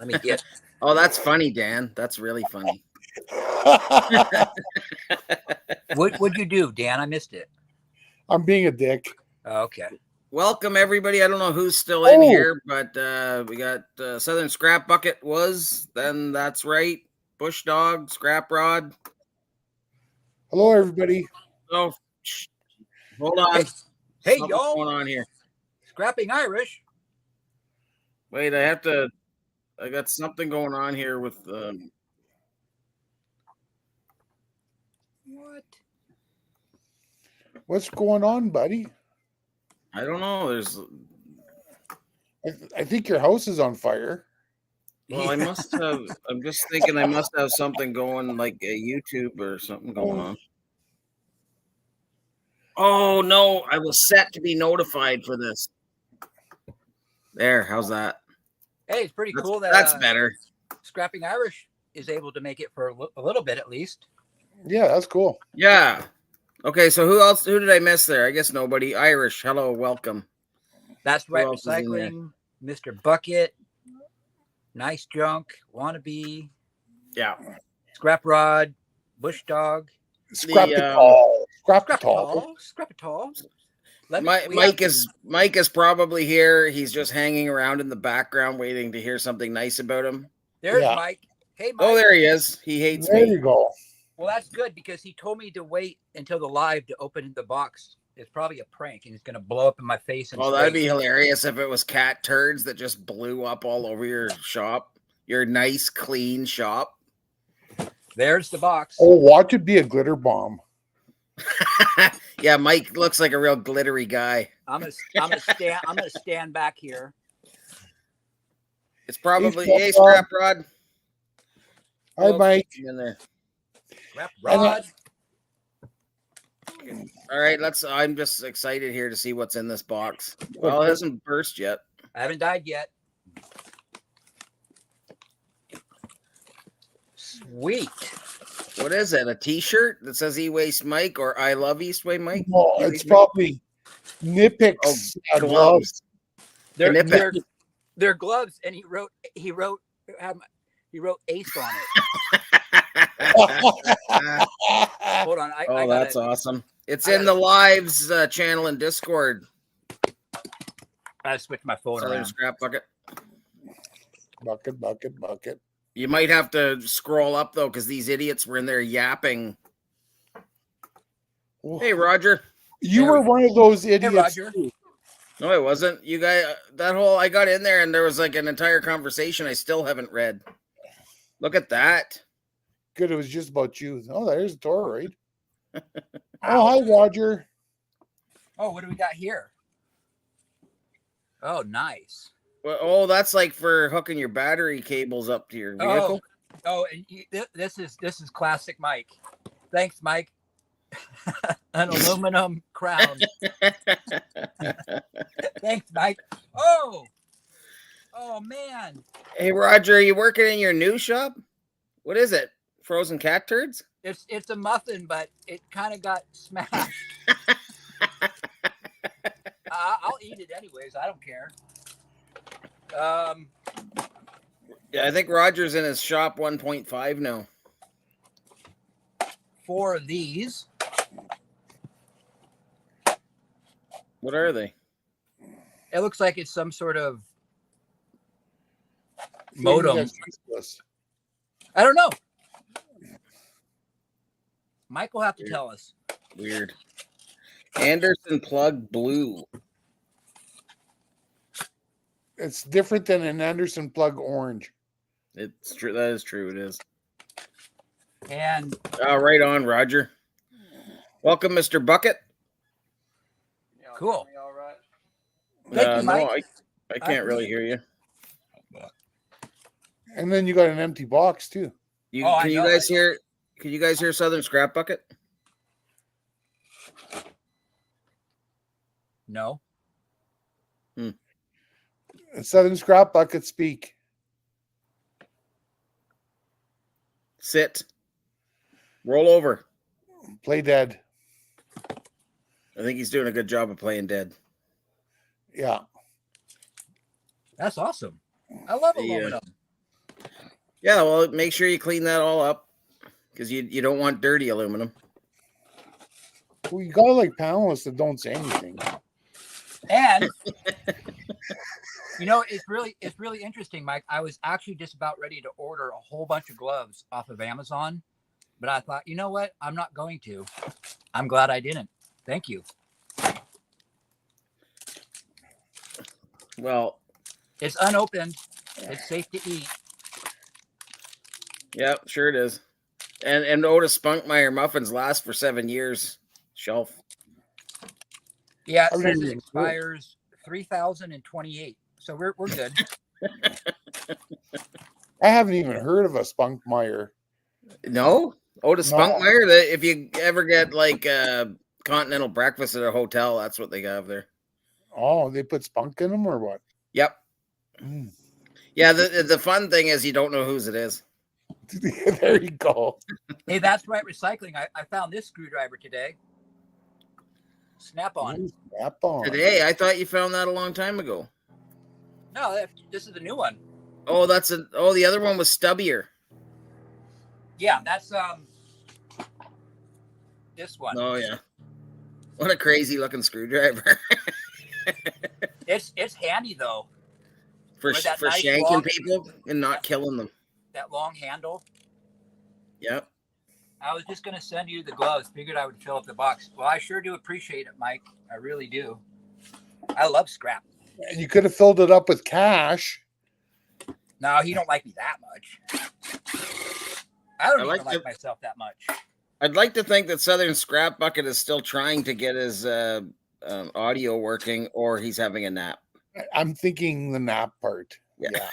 Let me get. Oh, that's funny, Dan. That's really funny. What'd you do, Dan? I missed it. I'm being a dick. Okay. Welcome, everybody. I don't know who's still in here, but we got Southern Scrap Bucket was. Then that's right. Bush Dog, Scrap Rod. Hello, everybody. Oh, hold on. Hey, Something's y'all. going on here? Scrapping Irish. Wait, I got something going on here with. What? What's going on, buddy? I don't know. There's. I think your house is on fire. Well, I must have. I'm just thinking I must have something going, like a YouTube or something going on. Oh no! I was set to be notified for this. There, how's that? Hey, it's pretty cool that that's better. Scrapping Irish is able to make it for a little bit at least. Yeah, that's cool. Yeah. Okay, so who else? Who did I miss there? I guess nobody. Irish, hello, welcome. That's right. Recycling, Mr. Bucket, Nice Junk, Wannabe. Yeah. Scrap Rod, Bush Dog. Scrapadilly. Mike is probably here. He's just hanging around in the background waiting to hear something nice about him. There's Mike. Hey, Mike. Oh, there he is. He hates me. There you go. Well, that's good because he told me to wait until the live to open the box. It's probably a prank and it's going to blow up in my face. Oh, that'd be hilarious if it was cat turds that just blew up all over your shop. Your nice, clean shop. There's the box. Oh, watch it be a glitter bomb. Yeah, Mike looks like a real glittery guy. I'm gonna stand back here. It's probably Scrap Rod. Hi, Mike. In there. Scrap Rod. All right, I'm just excited here to see what's in this box. Well, it hasn't burst yet. I haven't died yet. Sweet. What is it? A T-shirt that says E-Waste Mike or I love Eastway Mike? No, it's probably Nipix gloves. They're gloves, and he wrote Ace on it. Hold on. That's awesome. It's in the Lives channel in Discord. I switched my phone Southern around. Scrap Bucket. Bucket. You might have to scroll up, though, because these idiots were in there yapping. Hey, Roger. You were one of those idiots. Hey, Roger. No, I wasn't. You guys, I got in there, and there was like an entire conversation I still haven't read. Look at that. Good, it was just about you. Oh, there's a toroid. Oh, hi, Roger. Oh, what do we got here? Oh, nice. Well, that's like for hooking your battery cables up to your vehicle. And this is classic Mike. Thanks, Mike. An aluminum crown. Thanks, Mike. Oh man. Hey, Roger, are you working in your new shop? What is it? Frozen cat turds? It's a muffin, but it kind of got smashed. I'll eat it anyways. I don't care. Yeah, I think Roger's in his shop 1.5 now. 4 of these. What are they? It looks like it's some sort of modem. I don't know. Mike will have to tell us. Weird. Anderson plug blue. It's different than an Anderson plug orange. It's true. That is true. It is. And right on, Roger. Welcome, Mr. Bucket. Cool. All right. Thank you, Mike. No, I can't really hear you. And then you got an empty box too. Can you guys hear Southern Scrap Bucket? No. Southern Scrap Bucket speak. Sit. Roll over. Play dead. I think he's doing a good job of playing dead. Yeah. That's awesome. I love aluminum. Yeah, well, make sure you clean that all up because you don't want dirty aluminum. Well, you got like panelists that don't say anything. And it's really interesting, Mike. I was actually just about ready to order a whole bunch of gloves off of Amazon, but I thought, you know what? I'm not going to. I'm glad I didn't. Thank you. Well, It's unopened. It's safe to eat. yeah, sure it is. And Otis Spunkmeyer muffins last for 7 years. Shelf. Yeah, it I've says never it even heard. expires 3028. So we're good. I haven't even heard of a Spunkmeyer. No, Otis No. Spunkmeyer. If you ever get like continental breakfast at a hotel, that's what they have there. Oh, they put spunk in them or what? Yep. Mm. Yeah. The fun thing is you don't know whose it is. There you go. Hey, that's right. Recycling. I found this screwdriver today. Snap on. Ooh, snap on. Today, I thought you found that a long time ago. No, this is the new one. Oh, the other one was stubbier. Yeah, that's this one. Oh yeah. What a crazy looking screwdriver. It's handy though. for With that nice shanking long- people and not killing them. That long handle. Yep. I was just gonna send you the gloves. Figured I would fill up the box. Well, I sure do appreciate it, Mike. I really do. I love scrap. And you could have filled it up with cash. No, he don't like me that much. I don't I even like myself that much. I'd like to think that Southern Scrap Bucket is still trying to get his audio working, or he's having a nap. I'm thinking the nap part. Yeah.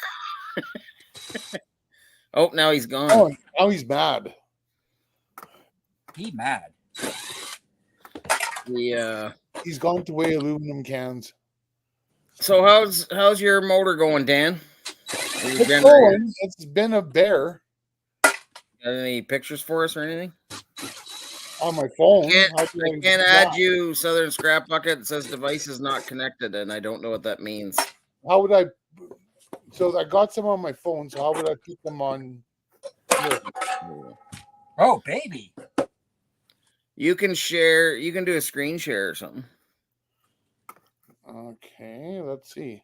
Oh, now he's gone. Oh, now he's mad. He mad. He's gone to weigh aluminum cans. So how's your motor going, Dan? It's going. It's been a bear Got any pictures for us or anything? on my phone. I can't add you, Southern Scrap Bucket. It says device is not connected, and I don't know what that means. How would I? So I got some on my phone. So how would I put them on? Here? Oh, baby. You can share. You can do a screen share or something. Okay, let's see.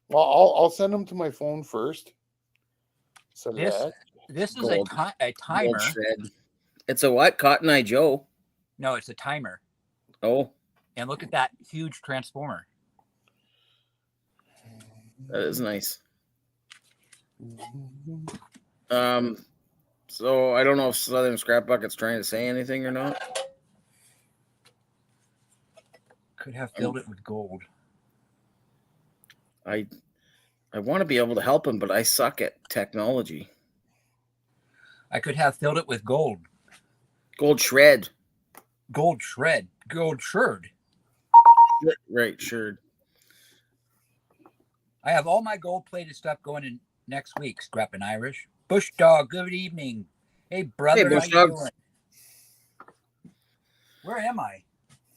Well, I'll send them to my phone first. So This is Gold. a timer. Gold shred. It's a what? Cotton Eye Joe. No, it's a timer. Oh, And look at that huge transformer. that is nice. So I don't know if Southern Scrap Bucket's trying to say anything or not. Could have filled it with gold. I want to be able to help him, but I suck at technology. I could have filled it with gold. Gold shred. Gold shred. Gold sherd. Right, sure. I have all my gold plated stuff going in next week, Scrap and Irish. Bush Dog, good evening. Hey, brother, Hey, Bush how you Dog. doing? Where am I?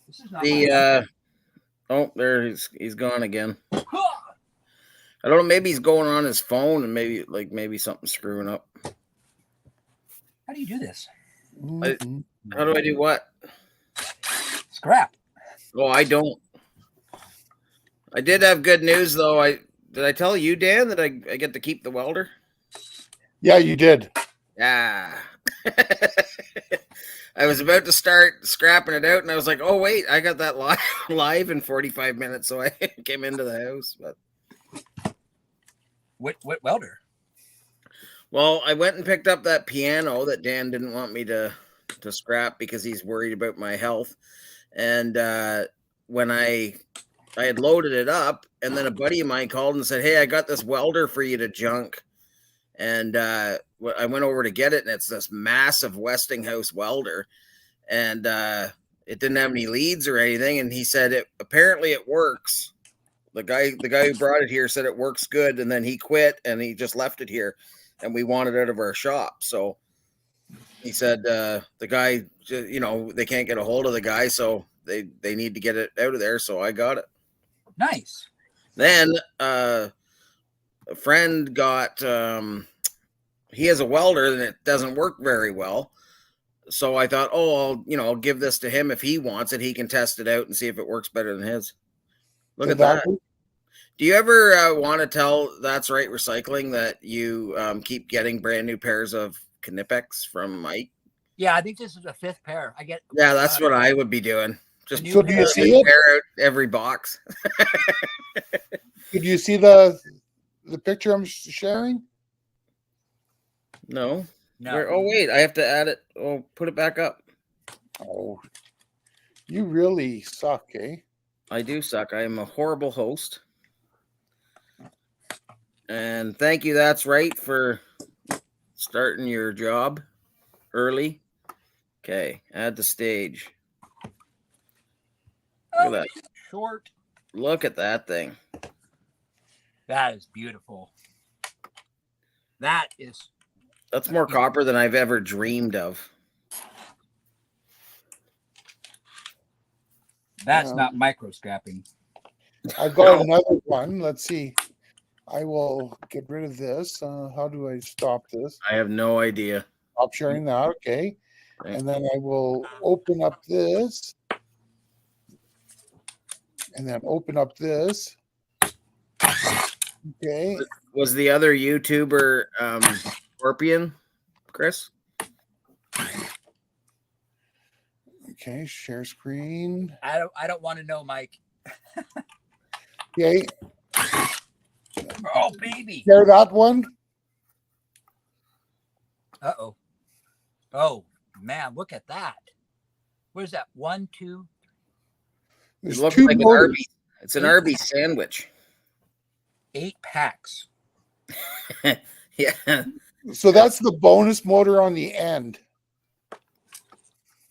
This is not oh, there he's gone again. I don't know, maybe he's going on his phone and maybe something's screwing up. How do you do this? How do I do what? Scrap. Oh, I don't. I did have good news though. Did I tell you, Dan, that I get to keep the welder? Yeah, you did. Yeah. I was about to start scrapping it out, and I was like, "Oh wait, I got that live in 45 minutes." So I came into the house. But What welder? well, I went and picked up that piano that Dan didn't want me to scrap because he's worried about my health. And when I had loaded it up, and then a buddy of mine called and said, "Hey, I got this welder for you to junk." And I went over to get it, and it's this massive Westinghouse welder, and it didn't have any leads or anything. And he said apparently it works. The guy who brought it here said it works good, and then he quit and he just left it here, and we want it out of our shop. So he said the guy, they can't get a hold of the guy, so they need to get it out of there. So I got it. Nice. Then a friend got he is a welder and it doesn't work very well. So I thought, I'll give this to him if he wants it. He can test it out and see if it works better than his. Look at that. Do you ever want to tell That's Right Recycling that you keep getting brand new pairs of Knipex from Mike? Yeah, I think this is the 5th pair. I get. Yeah, that's what I would be doing. Just so do you see it? Pair out every box. Did you see the picture I'm sharing? No. No. Oh wait, I have to add it. Oh, put it back up. Oh, you really suck, eh? I do suck. I am a horrible host. And thank you, That's Right, for starting your job early. Okay, add the stage. Look at that. Short. Look at that thing. That is beautiful. That's more copper than I've ever dreamed of. That's not micro scrapping. I've got another one. Let's see. I will get rid of this. How do I stop this? I have no idea. Stop sharing that. Okay. And then I will open up this. And then open up this. Okay. Was the other YouTuber Scorpion, Chris? Okay, share screen. I don't want to know, Mike. Okay. Oh, baby. Share that one. Uh-oh. Oh, man, look at that. What is that? 1, 2. There's it looks two like an motors. Arby's. It's an Arby's sandwich. 8 packs. Yeah. So that's the bonus motor on the end.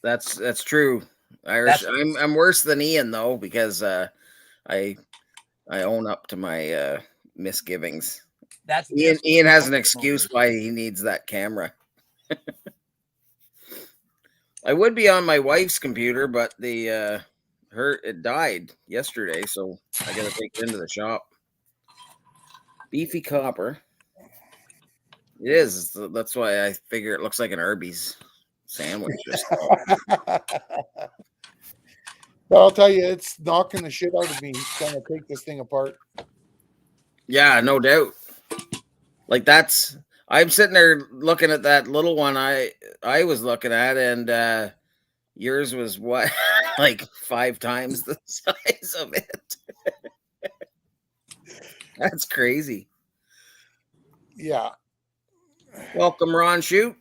That's true. Irish. I'm worse than Ian though, because I own up to my misgivings. Ian has an excuse why he needs that camera. I would be on my wife's computer, but it died yesterday, so I gotta take it into the shop. Beefy copper. It is. That's why I figure it looks like an Arby's sandwich. But I'll tell you, it's knocking the shit out of me trying to take this thing apart. Yeah, no doubt. Like I'm sitting there looking at that little one I was looking at, and yours was what, like 5 times the size of it. That's crazy. Yeah. Welcome, Ron Shoot.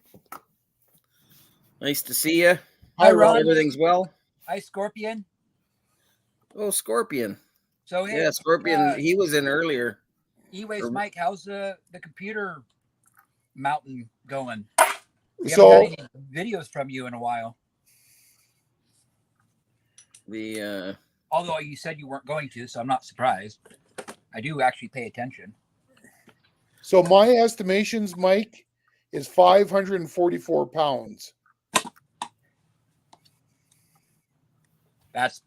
Nice to see you. Hi, Ron. Everything's well. Hi, Scorpion. Oh, Scorpion. So yeah, Scorpion. He was in earlier. Anyways, Mike, how's the computer mountain going? We So haven't had any videos from you in a while. Although you said you weren't going to, so I'm not surprised. I do actually pay attention. So my estimations, Mike, is 544 pounds. That's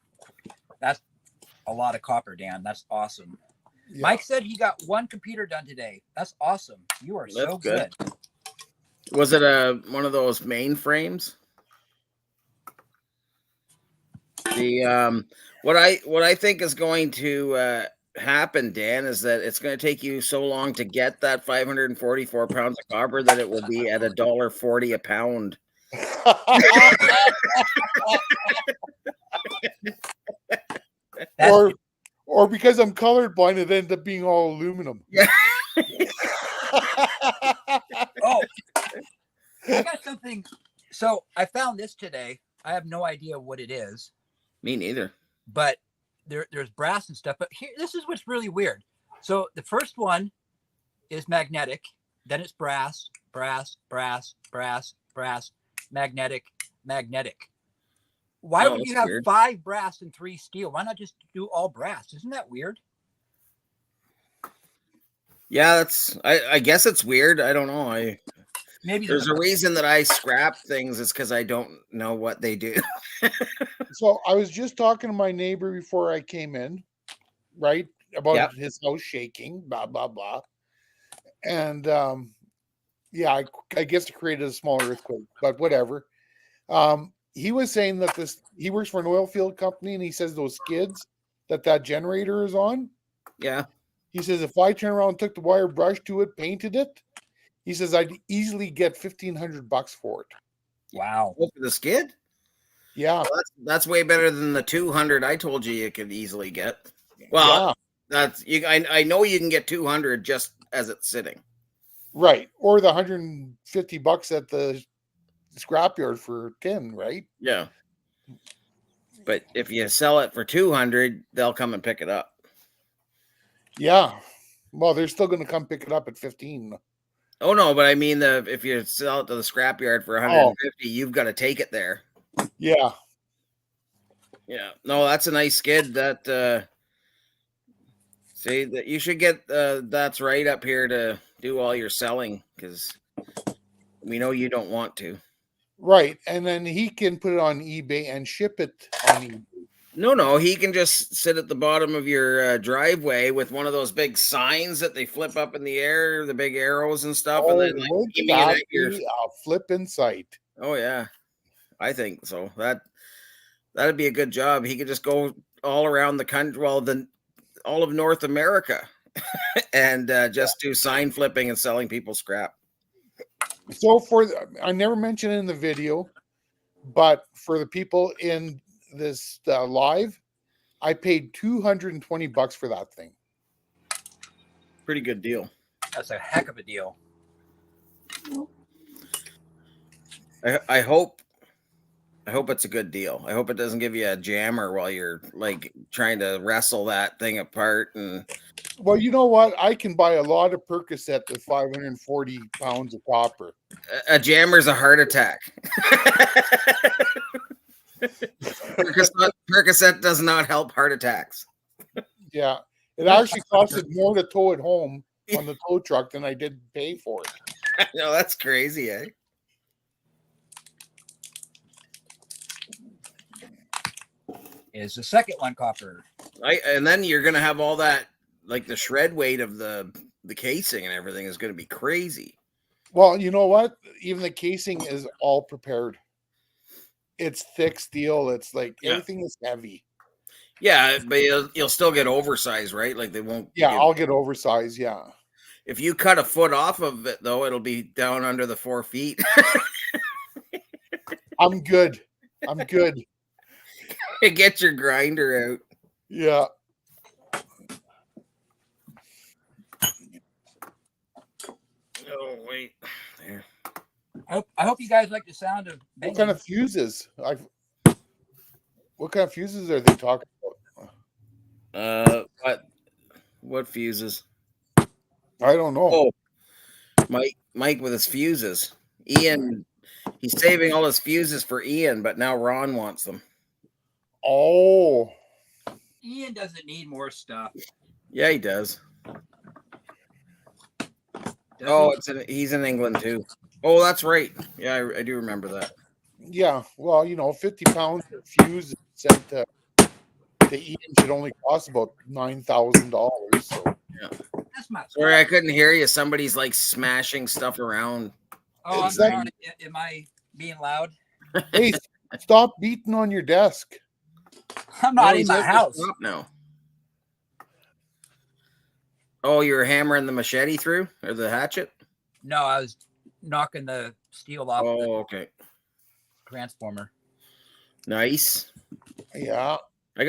a lot of copper, Dan. That's awesome. Yeah. Mike said he got 1 computer done today. That's awesome. You are so good. Was it one of those mainframes? The what I think is going to happen, Dan, is that it's going to take you so long to get that 544 pounds of copper that it will be at $1.40 a pound. Or because I'm colorblind, it ends up being all aluminum. Yeah. Oh, I got something. So I found this today. I have no idea what it is. Me neither. But there's brass and stuff. But here, this is what's really weird. So the first one is magnetic. Then it's brass, magnetic. Why would you have weird. 5 brass and 3 steel? Why not just do all brass? Isn't that weird? Yeah, I guess it's weird. I don't know. Maybe there's a reason that I scrap things. It's because I don't know what they do. So I was just talking to my neighbor before I came in, right? About his house shaking, blah, blah, blah. And, yeah, I guess it created a small earthquake, but whatever. He was saying that he works for an oil field company, and he says those skids that generator is on. Yeah. He says if I turn around, took the wire brush to it, painted it, he says I'd easily get $1,500 for it. Wow. Oh, for the skid? Yeah, Well, that's way better than the 200 I told you could easily get. Well, yeah, that's you. I know you can get 200 just as it's sitting. right. Or the $150 at the scrapyard for 10, right? Yeah. But if you sell it for 200, they'll come and pick it up. Yeah. Well, they're still going to come pick it up at 15. Oh no, but I mean if you sell it to the scrapyard for 150, you've got to take it there. Yeah. Yeah. No, that's a nice skid. That see that you should get that's right up here to do all your selling, because we know you don't want to. Right. And then he can put it on eBay and ship it on eBay. No, he can just sit at the bottom of your driveway with one of those big signs that they flip up in the air, the big arrows and stuff, and then like would aiming it that at your. be a flippin' sight? Oh yeah, I think so. That'd be a good job. He could just go all around the country, all of North America, and just do sign flipping and selling people scrap. So I never mentioned it in the video, but for the people in this live, I paid $220 for that thing. Pretty good deal. That's a heck of a deal. I hope it's a good deal. I hope it doesn't give you a jammer while you're like trying to wrestle that thing apart. And well, you know what? I can buy a lot of Percocet with 540 pounds of copper. a jammer's a heart attack. Percocet does not help heart attacks. Yeah. It actually costed more to tow it home on the tow truck than I did pay for it. No, that's crazy, eh? Is the second one copper? And then you're gonna have all that, like the shred weight of the casing and everything is gonna be crazy. Well, you know what? Even the casing is all prepared. It's thick steel. It's like everything is heavy. Yeah, but you'll still get oversized, right? Like they won't. Yeah, I'll get oversized. Yeah. If you cut a foot off of it, though, it'll be down under the 4 feet. I'm good. I'm good. Get your grinder out. Yeah. Oh wait, there. I hope you guys like the sound of banging. What kind of fuses? What kind of fuses are they talking about? What fuses? I don't know. Oh, Mike with his fuses. Ian, he's saving all his fuses for Ian, but now Ron wants them. Oh. Ian doesn't need more stuff. Yeah, he does. He's in England too. Oh, that's right. Yeah, I do remember that. Yeah, well, 50 pounds of fuse sent to Ian should only cost about $9,000. So yeah, that's my. Sorry, I couldn't hear you. Somebody's like smashing stuff around. Oh, I'm sorry. Am I being loud? Hey, stop beating on your desk. I'm not in my house now. Oh, you were hammering the machete through or the hatchet? No, I was knocking the steel off. Oh, okay. Transformer. Nice. Yeah. I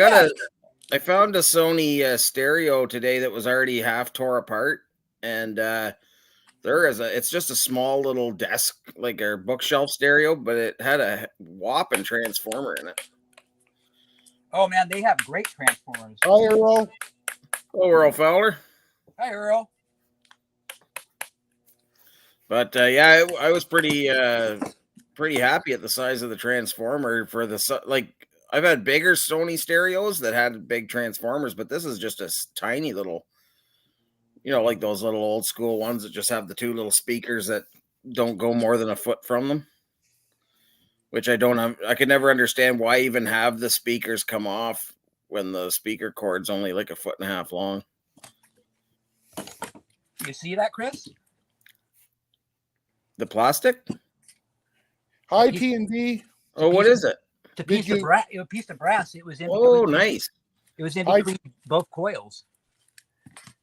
found a Sony stereo today that was already half tore apart, and it's just a small little desk, like a bookshelf stereo, but it had a whopping transformer in it. Oh man, they have great transformers. Hi, Earl. Hello, Earl Fowler. Hi, Earl. But yeah, I was pretty happy at the size of the transformer for I've had bigger Sony stereos that had big transformers, but this is just a tiny little, like those little old school ones that just have the two little speakers that don't go more than a foot from them. Which I could never understand why even have the speakers come off when the speaker cord's only like 1.5 feet long. You see that, Chris? The plastic? Hi, Piece- T&D. Oh, what is it? It's a Did piece of you- brass. A piece of brass. It was in. Oh, between, nice. It was in Hi. between both coils.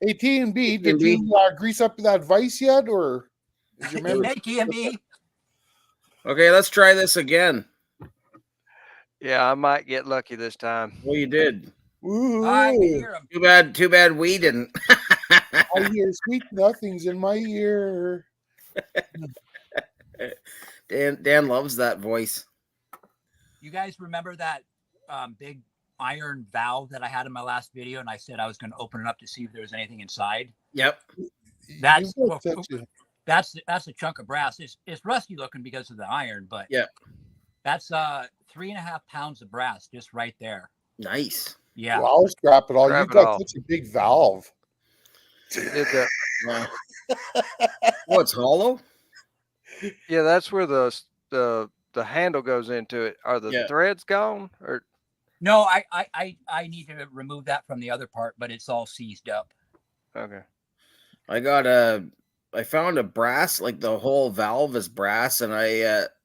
Hey, T&B, did T&B. you grease up that vise yet, or is your member? Hey, TMB. Okay, let's try this again. Yeah, I might get lucky this time. Well, you did. I can Ooh, hear him. Too bad we didn't. I hear sweet nothings in my ear. Dan loves that voice. You guys remember that big iron valve that I had in my last video, and I said I was going to open it up to see if there was anything inside. Yep. That's You've got such a- that's a chunk of brass. It's rusty looking because of the iron, but Yeah. that's 3.5 pounds of brass just right there. Nice. Yeah. Wow, scrap it all. Scrap You've it got all. such a big valve. Did the Yeah. Oh, it's hollow? yeah, that's where the handle goes into it. Are the Yeah. threads gone or No, I need to remove that from the other part, but it's all seized up. okay? I found a brass, like the whole valve is brass, and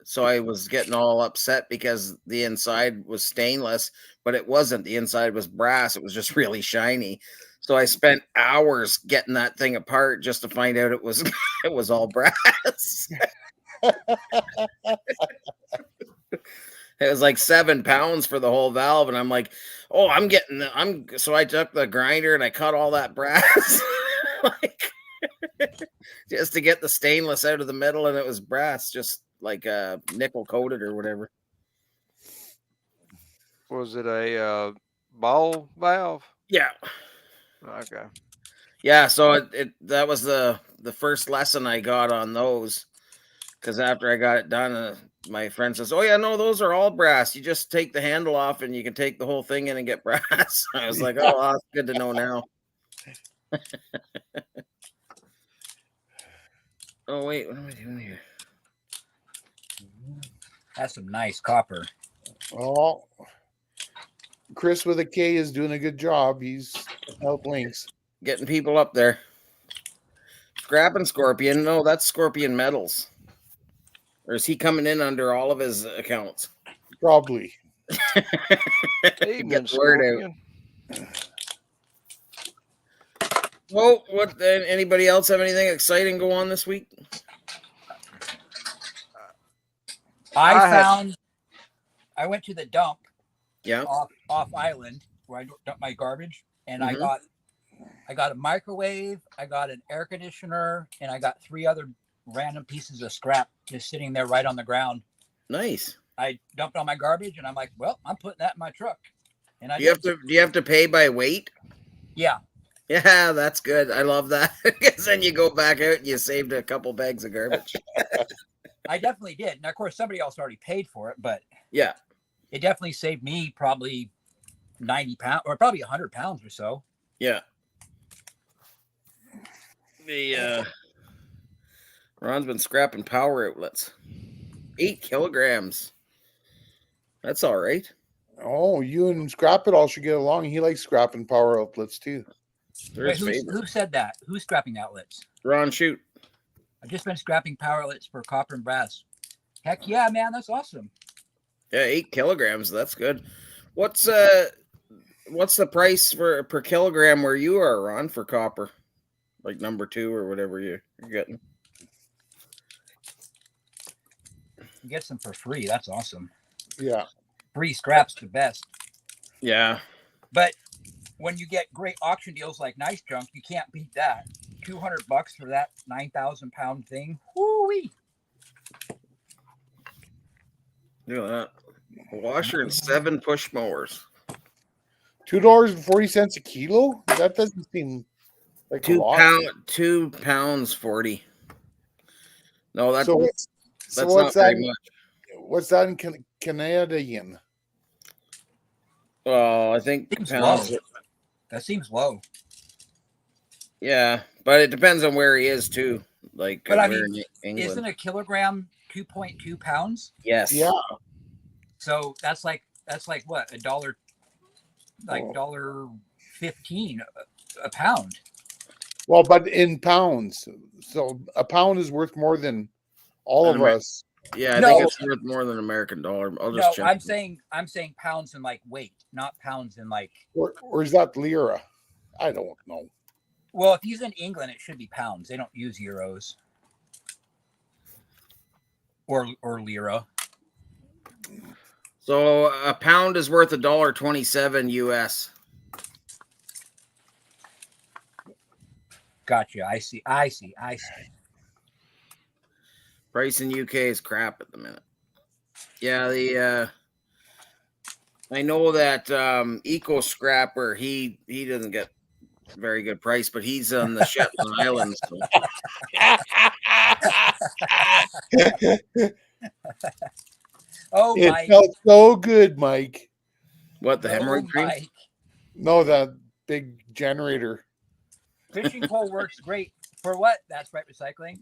so I was getting all upset because the inside was stainless, but it wasn't. The inside was brass. It was just really shiny. So I spent hours getting that thing apart just to find out it was it was all brass. It was like 7 pounds for the whole valve, and I'm like, oh, so I took the grinder and I cut all that brass. Like, just to get the stainless out of the middle, and it was brass, just like nickel coated or whatever. Was it a ball valve? Yeah, Okay. yeah. So that was the first lesson I got on those, because after I got it done, my friend says, "Oh yeah, no, those are all brass. You just take the handle off, and you can take the whole thing in and get brass." I was like, "Oh, well, that's good to know now." Oh wait, what am I doing here? That's some nice copper. Oh, Chris with a K is doing a good job. He's helped links. Getting people up there. Scrapping Scorpion. No, that's Scorpion Metals. Or is he coming in under all of his accounts? Probably. Evening, Get the word out. Scorpion. Well, what? Anybody else have anything exciting go on this week? I went to the dump Yeah. off island where I dump my garbage, and Mhm. I got a microwave, I got an air conditioner, and I got 3 other random pieces of scrap just sitting there right on the ground. Nice. I dumped all my garbage, and I'm like, well, I'm putting that in my truck. And Do you have to pay by weight? Yeah. Yeah, that's good. I love that, because then you go back out and you saved a couple bags of garbage. I definitely did. Now, of course, somebody else already paid for it, but Yeah. it definitely saved me probably 90 pounds or probably 100 pounds or so. Yeah. Ron's been scrapping power outlets. 8 kilograms. That's all right. Oh, you and Scrap It All should get along. He likes scrapping power outlets too. They're Wait, his favorite. who said that? Who's scrapping outlets? Ron, shoot. I've just been scrapping power outlets for copper and brass. Heck yeah, man. That's awesome. Yeah, 8 kilograms. That's good. What's the price per kilogram where you are, Ron, for copper? Like number 2 or whatever you're getting. You get some for free. That's awesome. Yeah. Free scraps the best. Yeah. But when you get great auction deals like Nice Junk, you can't beat that. $200 for that 9,000 pound thing. Woo-wee. Look at that. A washer and 7 push mowers. $2.40 a kilo? That doesn't seem like a lot. 2 pounds 40. No, that's So what's not that? very much. What's that in Canadian? Well, I think Seems pounds. low. That seems low. Yeah, but it depends on where he is too. Like, But I where mean, in England. Isn't a kilogram 2.2 pounds? Yes. Yeah. So that's like what, $1, like Oh. $1.15 a pound. Well, but in pounds. So a pound is worth more than All of Amer- us. Yeah, I No. think it's worth more than American dollar. I'll just No, check. I'm saying pounds in like weight, not pounds in like. Or is that lira? I don't know. Well, if he's in England, it should be pounds. They don't use euros or lira. So a pound is worth $1.27 US. Gotcha. I see. Price in UK is crap at the minute. Yeah, I know that Eco Scrapper, he doesn't get very good price, but he's on the Shetland Islands. So. Oh, It Mike. felt so good, Mike. What, the hemorrhoid cream? Mike. No, that big generator. Fishing pole works great. For what? That's right, recycling.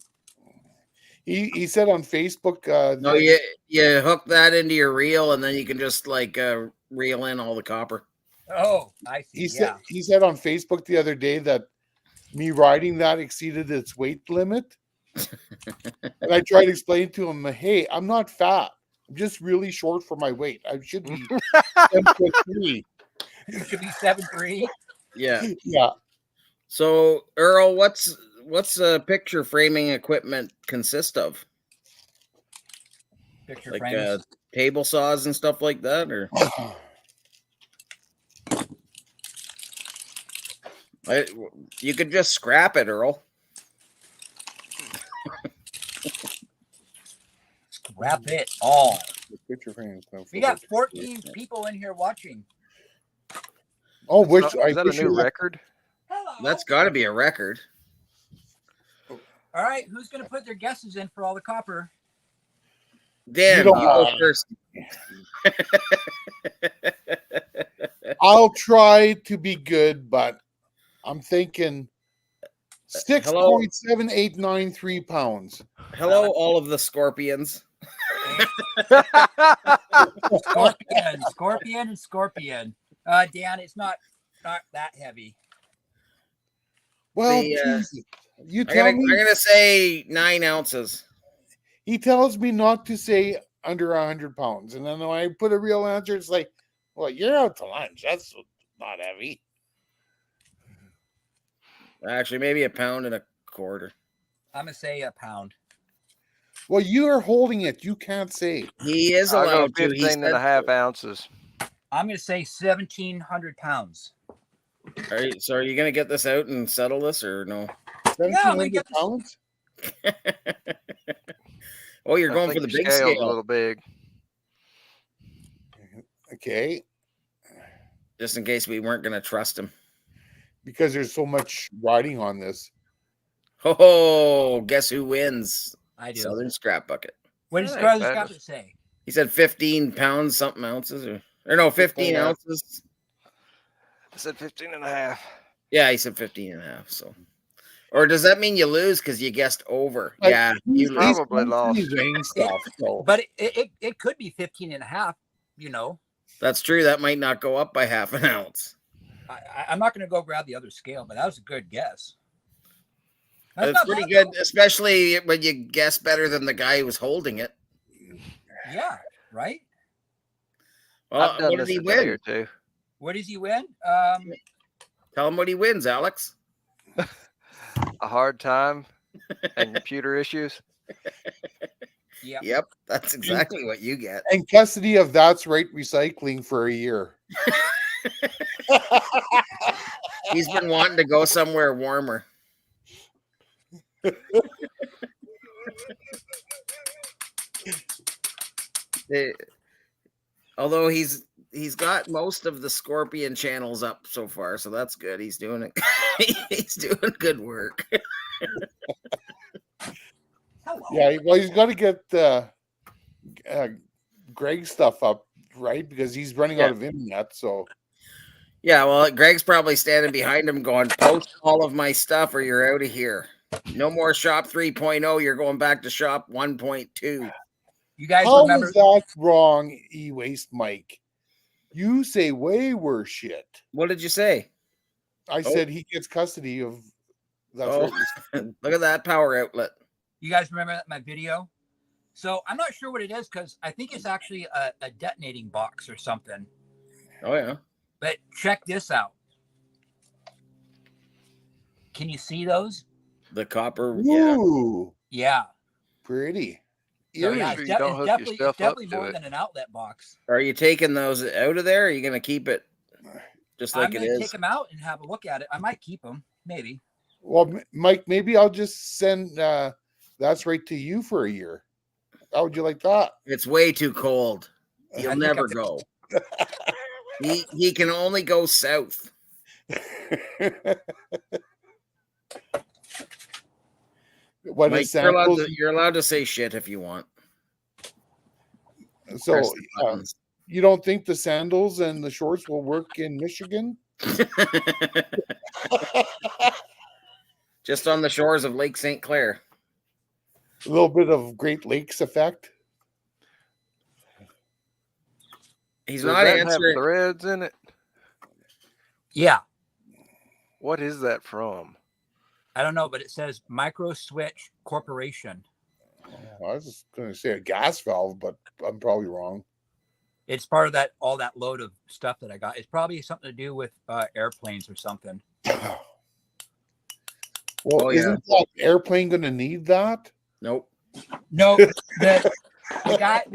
He said on Facebook. No, you hook that into your reel, and then you can just like reel in all the copper. Oh, I see. He said on Facebook the other day that me riding that exceeded its weight limit. And I tried to explain to him, hey, I'm not fat. I'm just really short for my weight. I should be 7'3". You should be 7'3". Yeah. Yeah. So Earl, what's picture framing equipment consist of? Picture Like frames. table saws and stuff like that, or you could just scrap it, Earl. Scrap it all. Picture frames. We got 14 people in here watching. Oh, Is that a wish new you luck. record? Hello. That's got to be a record. All right. Who's going to put their guesses in for all the copper? Dan, You you don't go have- first. I'll try to be good, but I'm thinking 6.7893 pounds. Hello, all of the scorpions. Scorpion. Dan, it's not that heavy. Well, The, Jesus, you I'm tell me. gonna say 9 ounces. He tells me not to say under 100 pounds, and then when I put a real answer, it's like, well, you're out to lunch. That's not heavy. Actually, maybe a pound and a quarter. I'm going to say a pound. Well, you are holding it. You can't say. He is I'll go allowed to. 15 and a half ounces. I'm going to say 1,700 pounds. So are you gonna get this out and settle this, or no? I'm gonna 1,700 get this- pounds? Oh, you're I going think for the your big scale's scale. a little big. Okay. Just in case we weren't gonna trust him. Because there's so much riding on this. Oh, guess who wins? I do. Southern Scrap Bucket. What does Hey, Brother man. Scott say? He said 15 pounds, something ounces, or no, 15 15 ounces. I said 15 and a half. Yeah, he said 15 and a half. So, or does that mean you lose because you guessed over? Like, Yeah, you lose. Probably lost. Weighing stuff. So. But it could be 15 and a half, you know. That's true. That might not go up by half an ounce. I'm not going to go grab the other scale, but that was a good guess. That's That's not pretty bad, good, though. especially when you guess better than the guy who was holding it. Yeah, right? Well, I've done what did this he a day or win? two. What does he win? Tell him what he wins, Alex. A hard time and computer issues. Yeah. Yep, that's exactly what you get. And custody of That's Right Recycling for a year. He's been wanting to go somewhere warmer. Although he's got most of the Scorpion channels up so far, so that's good. He's doing it. He's doing good work. Hello. Yeah, well, he's got to get Greg's stuff up, right? Because he's running out of internet. So, Yeah, well, Greg's probably standing behind him going, post all of my stuff or you're out of here. No more shop 3.0. You're going back to shop 1.2. You guys how remember? is that wrong, E-Waste Mike? You say way worse shit. What did you say? I said he gets custody of That's Oh, Right. look at that power outlet. You guys remember my video So I'm not sure what it is because I think it's actually a detonating box or something. Oh yeah. But check this out. Can you see those? The copper. Yeah. Ooh, Yeah. pretty. So yeah, Sure it's, you don't hook your it's stuff up definitely to more it. than an outlet box. Are you taking those out of there? Or are you going to keep it just like I'm it going to is? take them out and have a look at it. I might keep them, maybe. Well, Mike, maybe I'll just send that's right to you for a year. How would you like that? It's way too cold. He'll I think never I'm go. He can only go south. What Mike, is samples? you're allowed to say shit if you want. So Press the buttons. you don't think the sandals and the shorts will work in Michigan? Just on the shores of Lake St. Clair. A little bit of Great Lakes effect. He's Does not that have answering. threads in it? Yeah. What is that from? I don't know, but it says Micro Switch Corporation. I was just going to say a gas valve, but I'm probably wrong. It's part of that all that load of stuff that I got. It's probably something to do with airplanes or something. Well, Oh, yeah. isn't that airplane going to need that? Nope. No, the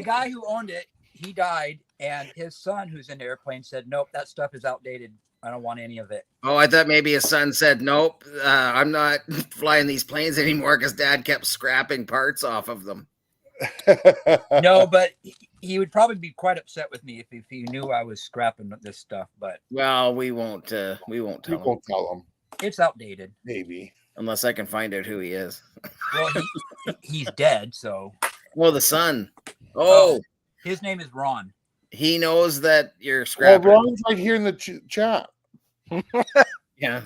guy who owned it, he died, and his son, who's in the airplane, said, "Nope, that stuff is outdated. I don't want any of it." Oh, I thought maybe his son said, "Nope, I'm not flying these planes anymore," because Dad kept scrapping parts off of them. No, but he would probably be quite upset with me if he knew I was scrapping this stuff. But Well, we won't tell You him won't tell them. it's outdated. Maybe. unless I can find out who he is. Well, he's dead, so. Well, the son. Oh, His name is Ron. he knows that you're Well, scrapping. Ron's right here in the chat. Yeah.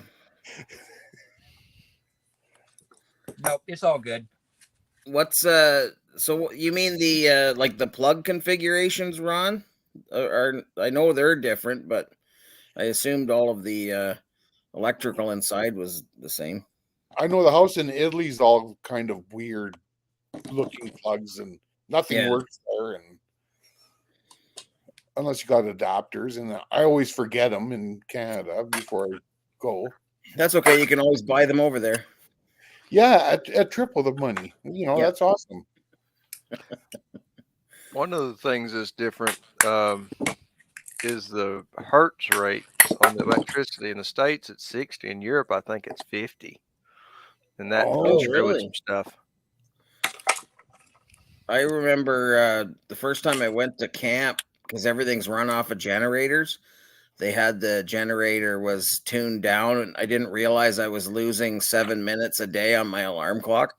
Nope, it's all good. What's so you mean the like the plug configurations, Ron? Are I know they're different, but I assumed all of the electrical inside was the same. I know the house in Italy's all kind of weird looking plugs and nothing Yeah. works there, and unless you got adapters, and I always forget them in Canada before I go. That's okay. You can always buy them over there. Yeah, at triple the money. You know, Yeah. that's awesome. One of the things that's different is the hertz rate on the electricity. In the States, it's 60. In Europe, I think it's 50. And that Oh, goes through with really? some stuff. I remember the first time I went to camp, because everything's run off of generators. They had the generator was tuned down, and I didn't realize I was losing 7 minutes a day on my alarm clock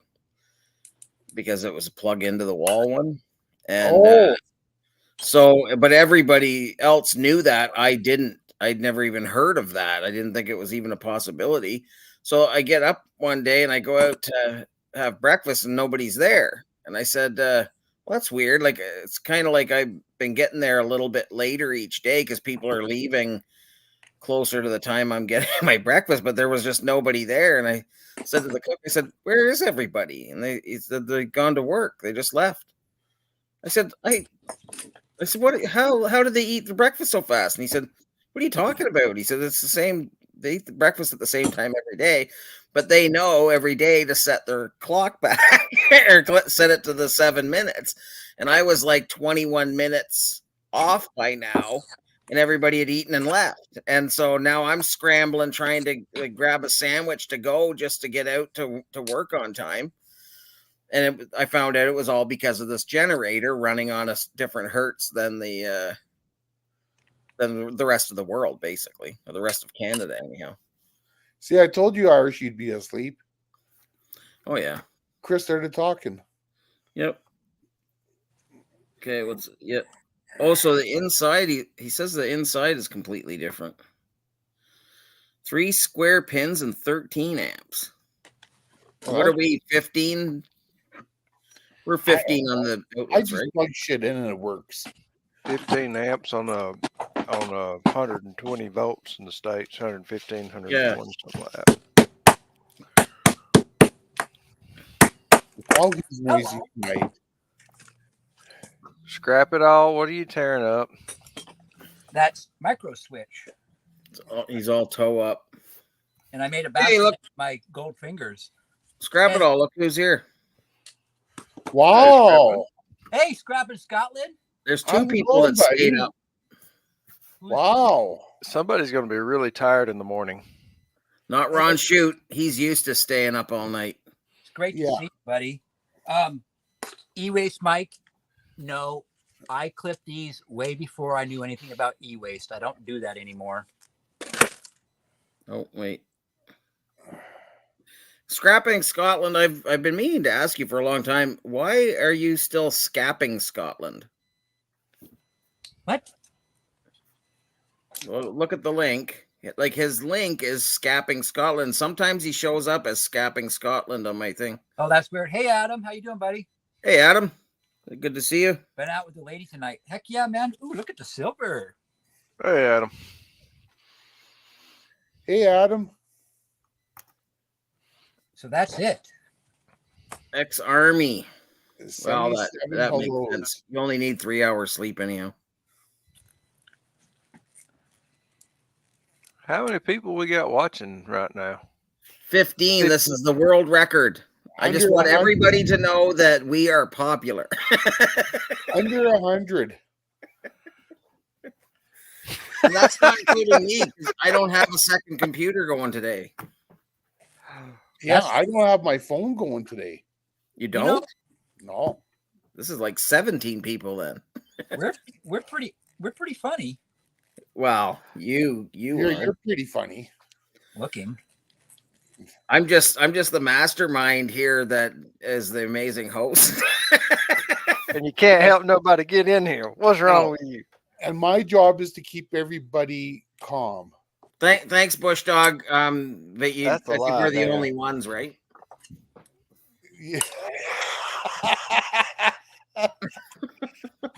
because it was a plug into the wall one. And so, but everybody else knew that. I didn't. I'd never even heard of that. I didn't think it was even a possibility. So I get up one day and I go out to have breakfast and nobody's there. And I said, well, that's weird. Like, it's kind of like I've been getting there a little bit later each day because people are leaving closer to the time I'm getting my breakfast, but there was just nobody there. And I said to the cook, I said, where is everybody? And he said, they'd gone to work. They just left. I said, I said, what, how did they eat the breakfast so fast? And he said, what are you talking about? He said, it's the same. They eat the breakfast at the same time every day, but they know every day to set their clock back or set it to the 7 minutes. And I was like 21 minutes off by now, and everybody had eaten and left. And so now I'm scrambling, trying to grab a sandwich to go just to get out to work on time. And I found out it was all because of this generator running on a different hertz than the rest of the world, basically, or the rest of Canada, anyhow. See, I told you, Irish, you'd be asleep. Oh yeah. Chris started talking. Yep. Okay, yep. Oh, so the inside, he says the inside is completely different. 3 square pins and 13 amps. What are we, 15? We're 15 on the I outlets, just right? plug shit in and it works. 15 amps on a 120 volts in the States, 115, 120, something like that. All these noisy tonight. Scrap it all. What are you tearing up? That's micro switch. He's all toe up. And I made a Hey, basket look. with my gold fingers. Scrap it Hey. all. Look who's here. Wow. Hey, Scrap in Scotland. There's two I'm people that good, buddy. stayed up. Wow. Somebody's going to be really tired in the morning. Not Ron Shoot. He's used to staying up all night. It's great to Yeah. see you, buddy. E-waste, Mike. No, I clipped these way before I knew anything about e-waste. I don't do that anymore. Oh, wait. Scrapping Scotland. I've been meaning to ask you for a long time. Why are you still scapping Scotland? What? Well, look at the link. Like his link is scapping Scotland. Sometimes he shows up as scapping Scotland on my thing. Oh, that's weird. Hey, Adam. How you doing, buddy? Hey, Adam. Good to see you. Been out with the lady tonight. Heck yeah, man. Ooh, look at the silver. Hey, Adam. Hey, Adam. So that's it. Ex-Army. Well, 77 that makes hellos. sense. You only need 3 hours sleep anyhow. How many people we got watching right now? 15. This is the world record. I just Under want 100. everybody to know that we are popular. Under 100. And that's not including me, 'cause I don't have a second computer going today. Yeah, I don't have my phone going today. You don't? No. This is like 17 people then. We're pretty funny Wow, you You're pretty funny. looking. I'm just the mastermind here that is the amazing host. And you can't help nobody get in here. What's wrong with you? And my job is to keep everybody calm. Thanks, Bush Dog. That you I That's a think lie, we're the man. only ones, right? Yeah.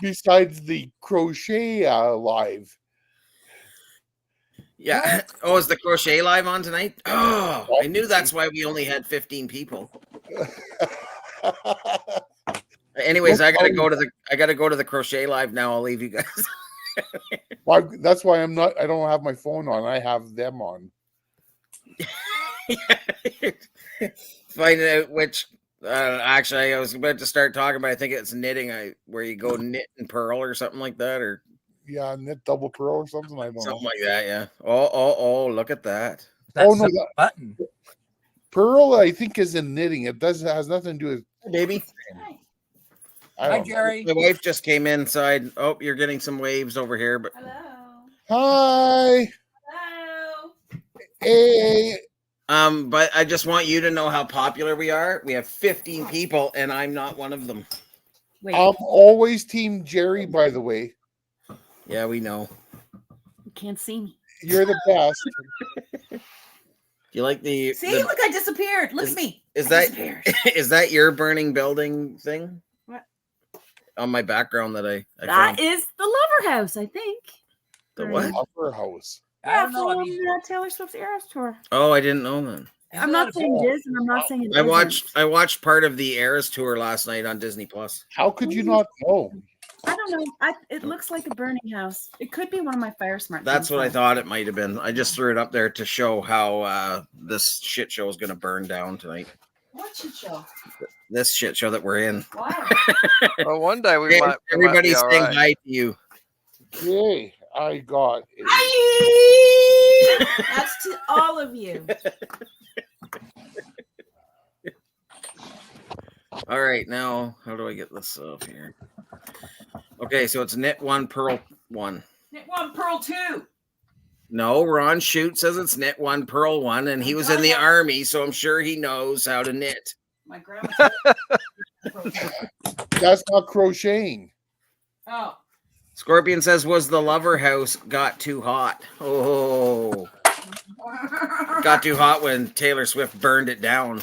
Besides the crochet live. Yeah. Oh, is the crochet live on tonight? Oh, I knew that's why we only had 15 people. Anyways, I gotta go to the crochet live now. I'll leave you guys. Well, that's why I don't have my phone on. I have them on. Find out which. Actually, I was about to start talking, but I think it's knitting. Where you go knit and purl or something like that, or Yeah, knit double pearl or something. I don't something know. like that. Yeah. Oh! Look at that. That's Oh, no, the button. Pearl, I think, is in knitting. It has nothing to do with. Hey, baby. I Hi, don't know. Jerry. My wife just came inside. Oh, you're getting some waves over here, but Hello. Hi. Hello. Hey. but I just want you to know how popular we are. We have 15 people, and I'm not one of them. Wait, I'm always Team Jerry, by the way. Yeah, we know. you can't see me. You're the best. You like the? See, look, I disappeared. Look at me. Is I that disappeared. is that your burning building thing? What? On my background that I That found. is the Lover House, I think. The what? Upper house. I don't know. I from mean, Taylor Swift's Eras tour. Oh, I didn't know that. isn't I'm that not a- saying it is, and I'm not saying it I isn't. watched part of the Eras tour last night on Disney Plus. How could you not know? I don't know. It looks like a burning house. It could be one of my Fire Smart. That's things, what I though. thought it might have been. I just threw it up there to show how this shit show is going to burn down tonight. What should show? This shit show that we're in. Wow. Well, one day we Hey, might. everybody's all saying right. hi to you. Yay. I got it. Hi! That's to all of you. All right, now how do I get this up here? Okay, so it's knit one, purl one. Knit one, pearl two. No, Ron Shoot says it's knit one, purl one, and he was in the army, so I'm sure he knows how to knit. My grandma. That's not crocheting. Oh. Scorpion says, was the Lover House got too hot? Oh, got too hot when Taylor Swift burned it down.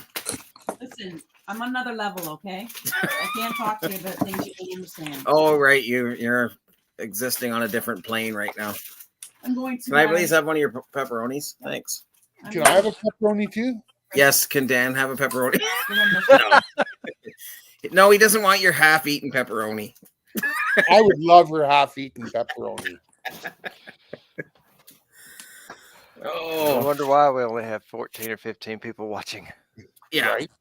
Listen, I'm on another level, okay? I can't talk to you about things you don't understand. Oh, right, you're existing on a different plane right now. I'm going to. Can I please have one of your pepperonis? Thanks. Can I have a pepperoni too? Yes, can Dan have a pepperoni? No. No, he doesn't want your half-eaten pepperoni. I would love her half-eaten pepperoni. I Oh, wonder why we only have 14 or 15 people watching. yeah. Right?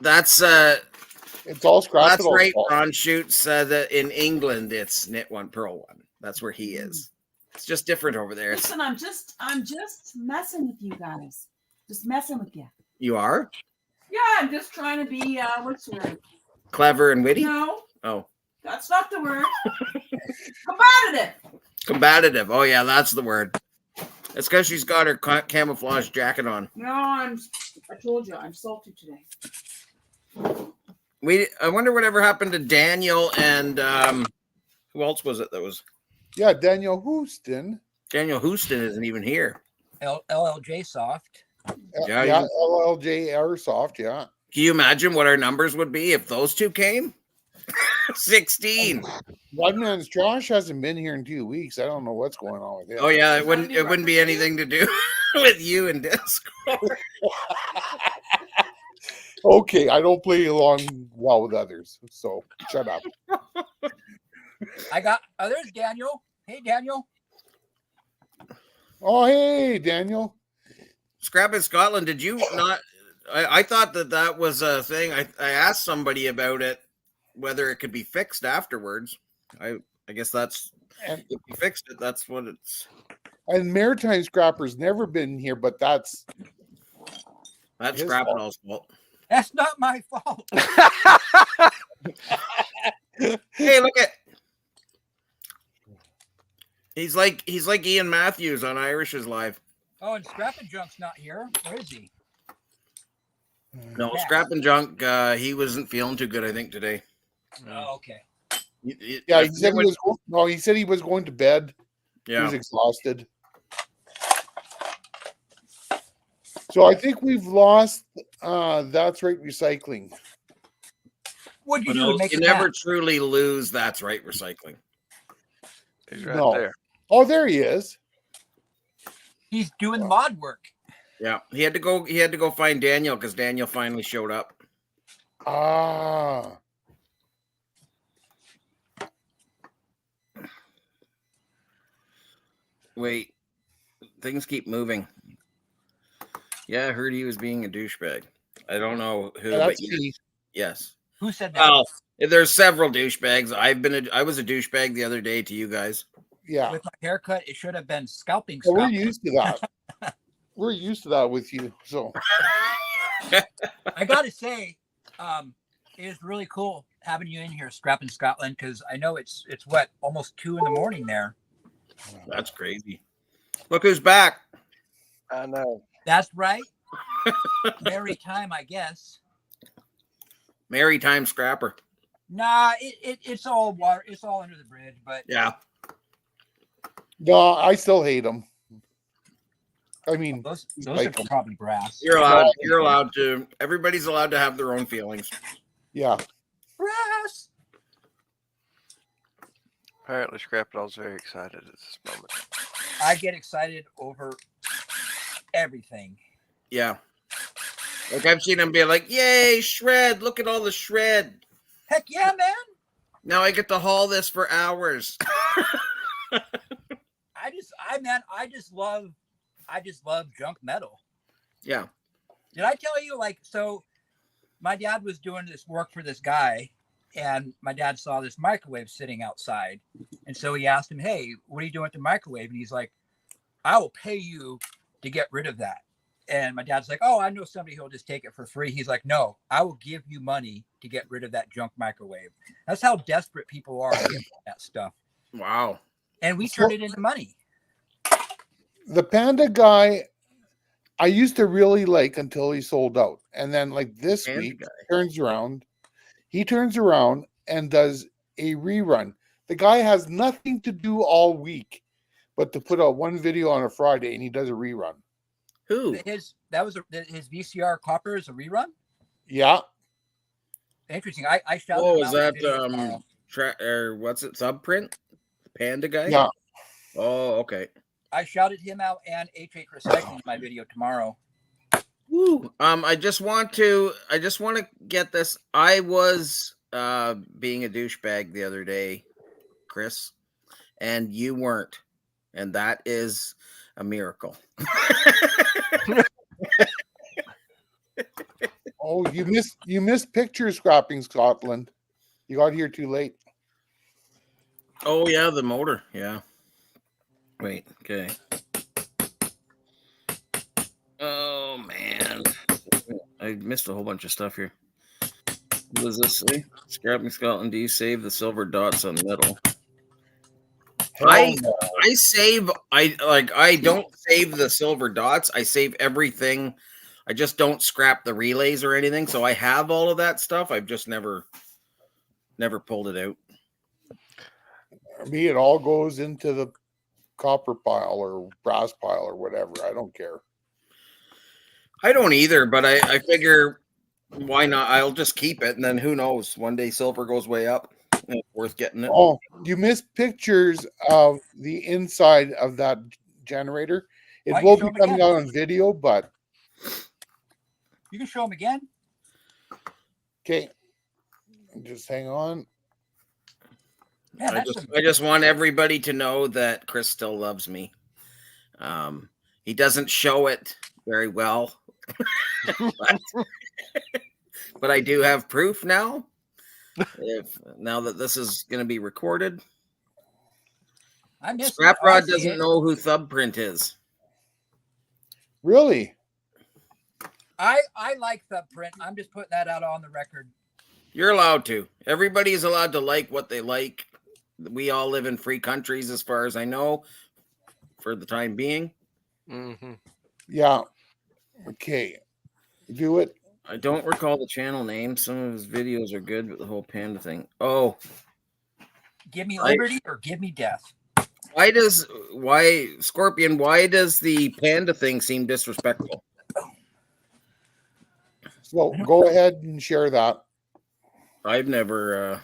That's It's all Scrapadilly's right. fault. Ron shoots that in England. It's knit one, pearl one. That's where he is. It's just different over there. Listen, I'm just messing with you guys. Just messing with you. You are Yeah, I'm just trying to be what's the word? clever and witty. No, Oh, that's not the word. Combative. combative. Oh yeah, that's the word. It's because she's got her camouflage jacket on. No, I told you, I'm salty today. I wonder whatever happened to Daniel and who else was it that was? Yeah, Daniel Houston. Daniel Houston isn't even here. LLJ Soft. Yeah, Yeah, you- LLJ Airsoft, yeah. Can you imagine what our numbers would be if those two came? 16. One man's Josh hasn't been here in 2 weeks. I don't know what's going on with him. Oh yeah, it wouldn't be anything to do with you and Disco. Okay, I don't play along well with others, so shut up. There's Daniel. Hey, Daniel. Oh, hey, Daniel. Scrap in Scotland, did you not? I thought that was a thing. I asked somebody about it, whether it could be fixed afterwards. I guess that's And, if you fixed it. That's what it's. and Maritime Scrapper's never been here, but that's That's His Scrap fault. and All's fault. That's not my fault. Hey, look at. He's like Ian Matthews on Irish's Live. Oh, and Scrap and Junk's not here. Where is he? No, Yeah. Scrap and Junk. He wasn't feeling too good. I think today. Oh, okay. yeah. He said he said he was going to bed. He Yeah. was exhausted. So I think we've lost. That's right, recycling. What'd you But do to make you it never mad? truly lose. That's right, recycling. He's right No. there. Oh, there he is. He's doing mod work. Yeah, he had to go. He had to go find Daniel because Daniel finally showed up. Ah, Wait, things keep moving. Yeah, I heard he was being a douchebag. I don't know who, yeah, but that's me. yes. Who said that? Well, there's several douchebags. I was a douchebag the other day to you guys. Yeah, With my haircut, it should have been scalping well, we're Scott. used to that. We're used to that with you. So I gotta say, it is really cool having you in here, Scrap in Scotland, because I know it's what, almost 2 a.m. there. That's crazy. Look who's back. I know. That's right. Merry time, I guess. Merry time scrapper. Nah, it's all water. It's all under the bridge, but Yeah. no, I still hate him. I mean, those like are probably brass. You're allowed. You're allowed to. Everybody's allowed to have their own feelings. yeah. Brass. Apparently, Scrapadill's very excited at this moment. I get excited over everything. Yeah. Like I've seen them be like, "Yay, shred! Look at all the shred! Heck yeah, man. Now I get to haul this for hours." I just love junk metal. Yeah. Did I tell you, like, so my dad was doing this work for this guy, and my dad saw this microwave sitting outside. And so he asked him, "Hey, what are you doing with the microwave?" And he's like, "I will pay you to get rid of that." And my dad's like, "Oh, I know somebody who'll just take it for free." He's like, "No, I will give you money to get rid of that junk microwave." That's how desperate people are to get rid of that stuff. Wow. And we turned it into money. The Panda guy, I used to really like until he sold out, and then like this Panda week guy. he turns around and does a rerun. The guy has nothing to do all week but to put out one video on a Friday, and he does a rerun. Who? His VCR copper is a rerun. Yeah, Interesting. I shouted Oh, him is out in that the video tomorrow. or what's it? Subprint? Panda guy? yeah. Oh, okay. I shouted him out and H8 Recycling in my video tomorrow. Woo. I just want to get this. I was being a douchebag the other day Chris, and you weren't. And that is a miracle. Oh, you missed picture scrapping Scotland. You got here too late. Oh yeah, the motor. Yeah. Wait. Okay. Oh man, I missed a whole bunch of stuff here. What does this say? Scrapping Scotland. Do you save the silver dots on metal? I save. I don't save the silver dots. I save everything. I just don't scrap the relays or anything. So I have all of that stuff. I've just never pulled it out. Me, it all goes into the copper pile or brass pile or whatever. I don't care. I don't either, but I figure why not? I'll just keep it, and then who knows? One day silver goes way up. And it's worth getting it. Oh, you missed pictures of the inside of that generator. It Why don't will you show be 'em coming again? out on video, but You can show them again. okay. Just hang on. Man, I just want everybody to know that Chris still loves me. He doesn't show it very well, but I do have proof now. Now that this is going to be recorded, I miss Scrap it. I Rod see doesn't it. know who Thumbprint is. Really? I like Thumbprint. I'm just putting that out on the record. You're allowed to. Everybody is allowed to like what they like. We all live in free countries, as far as I know, for the time being. Mm-hmm. Yeah. Okay. Do it. I don't recall the channel name. Some of his videos are good, but the whole panda thing. Oh, Give me liberty or give me death. why Scorpion? Why does the panda thing seem disrespectful? So go ahead and share that. I've never.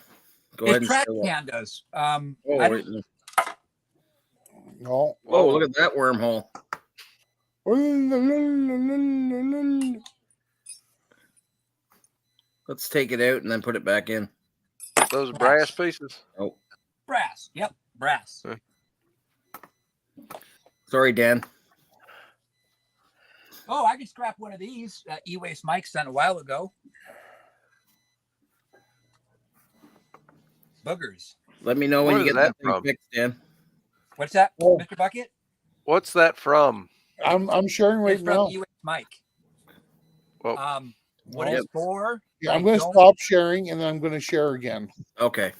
Go ahead It's and track share that. pandas. Oh, I wait. No. Oh, look at that wormhole. Let's take it out and then put it back in. Those brass pieces. Oh, brass. Yep, brass. sorry, Dan. Oh, I can scrap one of these. E-Waste Mike sent a while ago. Boogers. Let me know when Where you is get that that thing from? fixed, Dan. What's that, Oh. Mr. Bucket? What's that from? I'm sharing right It's from now. E-Waste Mike. Well, What Yep. it's for? Yeah, I'm I going to don't- stop sharing and then I'm going to share again. Okay.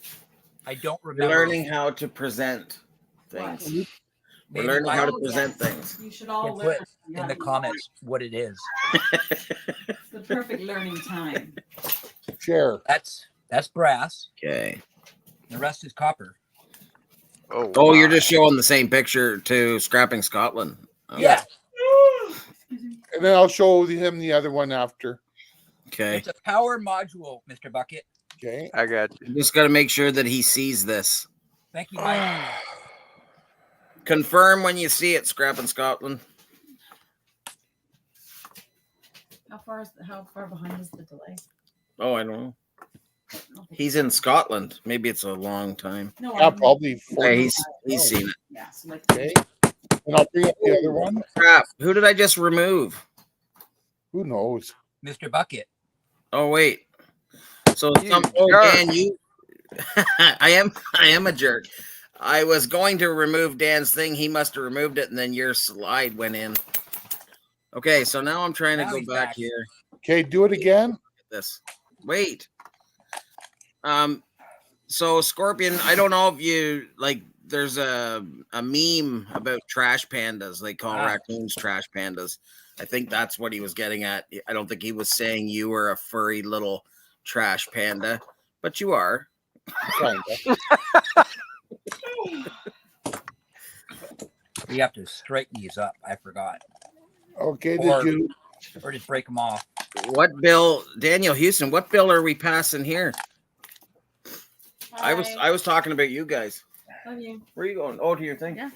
I don't We're remember. learning how to present things. What? We're Maybe learning Mike how to Oh, present yes. things. You should all can learn put how in to the do comments what it is. that. It's the perfect learning time. Share. That's brass. Okay. The rest is copper. Oh, you're my. just showing the same picture to Scrapping Scotland. Okay. Yeah, And then I'll show him the other one after. Okay. it's a power module, Mr. Bucket. Okay. I got you. Just got to make sure that he sees this. Thank you, Mike. Confirm when you see it, Scrapping Scotland. How far behind is the delay? Oh, I don't know. I don't think He's so. in Scotland. Maybe it's a long time. No, Yeah, I mean, probably Yeah, 40. he's seen it. yeah. So like, Okay. And I'll bring up the other one. Crap. Who did I just remove? Who knows? Mr. Bucket. Oh, wait. So You some jerk. Dan, you I am a jerk. I was going to remove Dan's thing. He must have removed it, and then your slide went in. Okay, so now I'm trying to Now go he's back back. here. Okay, do it again. This. Wait. So Scorpion, I don't know if you like there's a meme about trash pandas. They call raccoons trash pandas. I think that's what he was getting at. I don't think he was saying you were a furry little trash panda, but you are. Kinda. We have to straighten these up. I forgot. Okay, Or- did you? Or just break them off. What bill, Daniel Houston? What bill are we passing here? I was talking about you guys. Love you. Where are you going? Oh, to your thing. Yeah.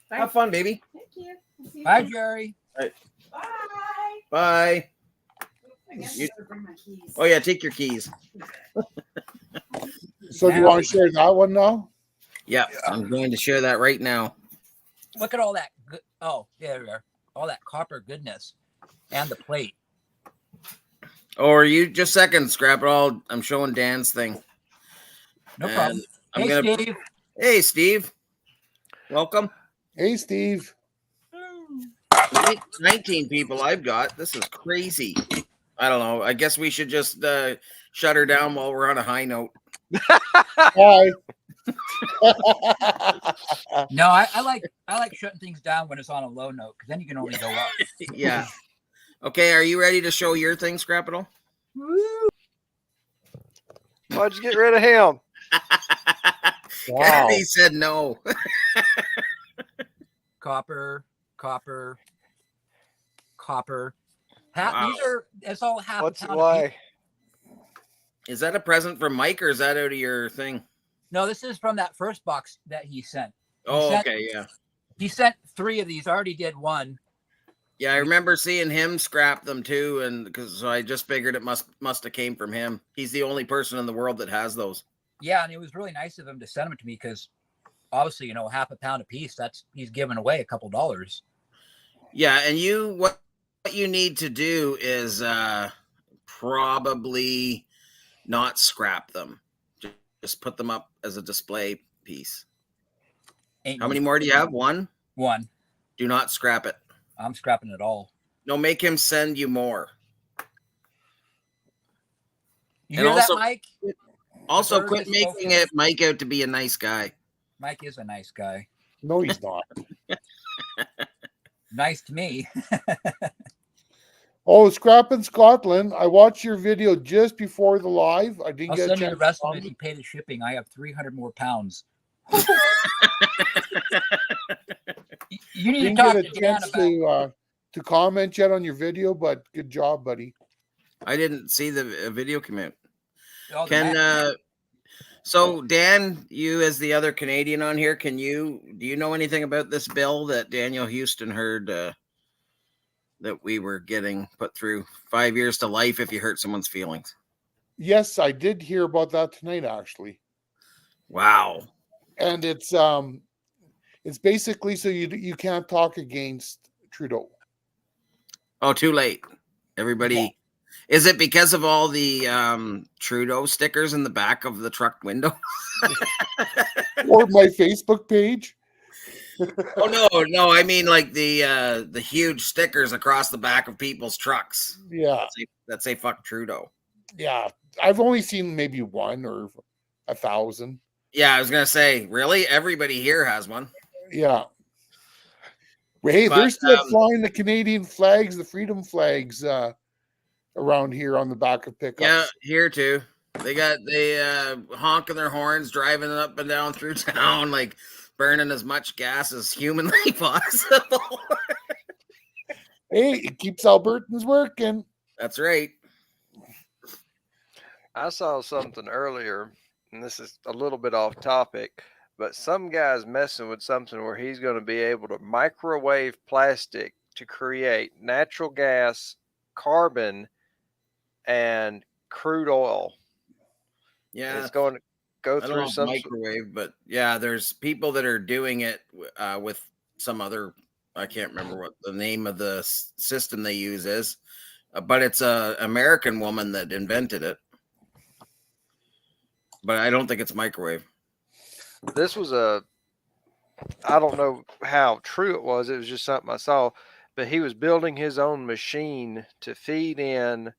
Bye. Have fun, baby. Thank you. I'll see you Bye, soon. Jerry. Bye. Bye. I guess You- I better bring my keys. Oh yeah, take your keys. So do you want to share that one now? Yeah, I'm going to share that right now. Look at all that. Oh, there we are. All that copper goodness and the plate. Or you just second, scrap it all. I'm showing Dan's thing. No And problem. I'm Hey, gonna. Steve. Hey, Steve. Welcome. Hey, Steve. 19 people I've got. This is crazy. I don't know. I guess we should just shut her down while we're on a high note. Hi. No, I like shutting things down when it's on a low note because then you can only go up. Yeah. Okay, are you ready to show your thing, Scrapadilly? Why'd you get rid of him? Wow. He said no. Copper. Wow. These are. It's all half. What's a pound why? Is that a present from Mike or is that out of your thing? No, this is from that first box that he sent. Okay, yeah. He sent 3 of these. I already did one. Yeah, I remember seeing him scrap them too, and because I just figured it must have came from him. He's the only person in the world that has those. Yeah, and it was really nice of him to send them to me because obviously, half a pound a piece. He's giving away a couple dollars. Yeah, and what you need to do is probably not scrap them. Just put them up as a display piece. How many more do you have? One? One. Do not scrap it. I'm scrapping it all. No, make him send you more. You And hear also- that, Mike? Also, Bird quit is making focused. it Mike out to be a nice guy. Mike is a nice guy. No, he's not. Nice to me. Oh, Scrap in Scotland. I watched your video just before the live. I didn't I'll get a send you chance the rest to of it if you pay the shipping. I have 300 more pounds. You need to didn't talk get to a Dan chance about. to comment yet on your video, but good job, buddy. I didn't see the video come out. all the matches. So Dan, you as the other Canadian on here, do you know anything about this bill that Daniel Houston heard that we were getting put through 5 years to life if you hurt someone's feelings? Yes, I did hear about that tonight, actually. Wow. And it's basically so you can't talk against Trudeau. Oh, too late. Everybody. Yeah. Is it because of all the Trudeau stickers in the back of the truck window? Or my Facebook page. Oh no! I mean like the huge stickers across the back of people's trucks Yeah. that say "fuck Trudeau." Yeah. I've only seen maybe 1 or 1,000. Yeah, I was gonna say, really, everybody here has one. Yeah. Hey, they're But, still flying the Canadian flags, the freedom flags around here on the back of pickups. Yeah, here too. They honking their horns, driving up and down through town, like burning as much gas as humanly possible. Hey, it keeps Albertans working. That's right. I saw something earlier, and this is a little bit off topic, but some guy's messing with something where he's going to be able to microwave plastic to create natural gas, carbon, and crude oil. Yeah, It's going to go I don't through know some microwave, but yeah, there's people that are doing it with some other. I can't remember what the name of the system they use is, but it's a American woman that invented it. But I don't think it's microwave. This was I don't know how true it was. It was just something I saw, but he was building his own machine to feed in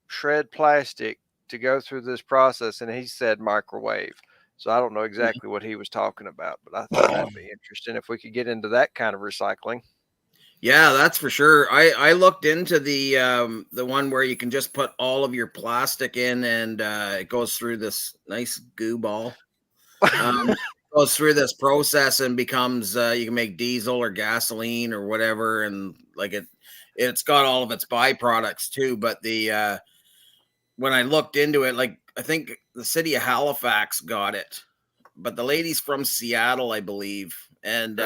shred plastic to go through this process. And he said microwave. So I don't know exactly what he was talking about, but I thought that'd be interesting if we could get into that kind of recycling. Yeah, that's for sure. I looked into the one where you can just put all of your plastic in and it goes through this nice goo ball. Goes through this process and becomes you can make diesel or gasoline or whatever, and like it's got all of its byproducts too. But the when I looked into it, like I think the city of Halifax got it, but the lady's from Seattle, I believe, and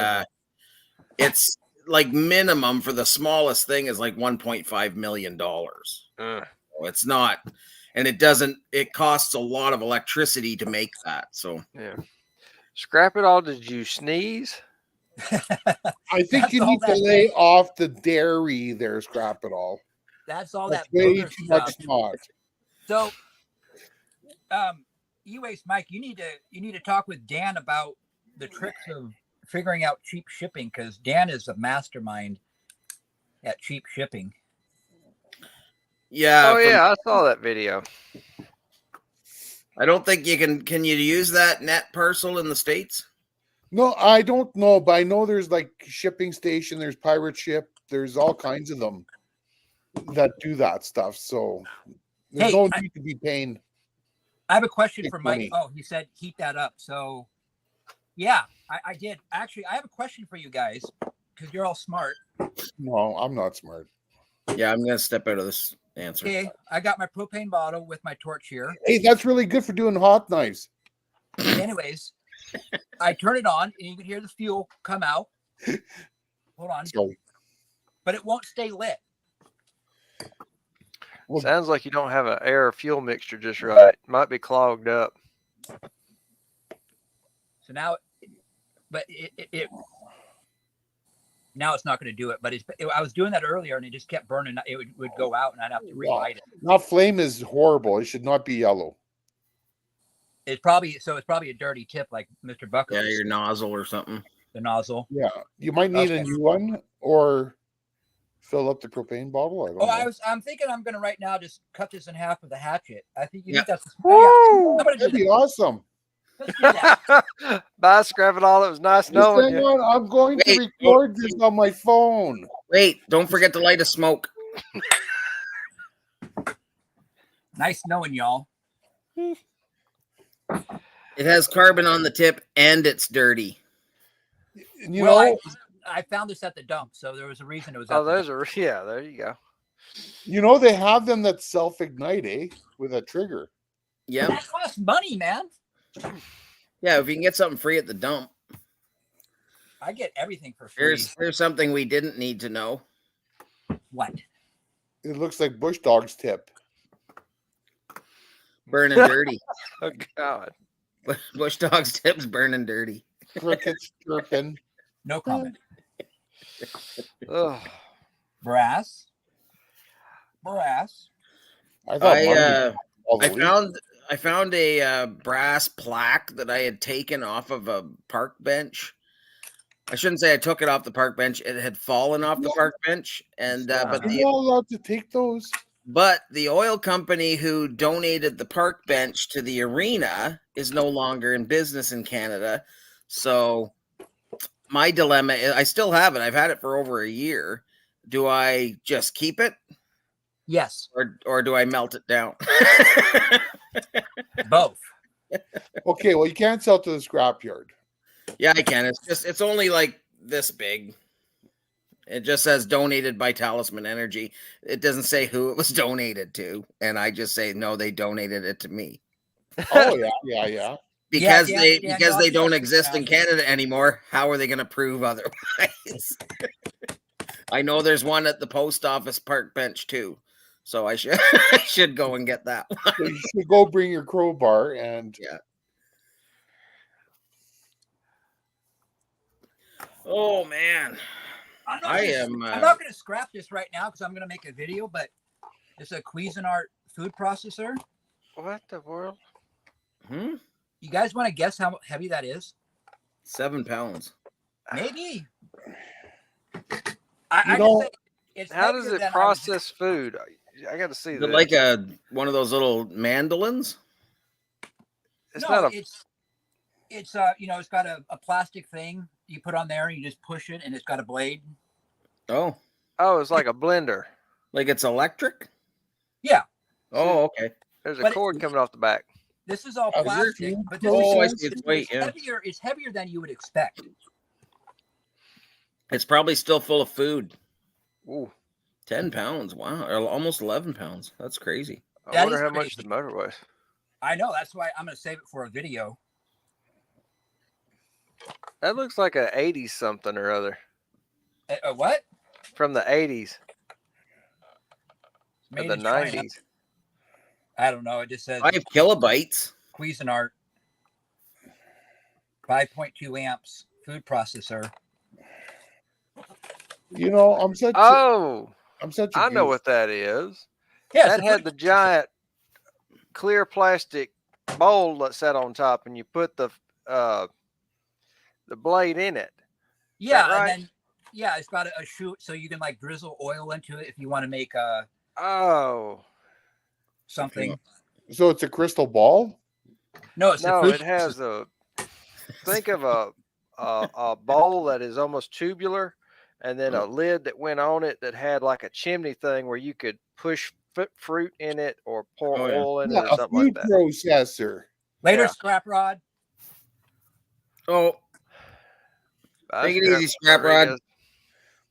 it's like minimum for the smallest thing is like $1.5 million. It's not, and it costs a lot of electricity to make that. So yeah, Scrap it all. Did you sneeze? I think That's you all need to that- lay off the dairy there, Scrap it all. That's all That's that way booger too much stuff. snot. So, E-Waste Mike, you need to talk with Dan about the tricks of figuring out cheap shipping, because Dan is a mastermind at cheap shipping. Yeah. Oh yeah, I saw that video. I don't think you can. Can you use that net parcel in the States? No, I don't know, but I know there's like shipping station, there's pirate ship, there's all kinds of them that do that stuff. So there's Hey, no need to be paying. I have a question Big for Mike. money. Oh, he said heat that up. So, yeah, I did. Actually, I have a question for you guys because you're all smart. No, I'm not smart. Yeah, I'm gonna step out of this answer. Okay, I got my propane bottle with my torch here. Hey, that's really good for doing hot knives. Anyways, I turn it on and you can hear the fuel come out. Hold on, Sorry. but it won't stay lit. Well, Sounds like you don't have an air fuel mixture just right. Might be clogged up. So now, but it now it's not going to do it. But I was doing that earlier and it just kept burning. It would go out and I'd have to relight it. now flame is horrible. It should not be yellow. It's probably a dirty tip like Mr. Bucket. Yeah, your nozzle or something. The nozzle. Yeah, you might need Okay. a new one or fill up the propane bottle. I don't know. I'm thinking I'm going to right now just cut this in half with a hatchet. I think you Yeah. think that's. Woo! I'm going to do That'd be that. awesome. Let's do that. Bye, Scrap it all. It was nice Just knowing hang you. on, I'm going to Wait, record this on my phone. Wait, don't forget to light a smoke. Nice knowing y'all. It has carbon on the tip and it's dirty. And you Well, know, I found this at the dump, so there was a reason it was. Oh, at the there's dump. yeah, there you go. they have them that self-ignite, with a trigger. Yep. That costs money, man. Yeah, if you can get something free at the dump. I get everything for free. Here's something we didn't need to know. What? It looks like Bush Dog's tip. Burning dirty. Oh God. Bush Dog's tips burning dirty. Crickets chirping. No comment. Ugh. Brass. Brass. I thought money I was all the least. I found a brass plaque that I had taken off of a park bench. I shouldn't say I took it off the park bench. It had fallen off the park bench, and Wow. You're not allowed to take those. but the oil company who donated the park bench to the arena is no longer in business in Canada. So my dilemma is, I still have it. I've had it for over a year. Do I just keep it, Yes, or do I melt it down? both. Okay, well, you can't sell to the scrapyard. Yeah, I can. It's only like this big. It just says donated by Talisman Energy. It doesn't say who it was donated to, and I just say no, they donated it to me Oh yeah. because Yeah, they yeah, because no, they I don't see exist in that. Canada anymore. How are they going to prove otherwise? I know there's one at the post office park bench too, so I should I should go and get that one. So you should go bring your crowbar and Oh man, I'm not I gonna- am. I'm not going to scrap this right now because I'm going to make a video. But it's a Cuisinart food processor. What the world? Hmm? You guys want to guess how heavy that is? 7 pounds. Maybe. You I know, just say it's How heavier does it than I would- process food? I got to see Is this. it like one of those little mandolins? It's no, not a. it's it's got a plastic thing you put on there and you just push it and it's got a blade. Oh, Oh, it's like a blender. like it's electric? Yeah. Oh, okay. There's a But cord coming off the back. This is all Is there plastic, food but this Oh, I is see its weight, yeah. heavier. It's heavier than you would expect. It's probably still full of food. Ooh, 10 pounds. Wow. Or almost 11 pounds. That's crazy. I That wonder is how much crazy. the motor weighs. I know. That's why I'm going to save it for a video. That looks like a 80s something or other What? from the 80s or Made the in China. 90s. I don't know. It just says 5 kilobytes. Cuisinart. 5.2 amps food processor. You know, I'm such Oh, a I know goof. what that is. Yeah, That had the giant clear plastic bowl that sat on top, and you put the blade in it. yeah, right? and then it's got a chute so you can like drizzle oil into it if you want to make Oh, something. So it's a crystal ball? No, it's the no, food. it has a. Think of a bowl that is almost tubular, and then a lid that went on it that had like a chimney thing where you could push fruit in it or pour Oh, yeah. oil in Yeah, it or a something like food that. processor. Later, Yeah. scrap rod. Oh, I take it scrap easy, Scrap Rod. Rodriguez.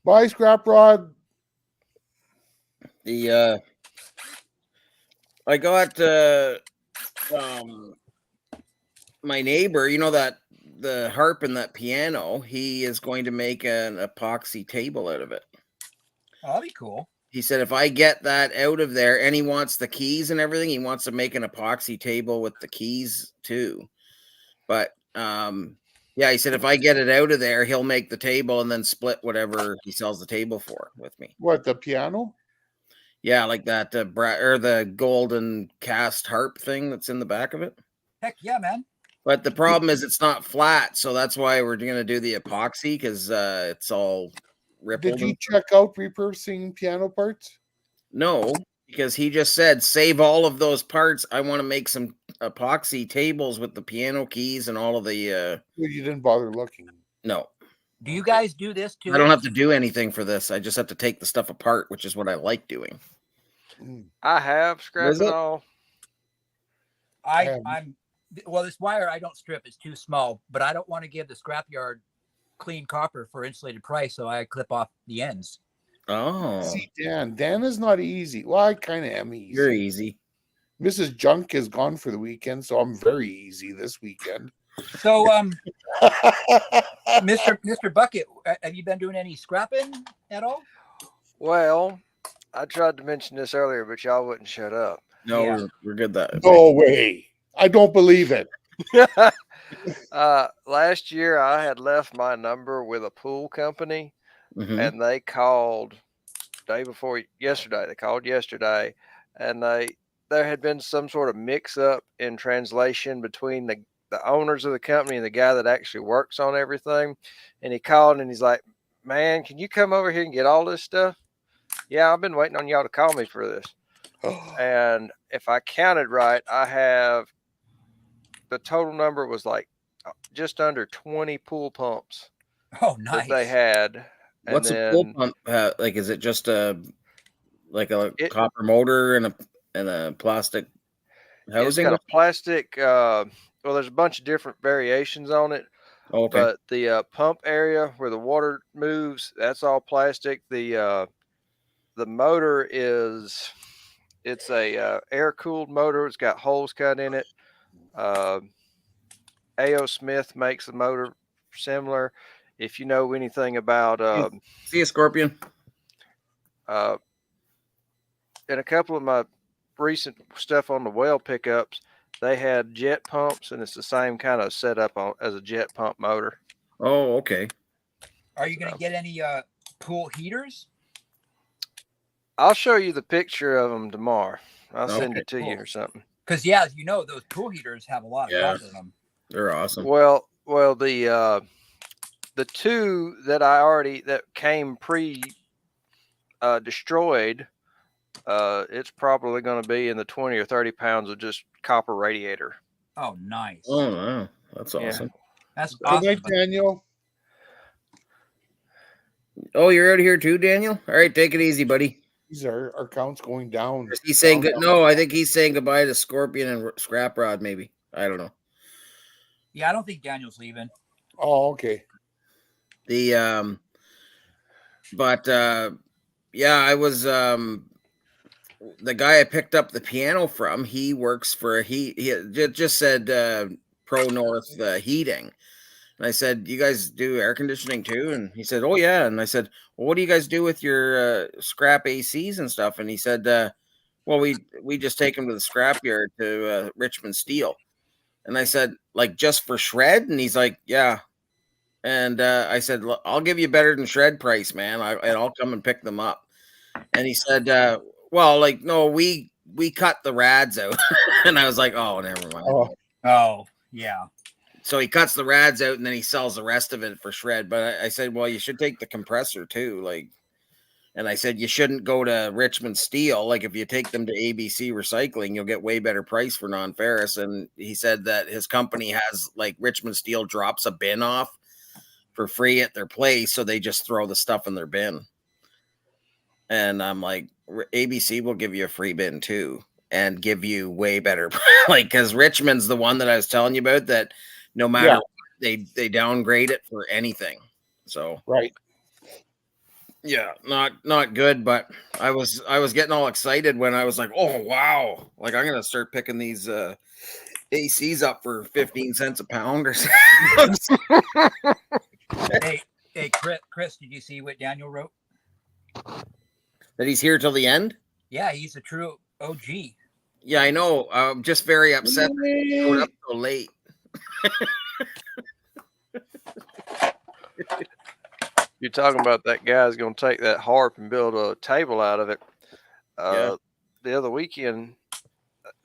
Bye, Scrap Rod. The I got my neighbor, you know, that the harp and that piano, he is going to make an epoxy table out of it. Oh, that'd be cool. He said if I get that out of there, and he wants the keys and everything, he wants to make an epoxy table with the keys too. But yeah, he said if I get it out of there, he'll make the table and then split whatever he sells the table for with me. What, the piano? Yeah, like that or the golden cast harp thing that's in the back of it. Heck yeah, man. But the problem is it's not flat, so that's why we're going to do the epoxy because it's all rippled. Did you check out repurposing piano parts? No, because he just said save all of those parts. I want to make some epoxy tables with the piano keys and all of the. Well, you didn't bother looking. No, Do you guys do this too? I don't have to do anything for this. I just have to take the stuff apart, which is what I like doing. I have scrap Is it it? all. I'm well. This wire I don't strip; it's too small. But I don't want to give the scrapyard clean copper for insulated price, so I clip off the ends. Oh, See, Dan is not easy. Well, I kind of am easy. you're easy. Mrs. Junk is gone for the weekend, so I'm very easy this weekend. So, Mr. Bucket, have you been doing any scrapping at all? Well, I tried to mention this earlier, but y'all wouldn't shut up. No, Yeah. we're good that. No way. I don't believe it. Last year, I had left my number with a pool company, Mhm. and they called day before yesterday. They called yesterday, and there had been some sort of mix-up in translation between the owners of the company and the guy that actually works on everything. And he called and he's like, "Man, can you come over here and get all this stuff?" "Yeah, I've been waiting on y'all to call me for this." And if I counted right, I have the total number was like just under 20 pool pumps Oh, that nice. they had. And What's a pool pump? Like, is it just a copper motor and a plastic It's housing? got a plastic. Well, there's a bunch of different variations on it, Okay. but the pump area where the water moves, that's all plastic. The motor it's a air cooled motor. It's got holes cut in it. A.O. Smith makes the motor similar. If you know anything about See a Scorpion. in a couple of my recent stuff on the well pickups, they had jet pumps, and it's the same kind of setup as a jet pump motor. Oh, okay. Are you going to get any pool heaters? I'll show you the picture of them tomorrow. I'll send Okay, it to you cool. or something. Because as you know, those pool heaters have a lot of copper in them. They're awesome. Well, the two that came destroyed, it's probably going to be in the 20 or 30 pounds of just copper radiator. Oh, nice. Oh, wow. That's Yeah. awesome. That's Good awesome. night, Daniel. Oh, you're out of here too, Daniel? All right, take it easy, buddy. These are our count's going down. Is he saying good? No, I think he's saying goodbye to Scorpion and Scrap Rod, maybe. I don't know. Yeah, I don't think Daniel's leaving. Oh, okay. The yeah, I was the guy I picked up the piano from. He works for he just said Pro North Heating, and I said, "You guys do air conditioning too?" And he said, "Oh yeah." And I said, "Well, what do you guys do with your scrap ACs and stuff?" And he said, "Well, we just take them to the scrapyard to Richmond Steel." And I said, like, just for shred? And he's like, yeah. And I said, "Look, I'll give you better than shred price, man. And I'll come and pick them up." And he said, well, like, no, we cut the rads out. And I was like, oh, never mind. Oh, yeah. So he cuts the rads out and then he sells the rest of it for shred. But I said, well, you should take the compressor too. Like, and I said, you shouldn't go to Richmond Steel. Like, if you take them to ABC Recycling, you'll get way better price for non-ferrous. And he said that his company has, like, Richmond Steel drops a bin off for free at their place. So they just throw the stuff in their bin. And I'm like, ABC will give you a free bin too and give you way better. Like, because Richmond's the one that I was telling you about that no matter what, they downgrade it for anything. So Right. yeah, not good, but I was getting all excited when I was like, oh wow, like I'm gonna start picking these ACs up for 15 cents a pound or something. Hey, Chris, did you see what Daniel wrote? That he's here till the end? Yeah, he's a true OG. Yeah, I know. I'm just very upset that he showed up so late. You're talking about that guy's going to take that harp and build a table out of it. Yeah. The other weekend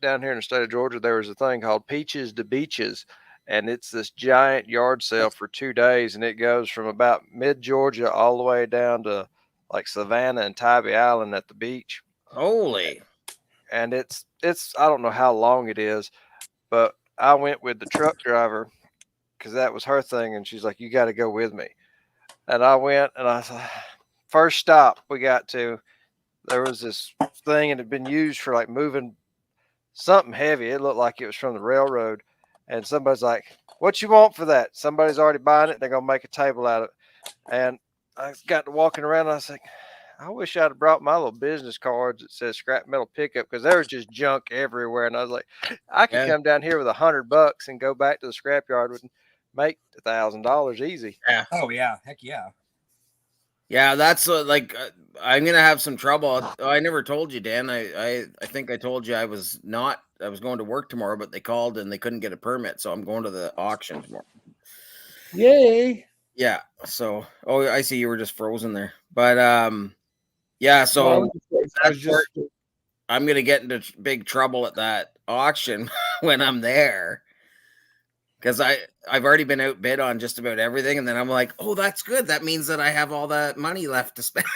down here in the state of Georgia, there was a thing called Peaches to Beaches, and it's this giant yard sale for 2 days, and it goes from about mid-Georgia all the way down to like Savannah and Tybee Island at the beach. Holy. And it's I don't know how long it is, but I went with the truck driver because that was her thing, and she's like, you got to go with me. And I went, and I said, first stop we got to, there was this thing, and it had been used for like moving something heavy. It looked like it was from the railroad. And somebody's like, what you want for that? Somebody's already buying it. They're going to make a table out of it. And I got to walking around, and I was like, I wish I'd have brought my little business cards that says scrap metal pickup, because there was just junk everywhere. And I was like, I could come down here with $100 and go back to the scrapyard and make $1,000 easy. Yeah. Oh yeah, heck yeah. Yeah, that's like I'm gonna have some trouble. I never told you, Dan. I think I told you I was going to work tomorrow, but they called and they couldn't get a permit, so I'm going to the auction tomorrow. Yay. Yeah. So, oh, I see you were just frozen there, but yeah. So I'm gonna get into big trouble at that auction when I'm there. Because I've already been outbid on just about everything, and then I'm like, oh, that's good. That means that I have all that money left to spend.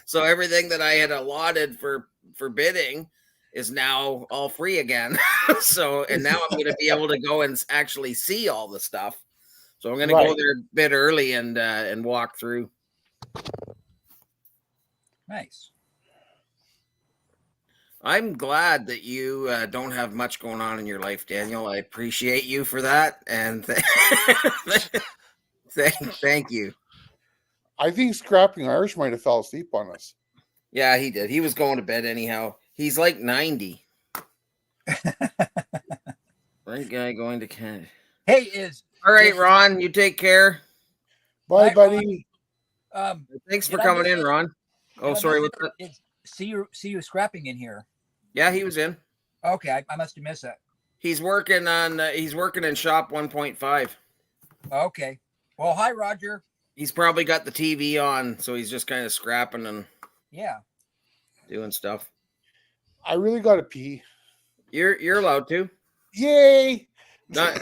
So everything that I had allotted for bidding is now all free again. So, and now I'm going to be able to go and actually see all the stuff. So I'm going to go there a bit early and walk through. Nice. I'm glad that you don't have much going on in your life, Daniel. I appreciate you for that, and thank you. I think Scrapping Irish might have fell asleep on us. Yeah, he did. He was going to bed anyhow. He's like 90. Right guy going to Canada. Hey, all right, Ron. You take care. Bye, buddy. Thanks for coming in, Ron. Oh, sorry. What's that? See you scrapping in here. Yeah, he was in. Okay, I must have missed that. He's working in shop 1.5. Okay. Well, hi, Roger. He's probably got the TV on, so he's just kind of scrapping and doing stuff. I really got to pee. You're allowed to. Yay! Not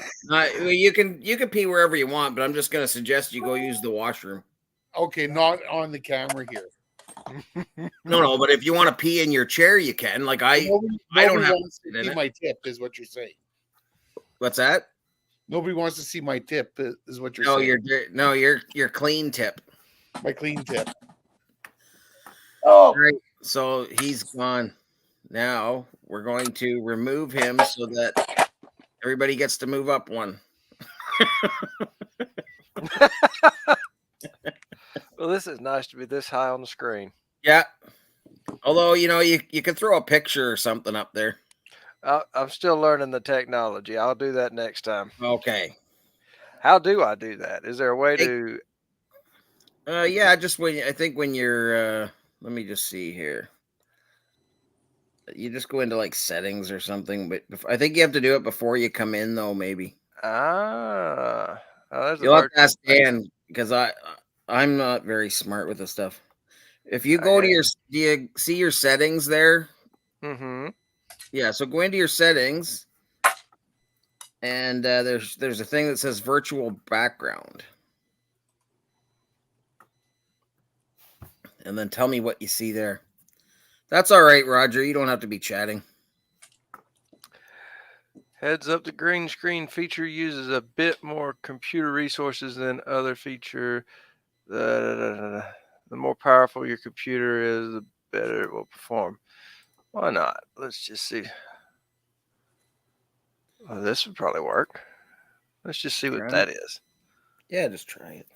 you can pee wherever you want, but I'm just gonna suggest you go use the washroom. Okay, not on the camera here. No, but if you want to pee in your chair, you can. Like I don't have to see my tip, is what you're saying. What's that? Nobody wants to see my tip, is what you're saying. Your clean tip. My clean tip. Oh, right. So he's gone. Now we're going to remove him so that everybody gets to move up one. Well, this is nice to be this high on the screen. Yeah. Although, you can throw a picture or something up there. I'm still learning the technology. I'll do that next time. Okay. How do I do that? Is there a way to? Yeah, just when you're. Let me just see here. You just go into like settings or something. But I think you have to do it before you come in, though. Maybe Oh, there's a you'll have to virtual ask Dan because I'm not very smart with this stuff. If you go to your, do you see your settings there? Mm-hmm. Yeah. So go into your settings, and there's a thing that says virtual background, and then tell me what you see there. That's all right, Roger. You don't have to be chatting. Heads up, the green screen feature uses a bit more computer resources than other feature. The more powerful your computer is, the better it will perform. Why not? Let's just see. Oh, this would probably work. Let's just see what that is. Yeah, just try it.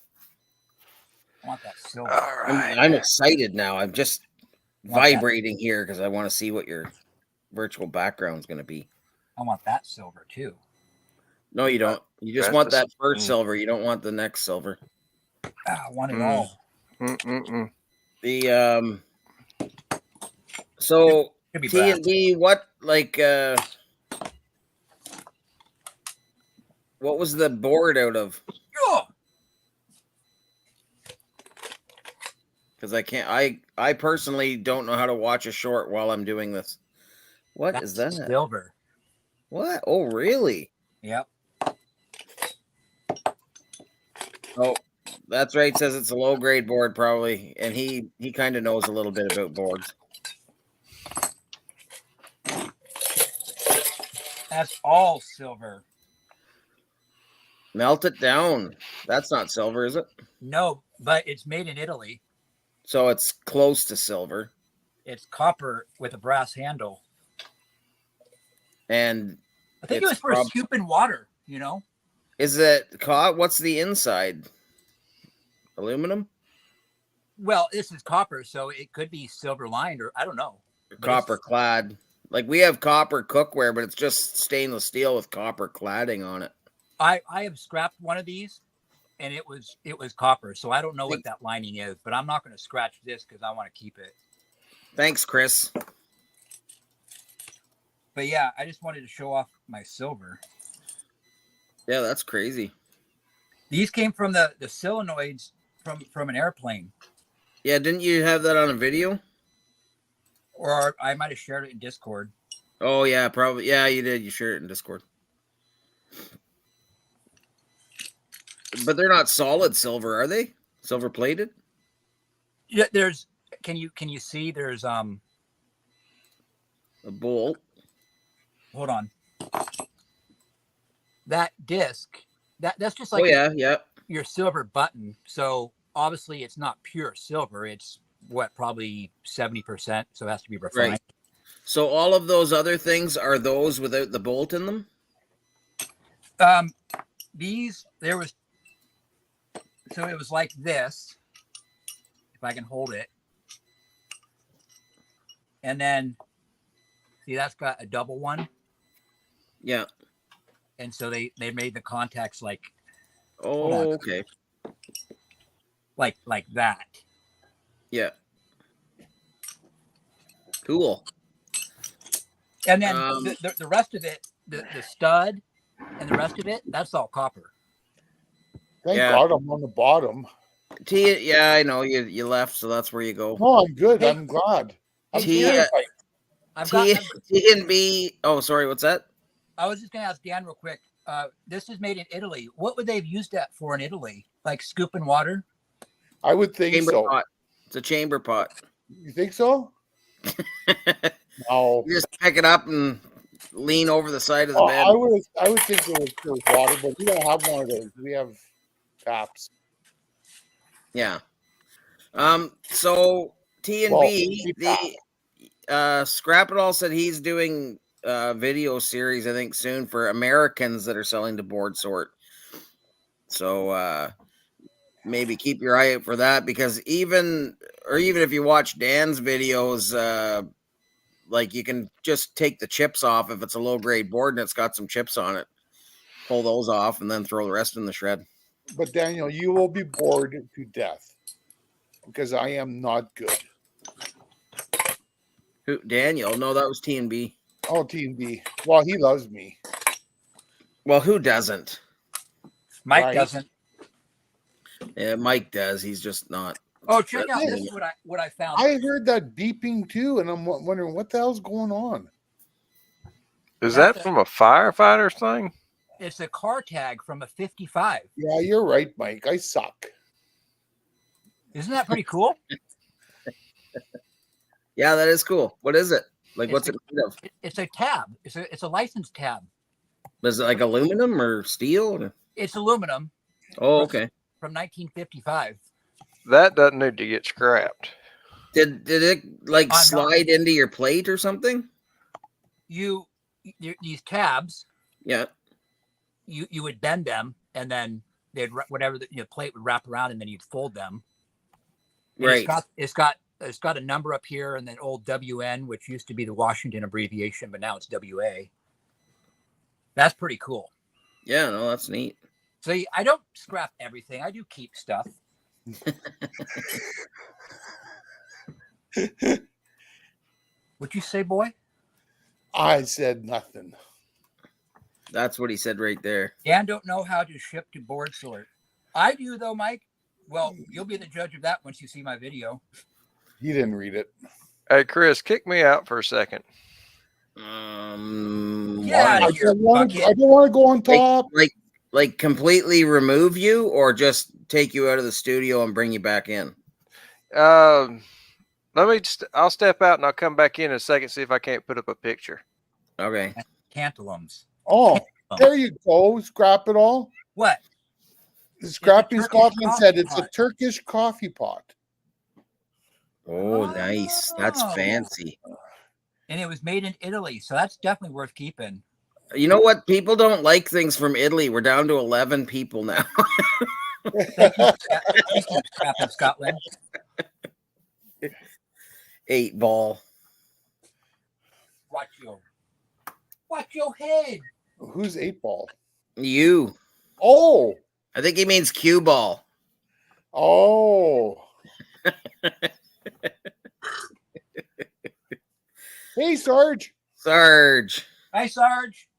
I want that silver. All right. I'm excited now. I'm just vibrating here because I want to see what your virtual background is going to be. I want that silver too. No, you don't. You just want that first silver. You don't want the next silver. I want it all. The so T&D, what what was the board out of? Because I can't. I personally don't know how to watch a short while I'm doing this. What is that? Silver. What? Oh, really? Yep. Oh, that's right. It says it's a low grade board, probably, and he kind of knows a little bit about boards. That's all silver. Melt it down. That's not silver, is it? No, but it's made in Italy. So it's close to silver. It's copper with a brass handle. And I think it was for scooping water, you know? Is it what's the inside? Aluminum? Well, this is copper, so it could be silver lined, or I don't know. Copper clad. Like we have copper cookware, but it's just stainless steel with copper cladding on it. I have scrapped one of these, and it was copper, so I don't know what that lining is, but I'm not going to scratch this because I want to keep it. Thanks, Chris. But yeah, I just wanted to show off my silver. Yeah, that's crazy. These came from the solenoids from an airplane. Yeah, didn't you have that on a video? Or I might have shared it in Discord. Oh yeah, probably. Yeah, you did. You shared it in Discord. But they're not solid silver, are they? Silver plated? Yeah, there's. Can you see? There's a bolt. Hold on. That disc. That's just like your silver button. So obviously it's not pure silver. It's probably 70%. So it has to be refined. Right. So all of those other things are those without the bolt in them? So it was like this, if I can hold it. And then, see, that's got a double one. Yeah. And so they made the contacts like. Oh, okay. Like that. Yeah. Cool. And then the rest of it, the stud and the rest of it, that's all copper. Thank God I'm on the bottom. Yeah, I know you left, so that's where you go. No, I'm good. I'm glad. T&B. Oh, sorry. What's that? I was just gonna ask Dan real quick. This is made in Italy. What would they have used that for in Italy? Like scooping water? I would think chamber so. Pot. It's a chamber pot. You think so? No. You just pick it up and lean over the side of the bed. I would think it was for water, but we don't have one of those. We have taps. Yeah. So T&B, Scrapadilly said he's doing video series, I think, soon for Americans that are selling to board sort. So maybe keep your eye out for that, because even if you watch Dan's videos, like you can just take the chips off if it's a low grade board and it's got some chips on it. Pull those off and then throw the rest in the shred. But Daniel, you will be bored to death because I am not good. Who? Daniel? No, that was T&B. Oh, Team B. Well, he loves me. Well, who doesn't? Mike Right. doesn't. Yeah, Mike does. He's just not. Oh, check out Yeah. this. What I found. I heard that beeping too, and I'm wondering what the hell's going on. Is That's that from a firefighter thing? It's a car tag from a 55. Yeah, you're right, Mike. I suck. Isn't that pretty cool? Yeah, that is cool. What is it? Like, It's what's a- it made of? It's a tab. It's a license tab. Is it like aluminum or steel? It's aluminum Oh, okay. from 1955. That doesn't need to get scrapped. Did it like I'm not- slide into your plate or something? These tabs, Yeah. you would bend them, and then they'd whatever the plate would wrap around, and then you'd fold them. And Right. It's got a number up here, and then old WN, which used to be the Washington abbreviation, but now it's WA. That's pretty cool. Yeah, no, that's neat. So I don't scrap everything. I do keep stuff. What'd you say, boy? I said nothing. That's what he said right there. Dan don't know how to ship to board sort. I do though, Mike. Well, you'll be the judge of that once you see my video. He didn't read it. Hey, Chris, kick me out for a second. Get Why? outta I here, don't want bucket. to go on top. Like completely remove you, or just take you out of the studio and bring you back in? I'll step out and I'll come back in a second, see if I can't put up a picture. Okay. Tantalums. Oh, there you go. Scrap it all. What? Scrappy Turkish Scotland coffee said it's a pot. Turkish coffee pot. Oh, nice. That's Oh. fancy. And it was made in Italy, so that's definitely worth keeping. You know what? People don't like things from Italy. We're down to 11 people now. Thank you, Scrapping Scotland. 8 ball. Watch your head. Who's 8 Ball? You. Oh, I think he means cue ball. oh. Hey, Sarge. Sarge. Hi, Sarge.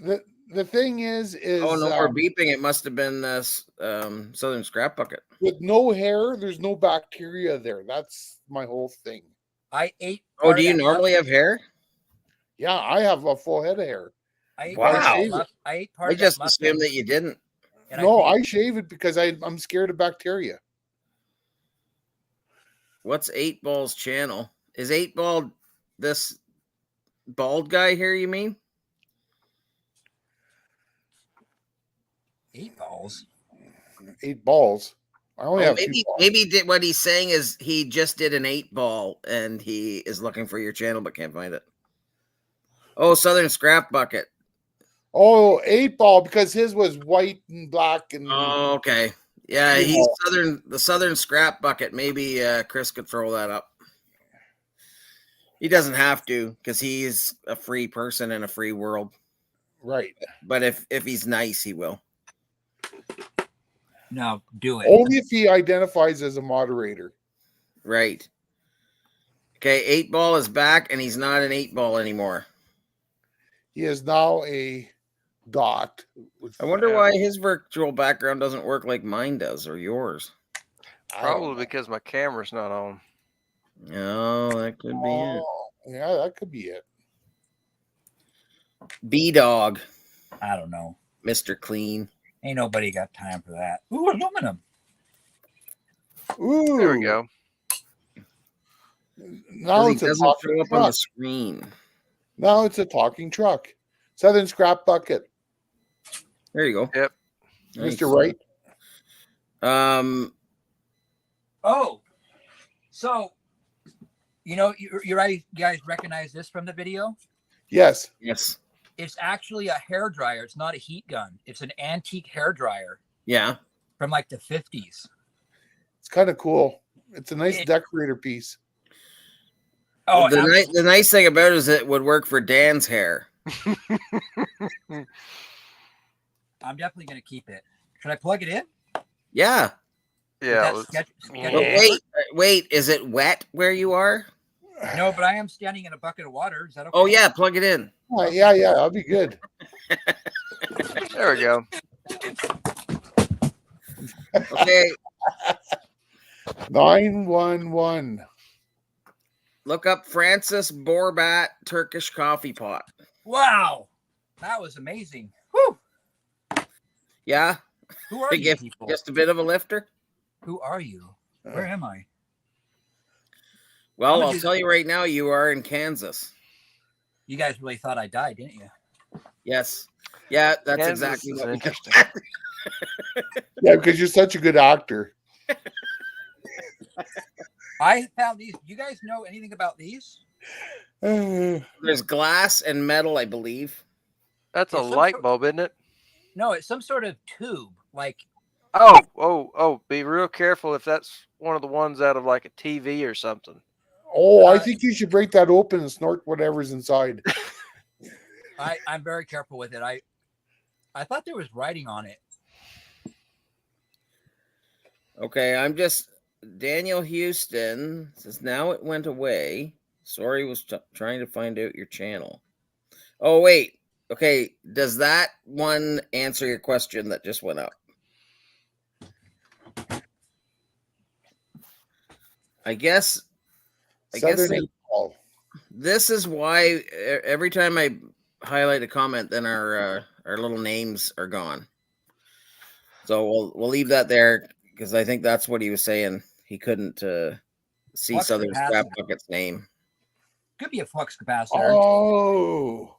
The thing is Oh, no more beeping. It must have been Southern Scrap Bucket. with no hair, there's no bacteria there. That's my whole thing. I ate. Oh, part do of you that normally muffin. have hair? Yeah, I have a full head of hair. I ate Wow. part of that muff- I ate part I of just that assumed muffin, that you didn't. and No, think- I shave it because I'm scared of bacteria. What's 8 Ball's channel? Is 8 Ball this bald guy here, you mean? 8 balls. 8 balls. I only Oh, have maybe 2 balls. what he's saying is he just did an 8 ball and he is looking for your channel but can't find it. Oh, Southern Scrap Bucket. Oh, 8 Ball because his was white and black and Oh, okay. Yeah, You he's know. the Southern Scrap Bucket. Maybe Chris could throw that up. He doesn't have to because he's a free person in a free world. right. But if he's nice, he will. No, do it. Only if he identifies as a moderator. Right. Okay, 8 Ball is back and he's not an 8 Ball anymore. He is now a dot. I wonder why his virtual background doesn't work like mine does or yours. I don't Probably know. because my camera's not on. Oh, that could be it. Oh, yeah, that could be it. B-Dog, I don't know. Mr. Clean. Ain't nobody got time for that. Ooh, aluminum. Ooh, There we go. Now He it's a doesn't talking show up on the truck. screen. Now it's a talking truck. Southern Scrap Bucket, There you go. Yep. Nice. Mr. Wright. Oh, so you guys recognize this from the video? Yes. Yes. It's actually a hair dryer. It's not a heat gun. It's an antique hair dryer Yeah. from like the 50s. It's kind of cool. It's a nice It- decorator piece. Oh, the nice thing about it is it would work for Dan's hair. I'm definitely going to keep it. Should I plug it in? Yeah. With Yeah. that let's- sketch But Yeah. camera? wait, is it wet where you are? No, but I am standing in a bucket of water. Is that okay? Oh yeah, plug it in. Yeah, that'll be good. There we go. Okay, 911. look up Francis Borbat Turkish coffee pot. Wow, that was amazing. Whew. Yeah, Who are to you give people? just a bit of a lifter. Who are you? Where am I? Well, gonna I'll do tell you right now, you are in Kansas. You guys really thought I died, didn't you? Yes. Yeah, that's Kansas exactly is what we interesting. Yeah, because you're such a good actor. I found these. You guys know anything about these? There's glass and metal, I believe. That's a It's some light sort- bulb, isn't it? No, it's some sort of tube. Like, Oh! Be real careful if that's one of the ones out of like a TV or something. I think you should break that open and snort whatever's inside. I'm very careful with it. I thought there was writing on it. Okay, I'm just Daniel Houston says now it went away. Sorry, was trying to find out your channel. Oh wait, okay. Does that one answer your question that just went up? I guess Southern they- April. this is why every time I highlight a comment, then our little names are gone. So we'll leave that there because I think that's what he was saying. He couldn't see Flux Southern capacitor. Scrap Bucket's name. Could be a flux capacitor. Oh,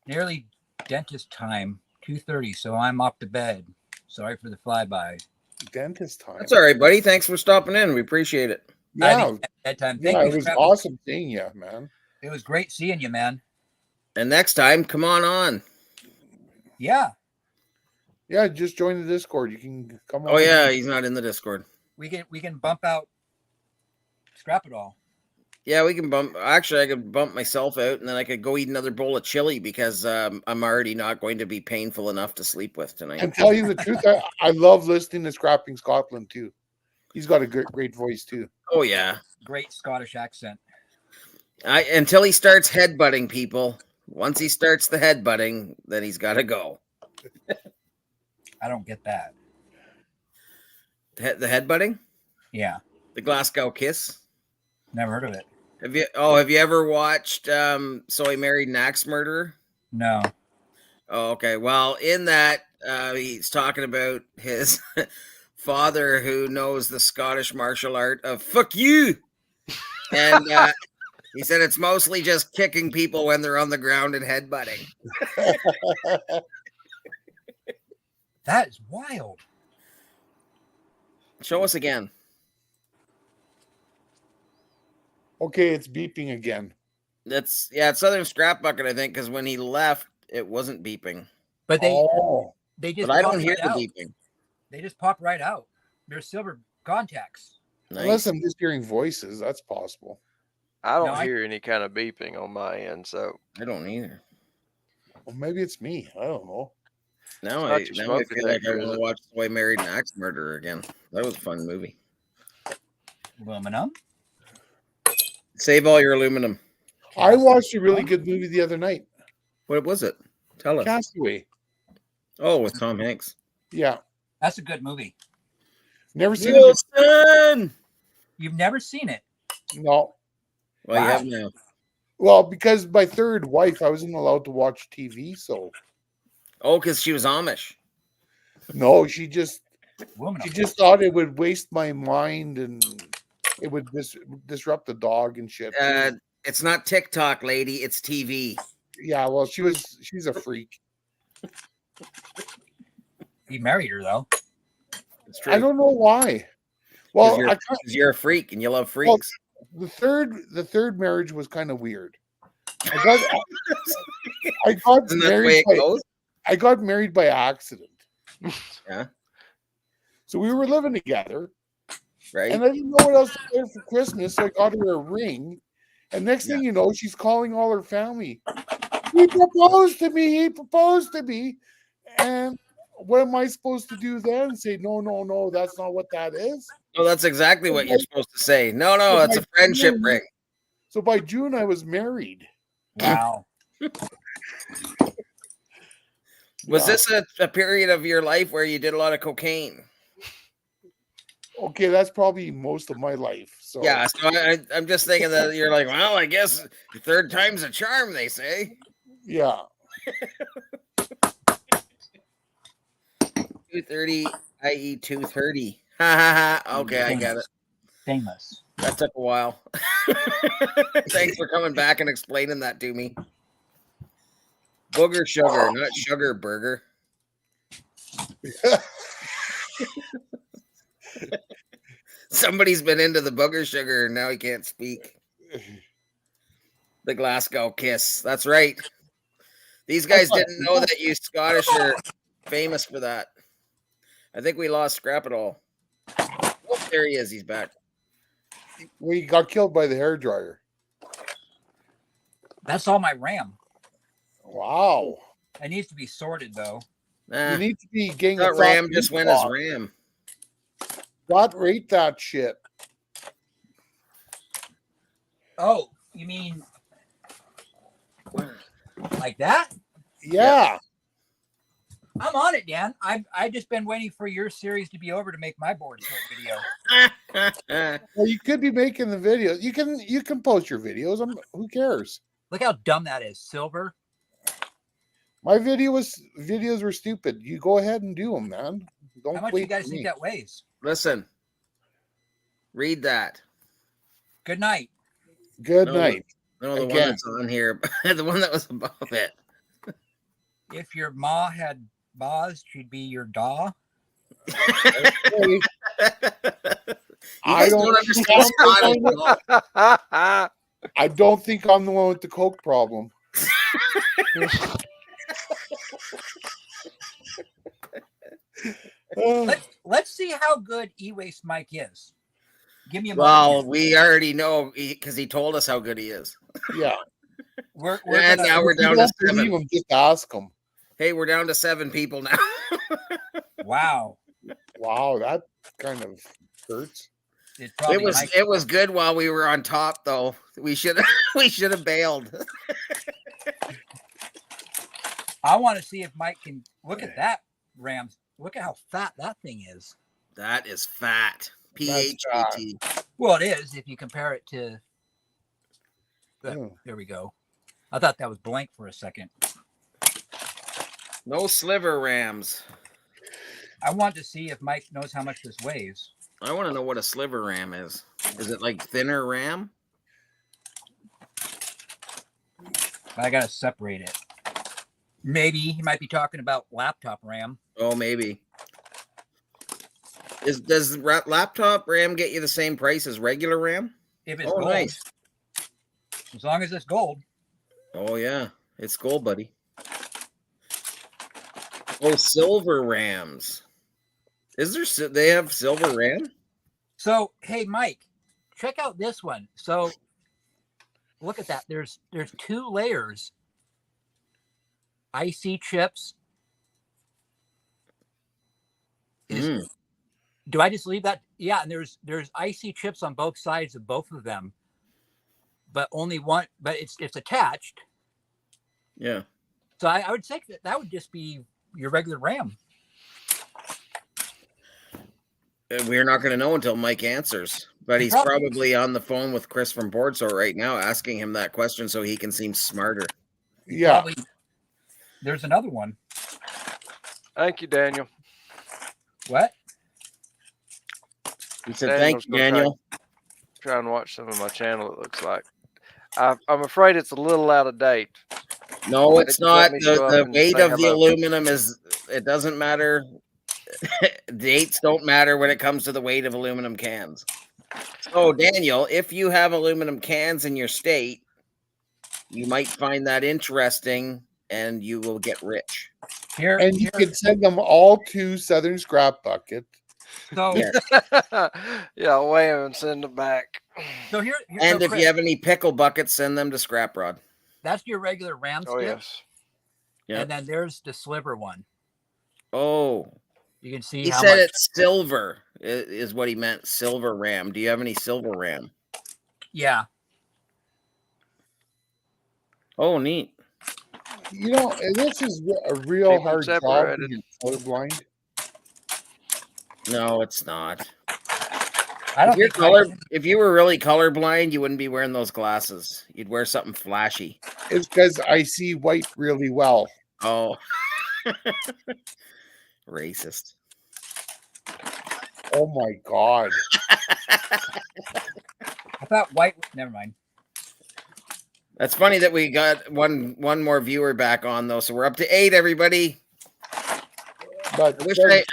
Nearly dentist time, 2:30. So I'm off to bed. Sorry for the flyby. dentist time. That's all right, buddy. Thanks for stopping in. We appreciate it. Yeah, That time. Thank yeah, you. it was Scrap. awesome seeing you, man. It was great seeing you, man. And next time, come on. Yeah, Yeah, just join the Discord. You can come on. Oh yeah, he's not in the Discord. we can bump out Scrap It All. Yeah, we can bump. Actually, I could bump myself out, and then I could go eat another bowl of chili because I'm already not going to be painful enough to sleep with tonight. And tell you the truth, I love listening to Scrapping Scotland too. He's got a great voice too. Oh yeah, Great Scottish accent. until he starts headbutting people. Once he starts the headbutting, then he's got to go. I don't get that. The headbutting, Yeah, the Glasgow kiss. never heard of it. Have you ever watched So I Married an Axe Murderer? No. Oh, okay. Well, in that, he's talking about his father who knows the Scottish martial art of fuck you. And he said it's mostly just kicking people when they're on the ground and headbutting. That is wild. Show us again. Okay, it's beeping again. It's Southern Scrap Bucket, I think, because when he left, it wasn't beeping. But they just But I don't pop hear right the out. beeping. They just pop right out. They're silver contacts. Nice. Unless I'm just hearing voices, that's possible. I don't No, I- hear any kind of beeping on my end, so I don't either. Well, maybe it's me. I don't know. Now not I your feel smoke like I detector, want is to it? watch So I Married an Axe Murderer again. That was a fun movie. Aluminum. Save all your aluminum. I watched a really good movie the other night. What was it? Tell us. Castaway. Oh, with Tom Hanks. Yeah. That's a good movie. Never seen it. Wilson! You've never seen it. No. Well, you Wow. have now. Well, because my third wife, I wasn't allowed to watch TV, so Oh, because she was Amish. no, she just Aluminum. thought it would waste my mind and it would disrupt the dog and shit. It's not TikTok, lady. It's TV. Yeah, well, she's a freak. You married her though. It's true. I don't know why. 'Cause Well, you're, 'cause you're a freak and you love Well, freaks. the third marriage was kind of weird. I got Isn't that the way it goes? I got married by accident. Yeah. So we were living together, Right? and I didn't know what else to get her for Christmas, so I got her a ring. And next thing you know, she's calling all her family. He proposed to me. He proposed to me. And what am I supposed to do then? Say, no, that's not what that is. Oh, that's exactly what you're supposed to say. No, it's a friendship ring. So by June, I was married. Wow. Was Yeah. this a period of your life where you did a lot of cocaine? Okay, that's probably most of my life. So Yeah, so I'm just thinking that you're like, well, I guess the third time's a charm, they say. yeah. 230, i.e. 230. Ha ha ha. Okay, I get it. Famous. That took a while. Thanks for coming back and explaining that to me. Booger sugar, not sugar burger. Somebody's been into the booger sugar and now he can't speak. The Glasgow kiss. That's right. These guys didn't know that you Scottish are famous for that. I think we lost Scrapadilly. Oh, there he is. He's back. We got killed by the hairdryer. That's all my RAM. Wow. It needs to be sorted though. Nah, You need to be getting that a Ram just went as Ram. Not rate that shit. Oh, you mean like that? Yeah. I'm on it, Dan. I just been waiting for your series to be over to make my board sort video. Well, you could be making the videos. You can post your videos. Who cares? Look how dumb that is. Silver. My videos were stupid. You go ahead and do them, man. Don't How much wait you guys for think me. that weighs? Listen. Read that. Good night. Good No, night. No, the one Again. that's on here. The one that was above it. If your ma had baws, she'd be your daw. Hey, You I guys don't don't understand Scottish at all. I don't think I'm the one with the coke problem. Let's see how good E-Waste Mike is. Give me a Well, moment. we already know because he told us how good he is. Yeah. We're And gonna- now we're If you down to don't believe 7. him, just ask him. Hey, we're down to 7 people now. wow. Wow, that kind of hurts. It's probably Mike. It was good while we were on top, though. We should have bailed. I want to see if Mike can look at that Rams. Look at how fat that thing is. That is fat. That's PHAT. Well, it is if you compare it to. Hmm. There we go. I thought that was blank for a second. No sliver rams. I want to see if Mike knows how much this weighs. I want to know what a sliver ram is. Is it like thinner ram? I gotta separate it. Maybe he might be talking about laptop RAM. Oh, maybe. Does laptop RAM get you the same price as regular RAM? If it's Oh, gold, nice. as long as it's gold. Oh, yeah. It's gold, buddy. Oh, silver rams. Is there? They have silver RAM? So, hey, Mike, check out this one. So, look at that. There's 2 layers. IC chips. Do I just leave that? Yeah, and there's IC chips on both sides of both of them, but only one. But it's attached. Yeah. So I would say that would just be your regular RAM. We're not going to know until Mike answers, but he's probably on the phone with Chris from Boardsore right now, asking him that question so he can seem smarter. Yeah. Probably, there's another one. Thank you, Daniel. What? He said, Daniel's "Thank you, gonna Daniel." Try and watch some of my channel. It looks like I'm afraid it's a little out of date. No, it's not. Let me show up The and weight say of the hello. aluminum is. It doesn't matter. Dates don't matter when it comes to the weight of aluminum cans. So, Daniel, if you have aluminum cans in your state, you might find that interesting, and you will get rich. Here, And you can send them all to Southern Scrap Bucket. so Yeah. Yeah, I'll weigh them and send them back. so here And so if Chris, you have any pickle buckets, send them to Scrap Rod. that's your regular RAM stick, Oh yes. Yeah. and then there's the sliver one. Oh, You can see he how said much. it's silver. Is what he meant. Silver RAM. Do you have any silver RAM? Yeah, Oh, neat. You know, and this is a real Keep them hard job separated. when you're colorblind. No, it's not. I don't think Mike- If you were really colorblind, you wouldn't be wearing those glasses. You'd wear something flashy. It's because I see white really well. Oh, racist. Oh my God. I thought white. Never mind. That's funny that we got one more viewer back on though, so we're up to 8. Everybody, But I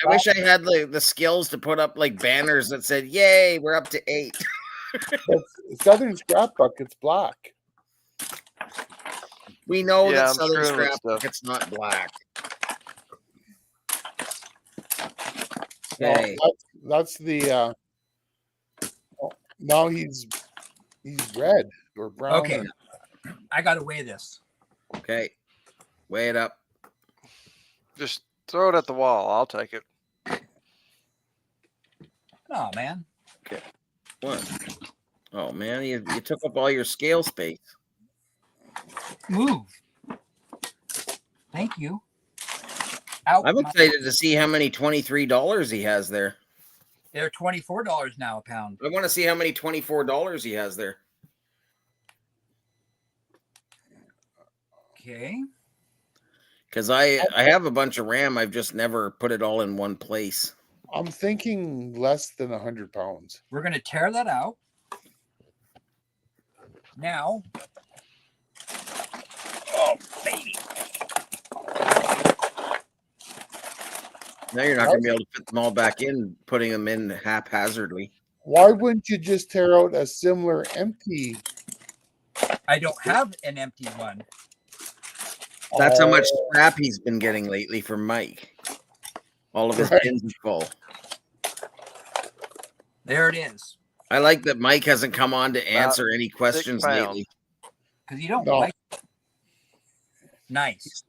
wish I had the skills to put up like banners that said, "Yay, we're up to 8." but Southern Scrapbook, it's black. We know Yeah, that I'm Southern screwing with Scrapbook stuff. it's not black. No, Okay. that's the now he's red or brown. Okay, I got to weigh this. Okay. Weigh it up. Just throw it at the wall. I'll take it. Oh man, What? Oh man, you took up all your scale space. move. Thank you. Out. I'm excited to see how many $23 he has there. They're $24 now a pound. I want to see how many $24 he has there. Okay. Because I have a bunch of RAM. I've just never put it all in one place. I'm thinking less than 100 pounds. We're going to tear that out. Now. Oh, baby. Now you're not going to be able to fit them all back in, putting them in haphazardly. Why wouldn't you just tear out a similar empty? I don't have an empty one. That's how much scrap he's been getting lately from Mike. All of his Right. bins are full. There it is. I like that Mike hasn't come on to answer any questions pounds. lately. Because you don't No. like it. Nice.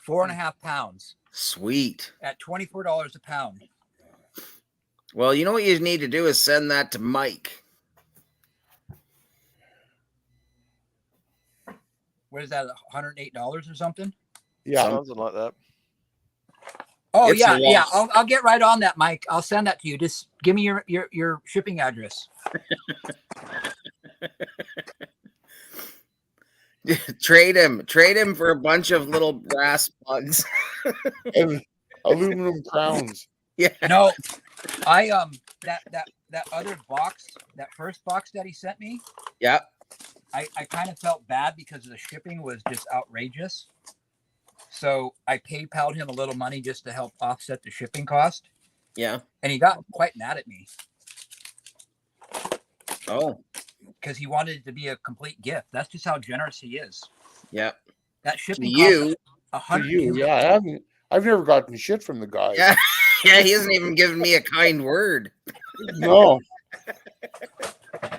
4.5 pounds Sweet. at $24 a pound. Well, you know what you need to do is send that to Mike. What is that? $108 or something? Yeah, Something like that. Oh It's yeah, a yeah. lot. I'll get right on that, Mike. I'll send that to you. Just give me your shipping address. Trade him for a bunch of little brass plugs. and aluminum crowns. Yeah. No, I that other box, that first box that he sent me, Yep. I kind of felt bad because the shipping was just outrageous. So I PayPal'd him a little money just to help offset the shipping cost, Yeah. and he got quite mad at me Oh. because he wanted it to be a complete gift. That's just how generous he is. Yep. That shipping You. cost For you, yeah. I've never gotten shit from the guy. Yeah. Yeah. He hasn't even given me a kind word. No.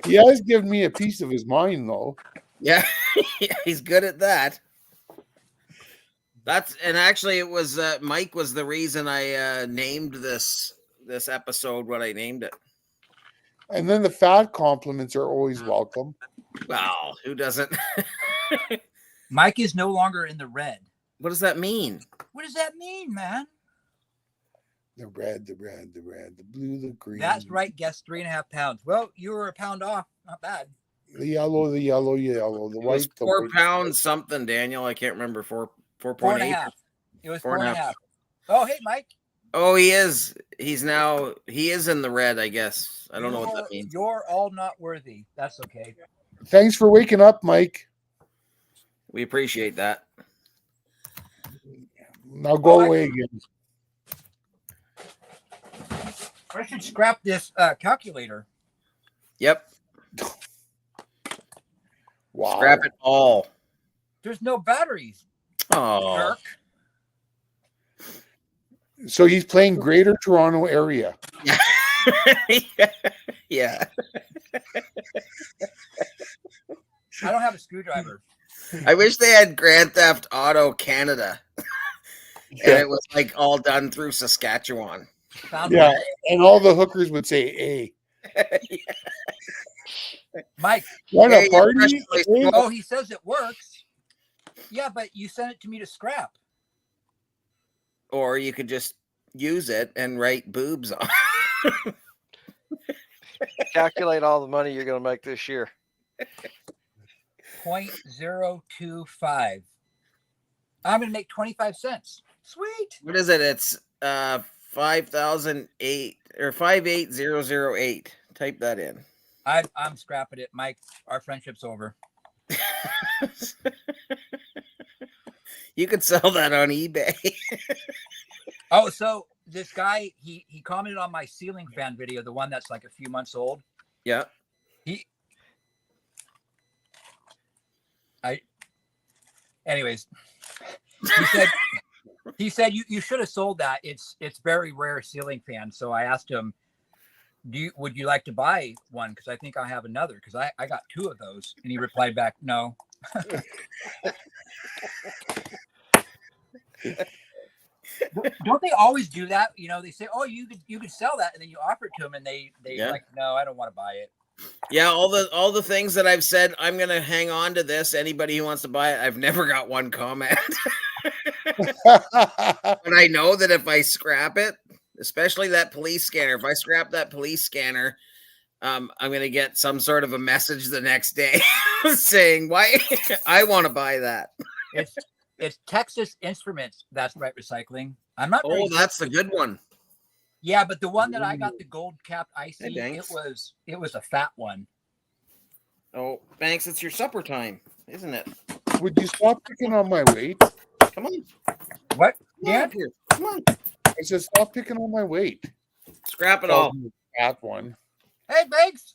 He has given me a piece of his mind, though. Yeah. He's good at that. And actually it was Mike was the reason I named this episode what I named it. And then the fat compliments are always welcome. Wow, who doesn't? Mike is no longer in the red. What does that mean? What does that mean, man? The red, the blue, the green. That's right. Guess 3.5 pounds. Well, you were a pound off. Not bad. The yellow, the white, It was the 4 white. pounds something, Daniel. I can't remember. 4.8. It was 4.5. 4.5. Oh, hey, Mike. Oh, he is. He is in the red, I guess. I don't know what that means. You're all not worthy. That's okay. Thanks for waking up, Mike. We appreciate that. Now go away again. I should scrap this calculator. Yep. Wow. Scrap it all. There's no batteries. Oh. Jerk. So he's playing Greater Toronto Area. Yeah. I don't have a screwdriver. I wish they had Grand Theft Auto Canada. And it was like all done through Saskatchewan. Found Yeah, one. and all the hookers would say A. Mike. What Hey, a party! especially- Hey, Oh, he says it works. Yeah, but you sent it to me to scrap. Or you could just use it and write boobs on. Calculate all the money you're going to make this year. 0.025. I'm gonna make 25 cents. Sweet. What is it? It's 5,008 or 58008. Type that in. I'm scrapping it, Mike. Our friendship's over. You could sell that on eBay. Oh, so this guy, he commented on my ceiling fan video, the one that's like a few months old. Yeah. Anyways, he said you should have sold that. It's very rare ceiling fan. So I asked him, would you like to buy one? Because I think I have another, because I got 2 of those. And he replied back, no. Don't they always do that? You know, they say, oh, you could sell that, and then you offer it to them, and they Yeah. like, no, I don't want to buy it. Yeah, all the things that I've said, I'm gonna hang on to this. Anybody who wants to buy it, I've never got one comment. But I know that if I scrap it, especially that police scanner, if I scrap that police scanner, I'm gonna get some sort of a message the next day saying why I want to buy that. It's Texas Instruments. That's right, recycling. I'm not. very Oh, that's the good one. Yeah, but the one that I got, the gold cap IC, Hey, thanks. it was a fat one. Oh, Banks, it's your supper time, isn't it? would you stop picking on my weight? Come on, What? come on Yeah. up here. Come on, I said, stop picking on my weight. scrap it all. That one. Hey, Banks.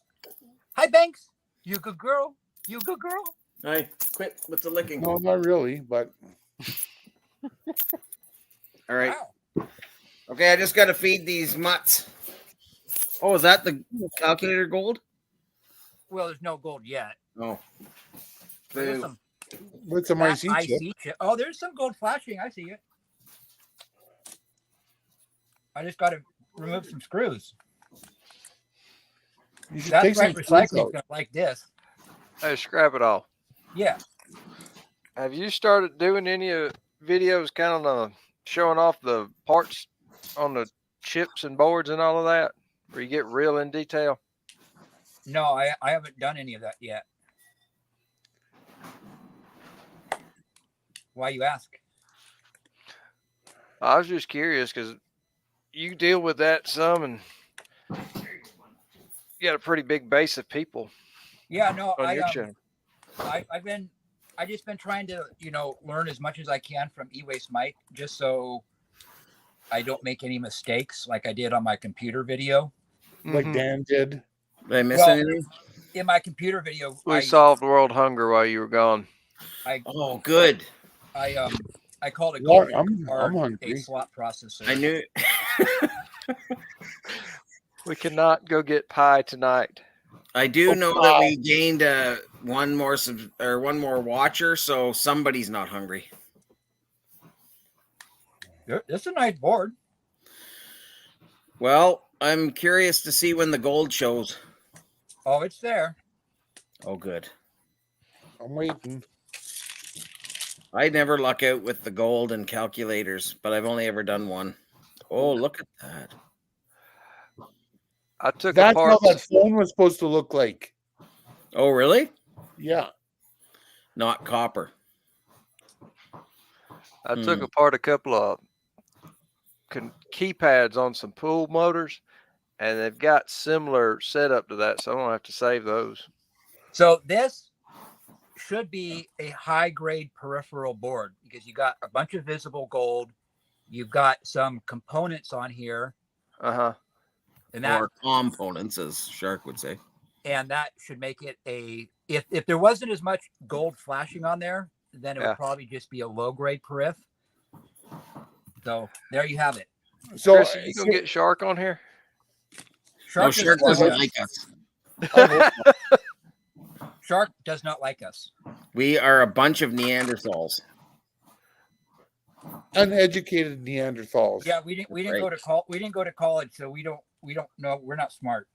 Hi, Banks. You good girl? You good girl? Hey, quit with the licking. No, not really, but All right. Wow. Okay, I just got to feed these mutts. Oh, is that the calculator gold? Well, there's no gold yet. Oh. There's Boo. some what's a fat IC chip? IC chip. Oh, there's some gold flashing. I see it. I just got to remove some screws. You should That's take some right. screws Recycling's out. gonna like this. Hey, scrap it all. Yeah. Have you started doing any videos kind of showing off the parts on the chips and boards and all of that, where you get real in detail? No, I haven't done any of that yet. Why you ask? I was just curious because you deal with that some, and you got a pretty big base of people Yeah, no, on your channel. I just been trying to, learn as much as I can from E-Waste Mike, just so I don't make any mistakes like I did on my computer video. Like Mhm. Dan did. Did I miss Well, anything? In my computer video, We solved world hunger while you were gone. Oh, good. I called a Well, graphic I'm card a hungry. slot processor. I knew. We cannot go get pie tonight. I do know that we gained one more watcher, so somebody's not hungry. It's a nice board. Well, I'm curious to see when the gold shows. Oh, it's there. Oh, good. I'm waiting. I never luck out with the gold and calculators, but I've only ever done one. Oh, look at that. I took That's apart. how that phone was supposed to look like. Oh, really? Yeah. Not copper. I took apart a couple of keypads on some pool motors, and they've got similar setup to that, so I'm gonna have to save those. So this should be a high grade peripheral board because you got a bunch of visible gold. You've got some components on here, Uh-huh. and that Or components, as Shark would say. should make it if there wasn't as much gold flashing on there, then it Yeah. would probably just be a low grade periph. So there you have it. So, Chris, are you gonna get Shark on here? No, Shark doesn't like- like us. Shark does not like us. We are a bunch of Neanderthals. uneducated Neanderthals. Yeah, we didn't Right. go to college, so we don't know. We're not smart.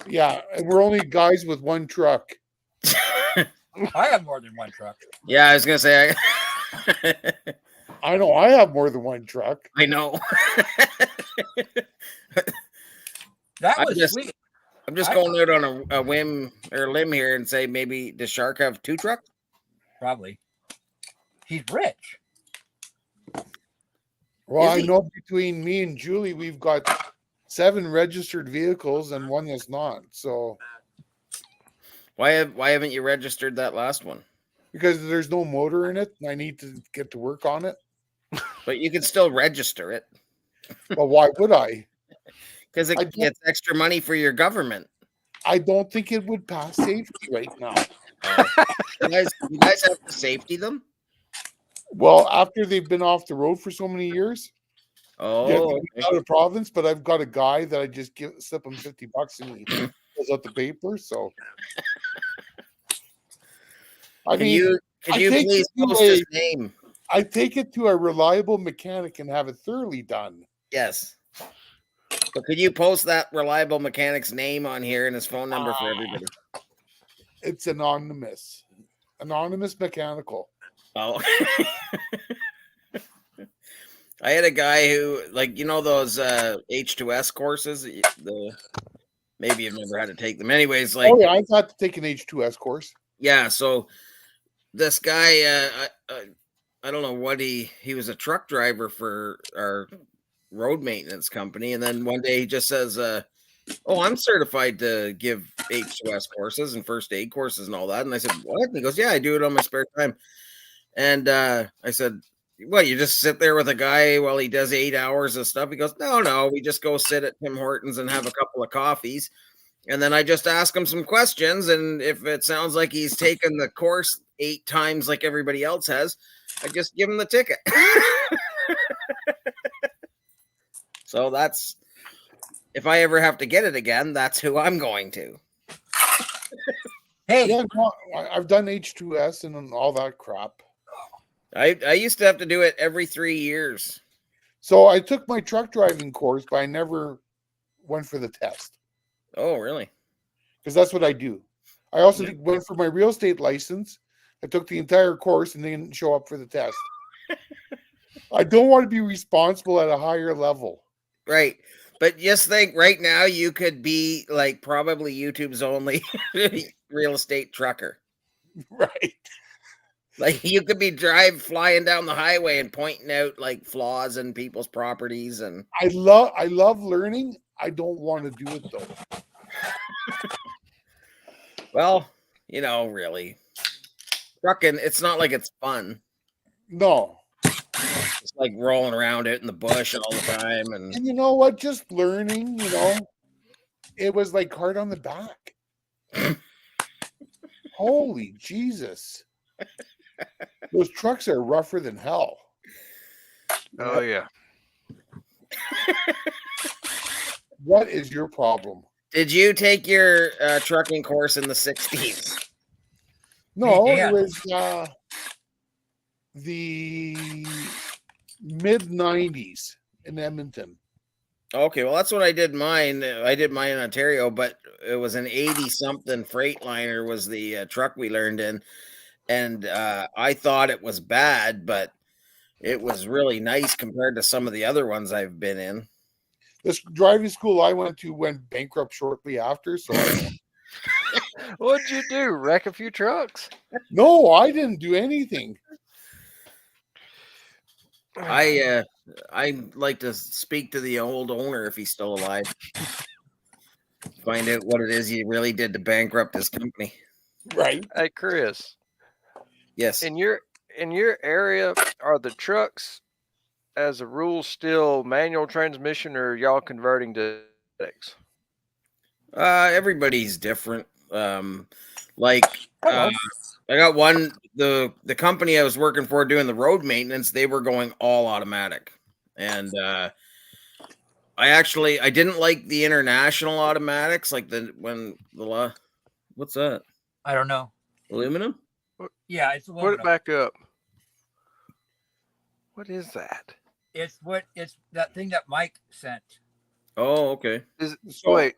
Yeah, and we're only guys with one truck. I have more than one truck. Yeah, I was gonna say. I know I have more than one truck. I know. That I'm was just- sweet. I'm just going out on a whim or limb here and say maybe does Shark have 2 trucks? Probably. He's rich. Well, Is I he? know between me and Julie, we've got 7 registered vehicles and one that's not. So Why haven't you registered that last one? because there's no motor in it, and I need to get to work on it. But you can still register it But why would I? because I it don't- gets extra money for your government. I don't think it would pass safety right now. You guys have to safety them. Well, after they've been off the road for so many years, yeah, Oh, okay. out of province. But I've got a guy that I just slip him $50 and he fills out the paper. So, I Can mean, you I please think you post his may- name? I take it to a reliable mechanic and have it thoroughly done. Yes. But could you post that reliable mechanic's name on here and his phone number for everybody? It's anonymous mechanical. Oh. I had a guy who, like, you know, those H2S courses. Maybe you've never had to take them. Anyways, like, Oh yeah, I've had to take an H2S course. yeah. So this guy, I don't know what he was a truck driver for our road maintenance company, and then one day he just says, "Oh, I'm certified to give H2S courses and first aid courses and all that." And I said, "What?" And he goes, "Yeah, I do it on my spare time." And I said, "What? You just sit there with a guy while he does 8 hours of stuff?" He goes, "No, we just go sit at Tim Hortons and have a couple of coffees, and then I just ask him some questions, and if it sounds like he's taken the course 8 times like everybody else has, I just give him the ticket." So that's, if I ever have to get it again, that's who I'm going to. Hey, Yeah, no, I've done H2S and all that crap. I used to have to do it every 3 years. So I took my truck driving course, but I never went for the test Oh, really? because that's what I do. I also went for my real estate license. I took the entire course and didn't show up for the test. I don't want to be responsible at a higher level. Right. But just think right now you could be like probably YouTube's only real estate trucker. Right. Like you could be flying down the highway and pointing out like flaws in people's properties and I love learning. I don't want to do it though. well, you know, really. Trucking, it's not like it's fun. No. It's like rolling around out in the bush all the time and And you know what? Just learning, it was like hard on the back. Holy Jesus. Those trucks are rougher than hell. Oh yeah. What is your problem? Did you take your trucking course in the 60s? No, Yeah. it was the mid 90s in Edmonton. Okay, well, that's what I did mine. I did mine in Ontario, but it was an 80-something Freightliner was the truck we learned in. And I thought it was bad, but it was really nice compared to some of the other ones I've been in. This driving school I went to went bankrupt shortly after. So What'd you do? Wreck a few trucks? no, I didn't do anything. I'd like to speak to the old owner if he's still alive. Find out what it is he really did to bankrupt his company. Right. Hey Chris, Yes. in your area, are the trucks as a rule still manual transmission, or y'all converting to automatics? Everybody's different. Like I got one, the company I was working for doing the road maintenance, they were going all automatic. And I didn't like the international automatics, like what's that? I don't know. Aluminum? Yeah, it's Put aluminum. it back up. What is that? It's that thing that Mike sent. Oh, okay. Wait,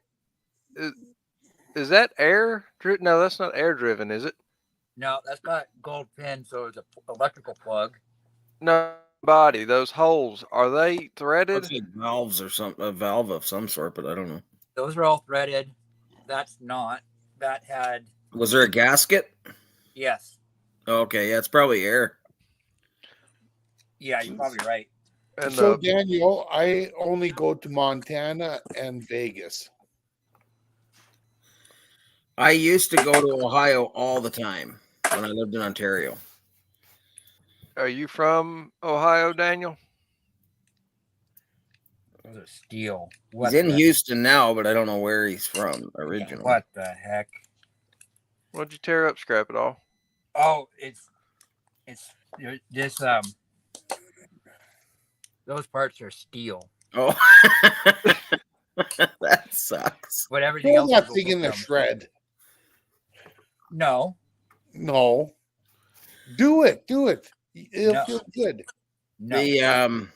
is that air driven? No, that's not air driven, is it? No, that's got gold pin, so it's an electrical plug. No body. Those holes, are they threaded? Looks like valves or something, a valve of some sort, but I don't know. Those are all threaded. That's not. That had Was there a gasket? yes. Okay, yeah, it's probably air. Yeah, you're probably right. And So Daniel, I only go to Montana and Vegas. I used to go to Ohio all the time when I lived in Ontario. are you from Ohio, Daniel? Those are steel. He's in Houston now, but I don't know where he's from originally. What the heck? What'd you tear up, Scrapadilly? Oh, it's this those parts are steel. Oh, that sucks. But everything Throw else that will thing go in the from- shred. No, Do it. It'll No. feel good. no.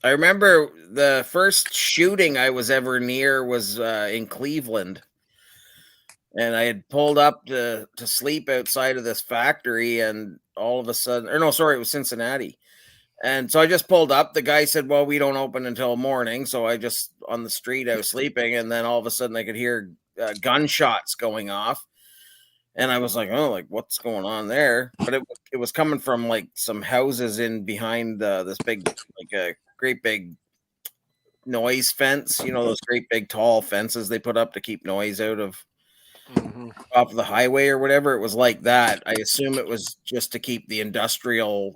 I remember the first shooting I was ever near was in Cleveland, and I had pulled up to sleep outside of this factory, and all of a sudden, or no, sorry, it was Cincinnati. And so I just pulled up. The guy said, "Well, we don't open until morning." So I just on the street, I was sleeping, and then all of a sudden, I could hear gunshots going off, and I was like, "Oh, like what's going on there?" But it was coming from like some houses in behind this big, like a great big noise fence. You know those great big tall fences they put up to keep noise out of off the highway or whatever. It was like that. I assume it was just to keep the industrial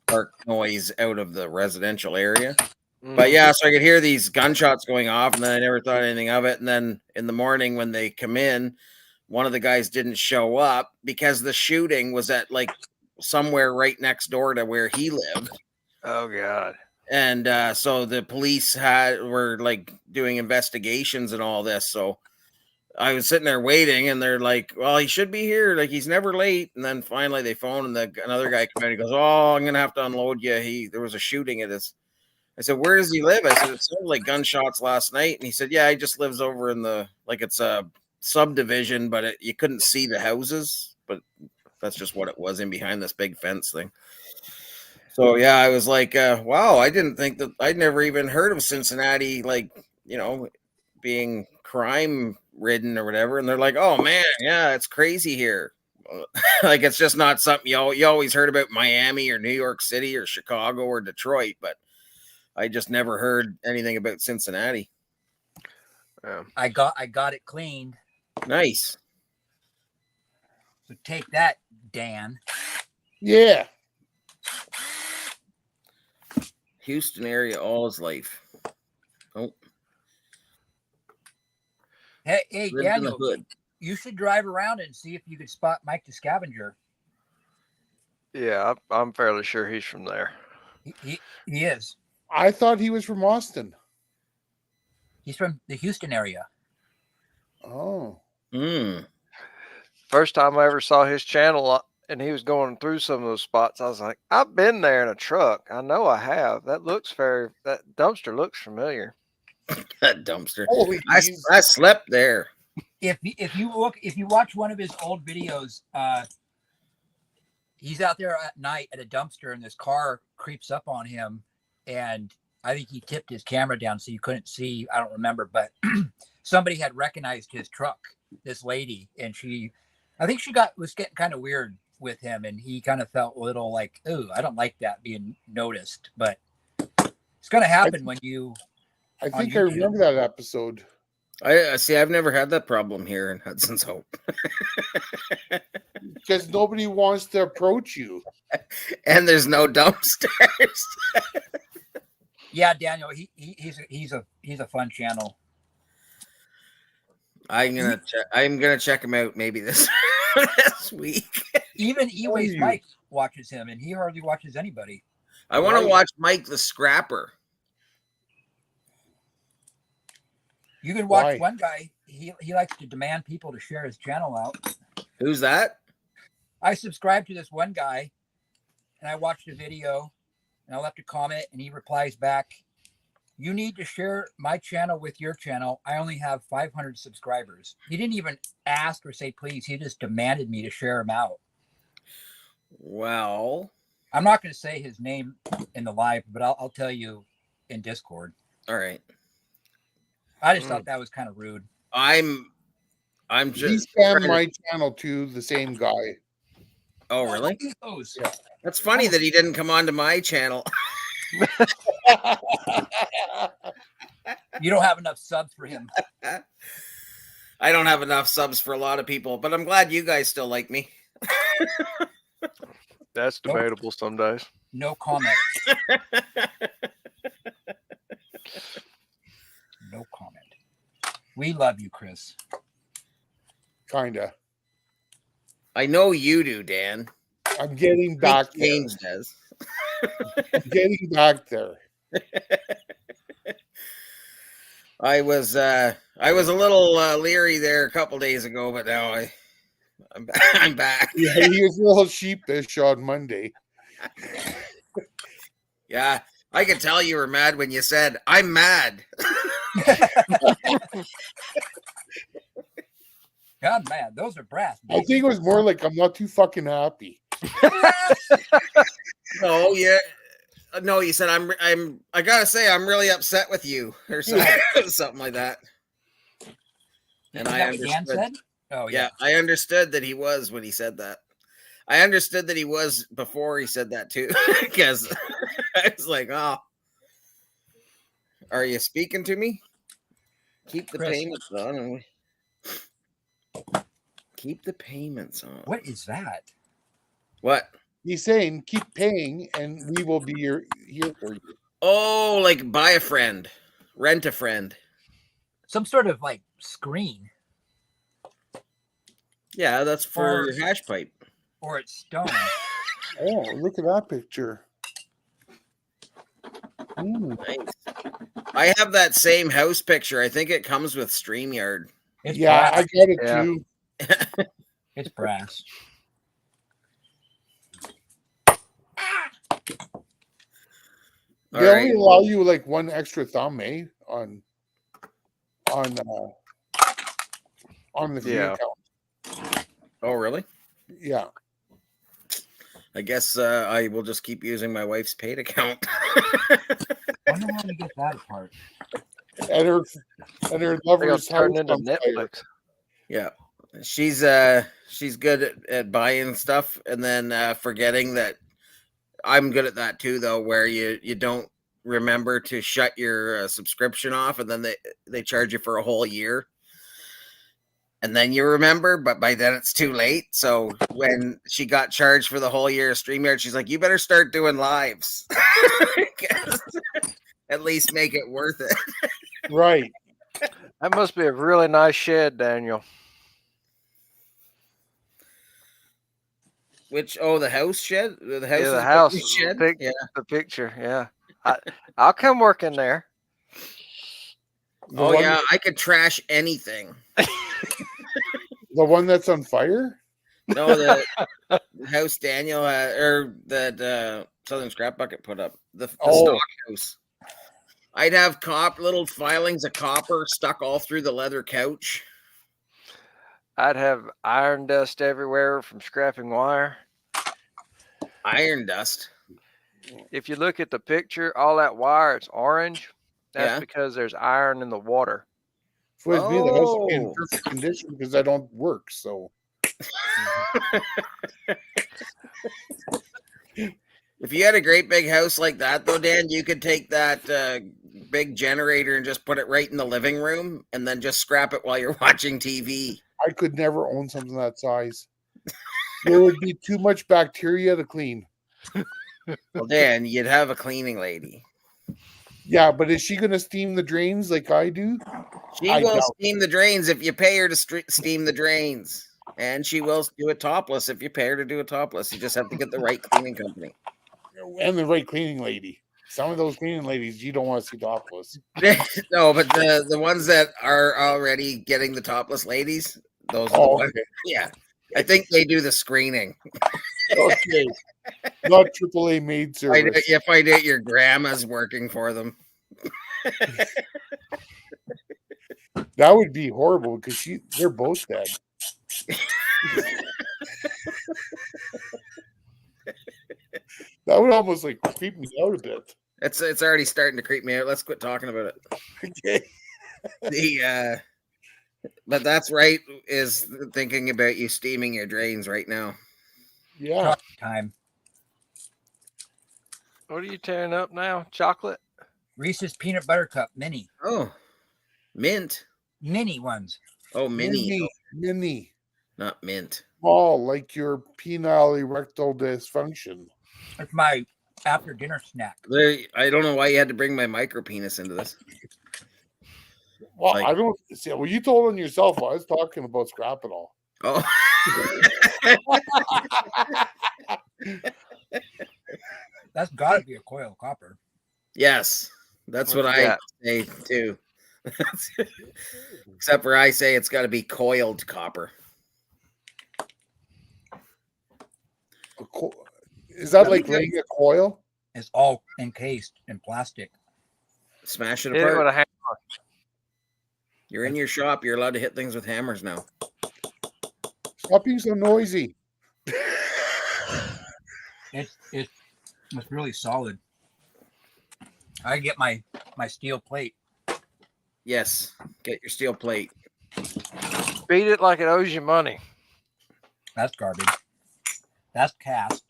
park noise out of the residential area. But yeah, so I could hear these gunshots going off, and then I never thought anything of it. And then in the morning when they come in, one of the guys didn't show up because the shooting was at like somewhere right next door to where he lived. Oh God. And so the police were like doing investigations and all this. So I was sitting there waiting, and they're like, "Well, he should be here. Like he's never late." And then finally they phone, and another guy came in. He goes, "Oh, I'm gonna have to unload you. There was a shooting at his." I said, "Where does he live?" I said, "It sounded like gunshots last night." And he said, "Yeah, he just lives over in it's a subdivision, but you couldn't see the houses, but that's just what it was in behind this big fence thing." So yeah, I was like, "Wow, I didn't think that. I'd never even heard of Cincinnati, like being crime ridden or whatever." And they're like, "Oh man, yeah, it's crazy here." Like it's just not something you always heard about Miami or New York City or Chicago or Detroit, but I just never heard anything about Cincinnati. Yeah. I got it cleaned. Nice. So take that, Dan. Yeah. Houston area all his life. Oh, Hey, lived in the Daniel, hood. you should drive around and see if you could spot Mike the Scavenger. Yeah, I'm fairly sure he's from there. He is. I thought he was from Austin. He's from the Houston area. Oh. First time I ever saw his channel, and he was going through some of those spots, I was like, I've been there in a truck. I know I have. That dumpster looks familiar. That dumpster. Holy I slept there. If you watch one of his old videos, he's out there at night at a dumpster, and this car creeps up on him, and I think he tipped his camera down so you couldn't see. I don't remember, but somebody had recognized his truck. This lady, and I think she was getting kind of weird with him, and he kind of felt a little like, "Oh, I don't like that being noticed." But it's going to happen when you. I think I remember that episode. I see. I've never had that problem here in Hudson's Hope. Because nobody wants to approach you. And there's no dumpsters. Yeah, Daniel, he's a fun channel. I'm gonna check him out maybe this week. Even E-Waste Mike watches him, and he hardly watches anybody. I want to watch Mike the Scrapper. You can watch one guy. He likes to demand people to share his channel out. Who's that? I subscribe to this one guy, and I watched a video, and I left a comment, and he replies back, You need to share my channel with your channel. I only have 500 subscribers. He didn't even ask or say please. He just demanded me to share him out. Well, I'm not going to say his name in the live, but I'll tell you in Discord. all right. I just thought that was kind of rude. I'm He just spammed my channel too, the same guy. Oh, really? Yeah. That's funny that he didn't come onto my channel. You don't have enough subs for him. I don't have enough subs for a lot of people, but I'm glad you guys still like me. That's debatable some days. No comment. No comment. We love you, Chris. Kinda. I know you do, Dan. I'm getting back there. James does. I'm getting back there. I was a little leery there a couple days ago, but now I'm back. Yeah, he was a little sheepish on Monday. Yeah, I could tell you were mad when you said, "I'm mad." God, man, those are brass. I think it was more like I'm not too fucking happy. No, yeah. No, you said I gotta say I'm really upset with you or something, something like that. And I understood. Oh yeah, I understood that he was when he said that. I understood that he was before he said that too, because I was like, "Oh, are you speaking to me? Keep the payments on. Keep the payments on." What is that? What? He's saying keep paying and we will be here for you. Oh, like buy a friend, rent a friend. Some sort of like screen. Yeah, that's for your hash pipe. Or it's stone. Oh, look at that picture. Nice. I have that same house picture. I think it comes with StreamYard. It's yeah, brass. I got it too. It's brass. They only allow you like one extra thumb, eh? On the free account. Oh, really? Yeah. I guess I will just keep using my wife's paid account. I wonder how to get that apart. And her lover's turned house into on fire. Netflix. Yeah, she's good at buying stuff and then forgetting that. I'm good at that too, though, where you don't remember to shut your subscription off, and then they charge you for a whole year. And then you remember, but by then it's too late. So when she got charged for the whole year of StreamYard, she's like, "You better start doing lives. At least make it worth it." Right. That must be a really nice shed, Daniel. Which the house shed? The house, Yeah, the house shed. The picture. Yeah, I'll come work in there. I could trash anything. The one that's on fire? No, the house Daniel or that Southern Scrap Bucket put up. The stock house. I'd have little filings of copper stuck all through the leather couch. I'd have iron dust everywhere from scrapping wire. Iron dust. If you look at the picture, all that wire, it's orange. That's because there's iron in the water. If it was me, the house would be in perfect condition because I don't work. So if you had a great big house like that, though, Dan, you could take that big generator and just put it right in the living room and then just scrap it while you're watching TV. I could never own something that size. There would be too much bacteria to clean. Well, Dan, you'd have a cleaning lady. Yeah, but is she going to steam the drains like I do? She will steam the drains if you pay her to steam the drains. And she will do it topless if you pay her to do it topless. You just have to get the right cleaning company. And the right cleaning lady. Some of those cleaning ladies you don't want to see topless. No, but the ones that are already getting the topless ladies, those are the ones. Okay. Yeah. I think they do the screening. Okay. Not AAA maid service. If I did, your grandma's working for them. That would be horrible because they're both dead. That would almost like creep me out a bit. It's already starting to creep me out. Let's quit talking about it. Okay. But that's right, is thinking about you steaming your drains right now. Yeah. Chocolate time. What are you tearing up now? Chocolate? Reese's peanut butter cup mini. Oh, mint. Mini ones. Oh, mini. Mini. Not mint. Small, like your penile erectile dysfunction. It's my after dinner snack. I don't know why you had to bring my micro penis into this. Well, Like- I don't see. Well, you told on yourself. I was talking about Scrapadilly. Oh. That's got to be a coil copper. Yes, that's what What you I got? say too. Except for I say it's got to be coiled copper. Is that like laying a coil? It's all encased in plastic. Smash it Hit it with apart. a hammer. You're in your shop. You're allowed to hit things with hammers now. Stop being so noisy. It's really solid. I get my steel plate. Yes, get your steel plate. Beat it like it owes you money. That's garbage. That's cast.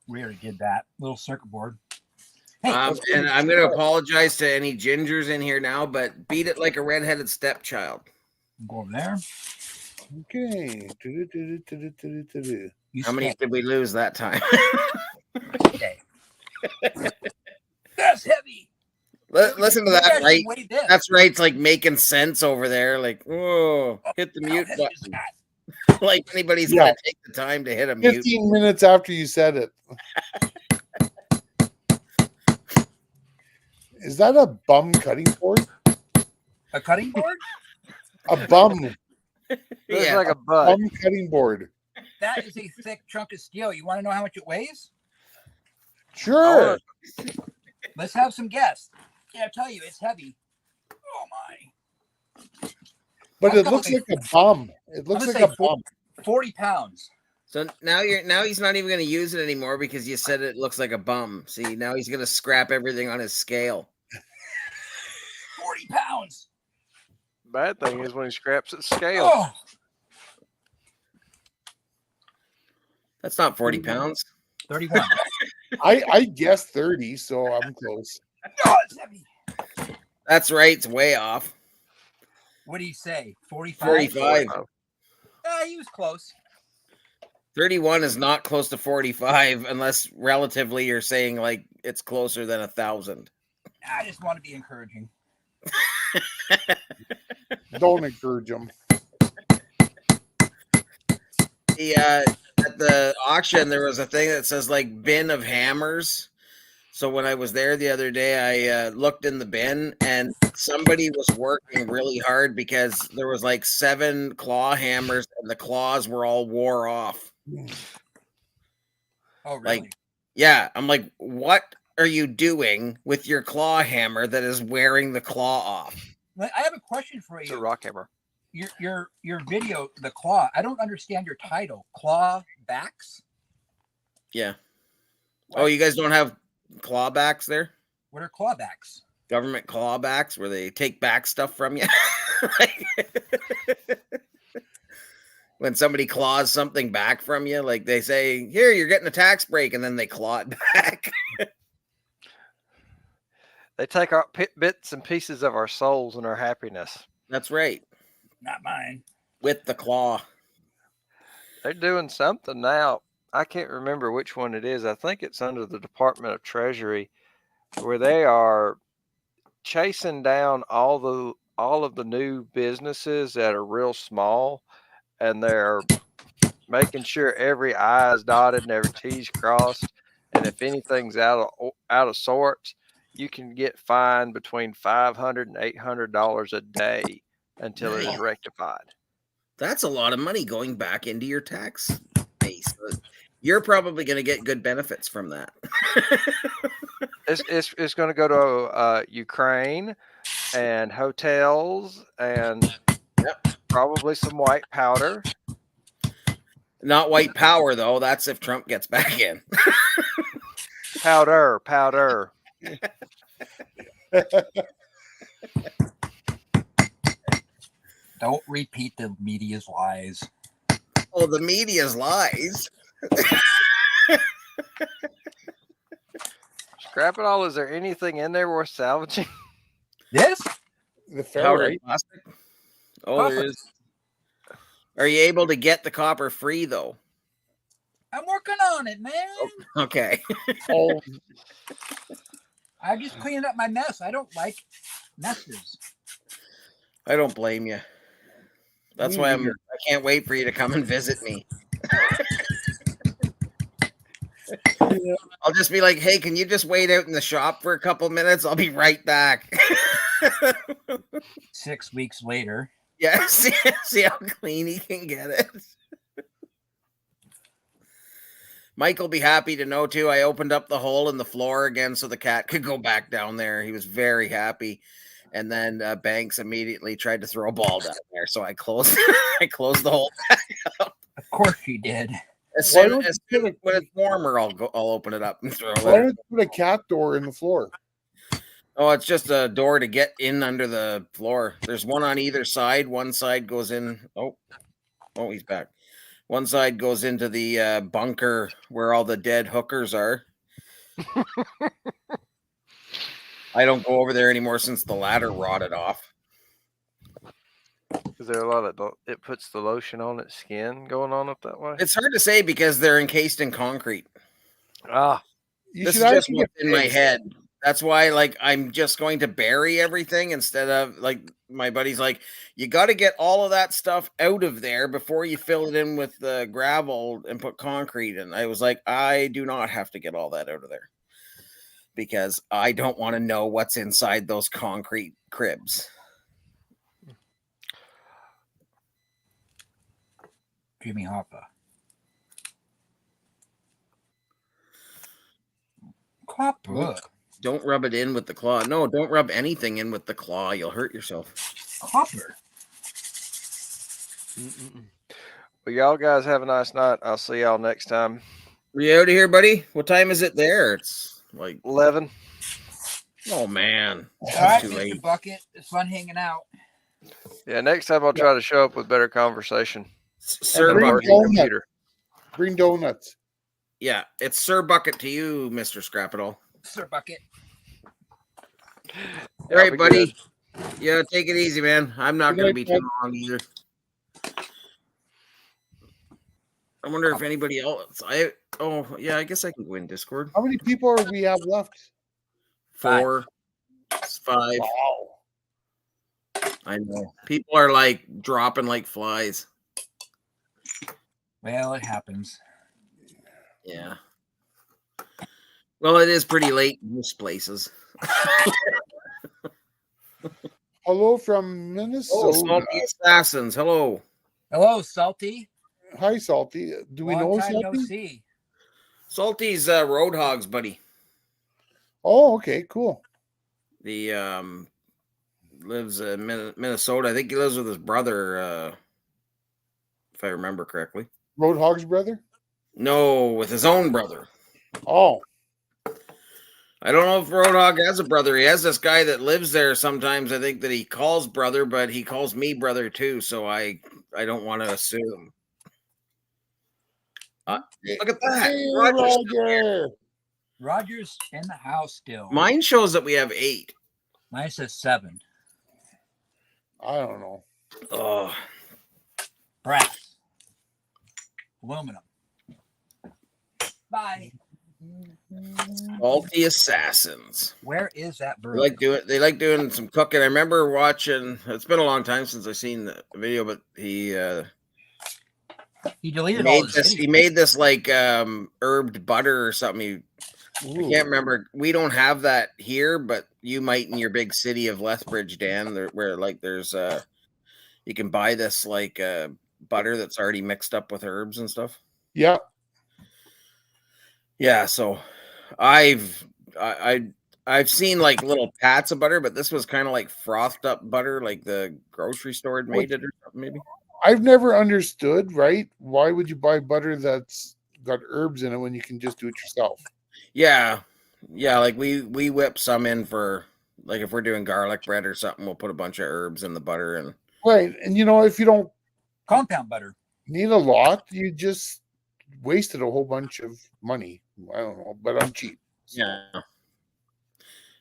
We already did that. Little circuit board. Hey, And I'm going to apologize to any gingers in here now, but beat it like a redheaded stepchild. go over there. Okay. You How many stay. did we lose that time? Okay. That's heavy. Listen to Maybe I that, should right? weigh this. That's right. It's like making sense over there. Like, whoa, hit the How mute heavy is button. that? Like anybody's Yeah. going to take the time to hit a mute. 15 minutes after you said it. Is that a bum cutting board? A cutting board? A bum Looks Yeah. like a butt. bum cutting board. That is a thick chunk of steel. You want to know how much it weighs? Sure. Let's have some guess. Yeah, I'll tell you, it's heavy. Oh my. But it looks like a bum. It looks I'm like gonna a say bum. 40 pounds. So now he's not even going to use it anymore because you said it looks like a bum. See, now he's going to scrap everything on his scale. 40 pounds. Bad thing is when he scraps its scale. Oh, That's not 40 pounds. 31. I guessed 30, so I'm close. No, it's heavy. That's right. It's way off. What do you say? 45? 45. He was close. 31 is not close to 45 unless relatively you're saying like it's closer than 1,000. I just want to be encouraging. Don't encourage them. At the auction, there was a thing that says like bin of hammers. So when I was there the other day, I looked in the bin and somebody was working really hard because there was like 7 claw hammers and the claws were all wore off. Oh, really? Like, yeah, I'm like, what are you doing with your claw hammer that is wearing the claw off? I have a question for It's a you. rock hammer. Your video, the claw. I don't understand your title. Claw backs. Yeah. Oh, you guys don't have clawbacks there? What are clawbacks? Government clawbacks where they take back stuff from you? When somebody claws something back from you, like they say, here, you're getting a tax break, and then they claw it back. They take our bits and pieces of our souls and our happiness. That's right. Not mine. With the claw. They're doing something now. I can't remember which one it is. I think it's under the Department of Treasury, where they are chasing down all of the new businesses that are real small, and they're making sure every I is dotted and every T is crossed. And if anything's out of sorts, you can get fined between $500 and $800 a day until it is rectified. That's a lot of money going back into your tax base. You're probably going to get good benefits from that. It's going to go to Ukraine and hotels and probably some white powder. Not white power, though. That's if Trump gets back in. Powder. Don't repeat the media's lies. Oh, the media's lies. Scrapadilly, is there anything in there worth salvaging? This? The Powdered ferrite. plastic. Oh, there Copper. is. Are you able to get the copper free, though? I'm working on it, man. Okay. Oh, I'm just cleaning up my mess. I don't like messes. I don't blame you. That's Me why neither. I can't wait for you to come and visit me. I'll just be like, hey, can you just wait out in the shop for a couple minutes? I'll be right back. 6 weeks later. Yeah, see how clean he can get it. Mike will be happy to know, too. I opened up the hole in the floor again so the cat could go back down there. He was very happy. And then Banks immediately tried to throw a ball down there. So I closed the hole back up. Of course you did. When it's warmer, I'll open it up and throw it. why don't you put a cat door in the floor? Oh, it's just a door to get in under the floor. There's one on either side. One side goes in. Oh, he's back. One side goes into the bunker where all the dead hookers are. I don't go over there anymore since the ladder rotted off. Is there a lot of it puts the lotion on its skin going on up that way? It's hard to say because they're encased in concrete. Ah, This is just what's in my head. That's why, like, I'm just going to bury everything instead of, like, my buddy's like, you got to get all of that stuff out of there before you fill it in with the gravel and put concrete. And I was like, I do not have to get all that out of there because I don't want to know what's inside those concrete cribs. Jimmy Hoffa. Copper. Don't rub it in with the claw. No, don't rub anything in with the claw. You'll hurt yourself. Copper. Well, y'all guys have a nice night. I'll see y'all next time. Are you out of here, buddy? What time is it there? It's like 11. Oh man, All right, too Mr. late. Bucket. It's fun hanging out. Yeah, next time I'll try to show up with better conversation. Sir bring Bucket. donuts. Computer. Bring donuts. Yeah, it's Sir Bucket to you, Mr. Scrapadilly. Sir Bucket. All right, buddy. Yeah, take it easy, man. I'm not Good going to night, be too long either. I wonder if anybody else. I guess I can go in Discord. How many people are we have left? 4, 5. Wow. I know. People are like dropping like flies. Well, it happens. Yeah. Well, it is pretty late in most places. Hello from Oh, Minnesota. Salty Assassins. Hello. Hello, Salty. Hi, Salty. Do we Long know time no Salty? see. Salty's Roadhog's buddy. Oh, okay, cool. The lives in Minnesota. I think he lives with his brother, if I remember correctly. Roadhog's brother? No, with his own brother. Oh, I don't know if Roadhog has a brother. He has this guy that lives there sometimes. I think that he calls brother, but he calls me brother too. So I don't want to assume. Look at that. hey, Roger's still here. Roger. Roger's in the house still. Mine shows that we have 8. Mine says 7. I don't know. Oh, Brass. Aluminum. Bye. Salty Assassins. Where is that They bird? They like doing some cooking. I remember watching. It's been a long time since I've seen the video, but he Deleted all his videos. He made this like herbed butter or something. I Ooh. can't remember. We don't have that here, but you might in your big city of Lethbridge, Dan, where like there's you can buy this like butter that's already mixed up with herbs and stuff. Yeah. Yeah, so I've I've seen like little pats of butter, but this was kind of like frothed up butter, like the grocery store had made it or something, maybe. I've never understood, right? Why would you buy butter that's got herbs in it when you can just do it yourself? Yeah. Yeah, like we whip some in for like if we're doing garlic bread or something, we'll put a bunch of herbs in the butter and Right. And if you don't Compound butter. need a lot, you just wasted a whole bunch of money. I don't know, but I'm cheap. yeah.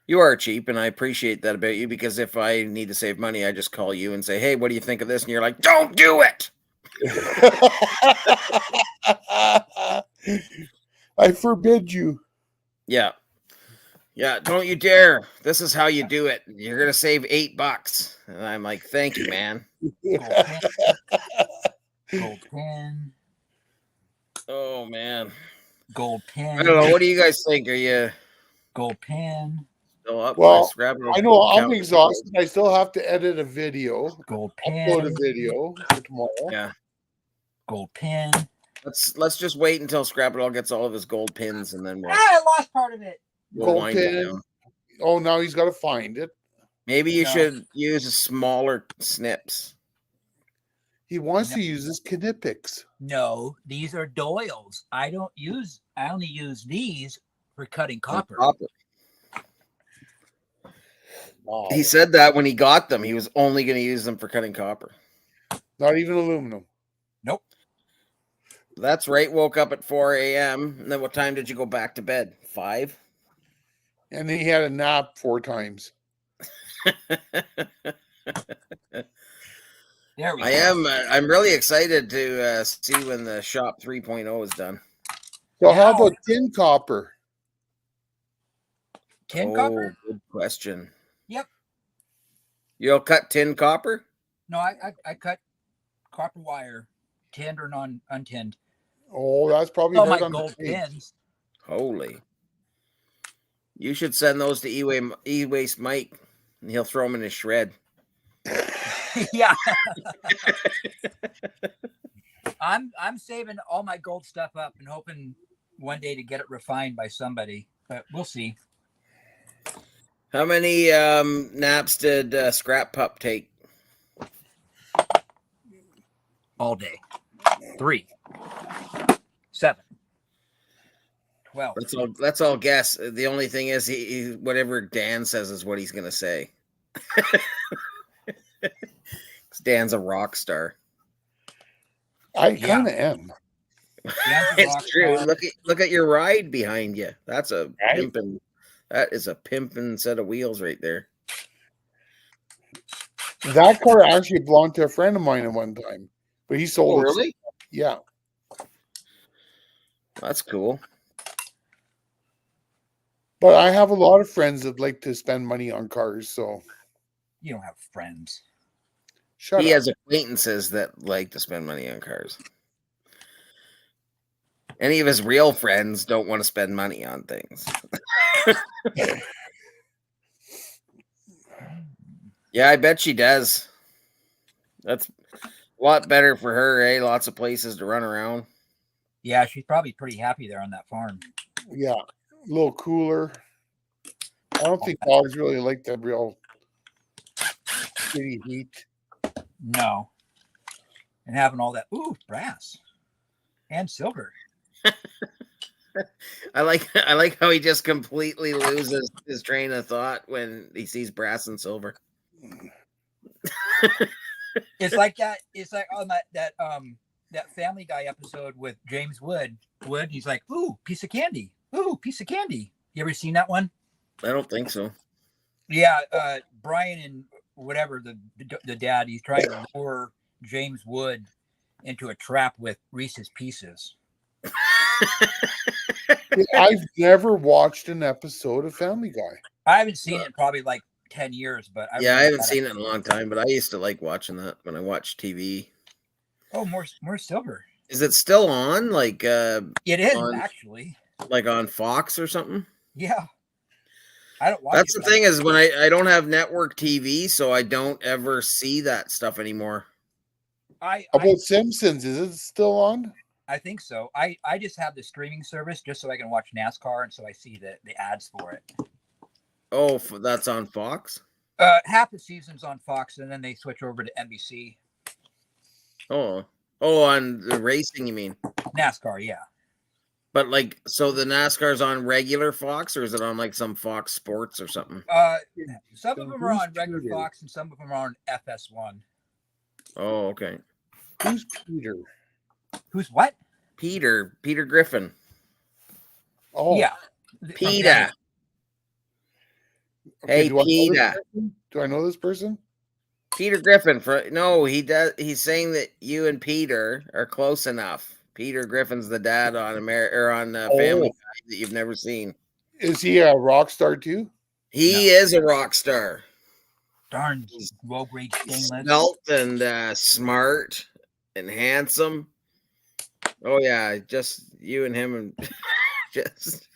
You are cheap, and I appreciate that about you because if I need to save money, I just call you and say, "Hey, what do you think of this?" And you're like, "Don't do it." I forbid you. Yeah. Yeah, don't you dare. This is how you do it. You're going to save $8. And I'm like, "Thank you, man." Gold pen. Gold pen. Oh, man. Gold pen. I don't know. What do you guys think? Are you Gold pen. still up? Well, Scrapping I know I'm counting? exhausted. I still have to edit a video, Gold upload pen. a video for tomorrow. Yeah. Gold pen. Let's just wait until Scrapadilly gets all of his gold pins and then I lost part of it. we'll Gold wind it pin. down. Oh, now he's got to find it. Maybe you No. should use smaller snips. He wants No. to use his Knipex. No, these are Doyle's. I only use these for cutting copper. Wow. He said that when he got them, he was only going to use them for cutting copper. Not even aluminum. Nope. That's right. Woke up at 4 a.m. And then what time did you go back to bed? 5? And then he had a nap 4 times. There we I go. am. I'm really excited to see when the shop 3.0 is done. So how Now- about tin copper? Tin copper? Good question. Yep. You'll cut tin copper? No, I cut copper wire, tinned or untinned. Oh, that's probably Oh, hard my on the gold face. pins. Holy. You should send those to E-Waste Mike, and he'll throw them in his shred. Yeah. I'm saving all my gold stuff up and hoping one day to get it refined by somebody, but we'll see. How many naps did Scrap Pup take? All day. 3, 7, 12. Let's all guess. The only thing is, he whatever Dan says is what he's gonna say. Dan's a rock star. I Yeah. kind of am. Dan's a rock It's true. star. Look at your ride behind you. That's a Right. pimpin'. That is a pimpin' set of wheels right there. That car actually belonged to a friend of mine at one time, but he sold it. Yeah. That's cool. But I have a lot of friends that like to spend money on cars, so You don't have friends. shut He up. has acquaintances that like to spend money on cars. Any of his real friends don't want to spend money on things. Yeah, I bet she does. That's a lot better for her, eh? Lots of places to run around. Yeah, she's probably pretty happy there on that farm. Yeah. A little cooler. I don't think dogs really like the real city heat. No. And having all that, brass and silver. I like how he just completely loses his train of thought when he sees brass and silver. It's like that. It's like on that Family Guy episode with James Wood. He's like, "Ooh, piece of candy. Ooh, piece of candy." You ever seen that one? I don't think so. Yeah, Brian and whatever the dad, he's trying to lure James Wood into a trap with Reese's Pieces. I've never watched an episode of Family Guy. I haven't seen it in probably like 10 years, but I remember haven't that seen it in a episode. long time, but I used to like watching that when I watched TV. Oh, more silver. Is it still on? Like It is On- actually. like on Fox or something? Yeah. I don't watch That's it, the but thing is when I don't have network TV, so I don't ever see that stuff anymore. I How about Simpsons? Is it still on? I think so. I just have the streaming service just so I can watch NASCAR, and so I see the ads for it. Oh, that's on Fox? Half the season's on Fox, and then they switch over to NBC. Oh, on the racing, you mean? NASCAR, yeah. But like, so the NASCAR's on regular Fox, or is it on like some Fox Sports or something? Some of them are on regular Fox, and some of them are on FS1. Oh, okay. Who's Peter? Who's what? Peter Griffin. Oh, Yeah. Peter. Hey, Peter. Do I know this person? Peter Griffin. No, he does. He's saying that you and Peter are close enough. Peter Griffin's the dad on Family Guy that you've never seen. Is he a rock star too? He is a rock star. Darn low grade stainless. Svelte and smart and handsome. Oh yeah, just you and him and just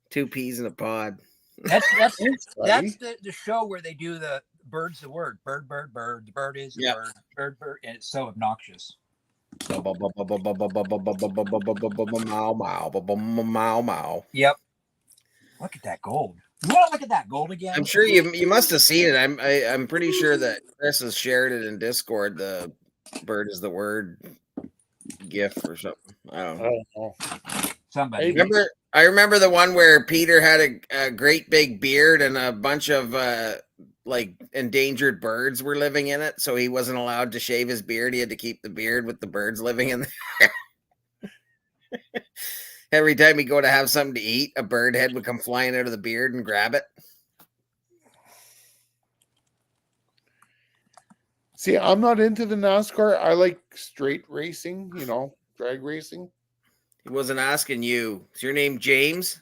two peas in a pod. That's the show where they do the bird's the word. Bird. The bird is the bird. Bird. And it's so obnoxious. Mow. Yep. Look at that gold. You want to look at that gold again? I'm sure you must have seen it. I'm pretty sure that Chris has shared it in Discord. The bird is the word GIF or something. I don't know. Somebody. I remember the one where Peter had a great big beard and a bunch of like endangered birds were living in it, so he wasn't allowed to shave his beard. He had to keep the beard with the birds living in there. Every time he'd go to have something to eat, a bird head would come flying out of the beard and grab it. See, I'm not into the NASCAR. I like straight racing, drag racing. He wasn't asking you. Is your name James?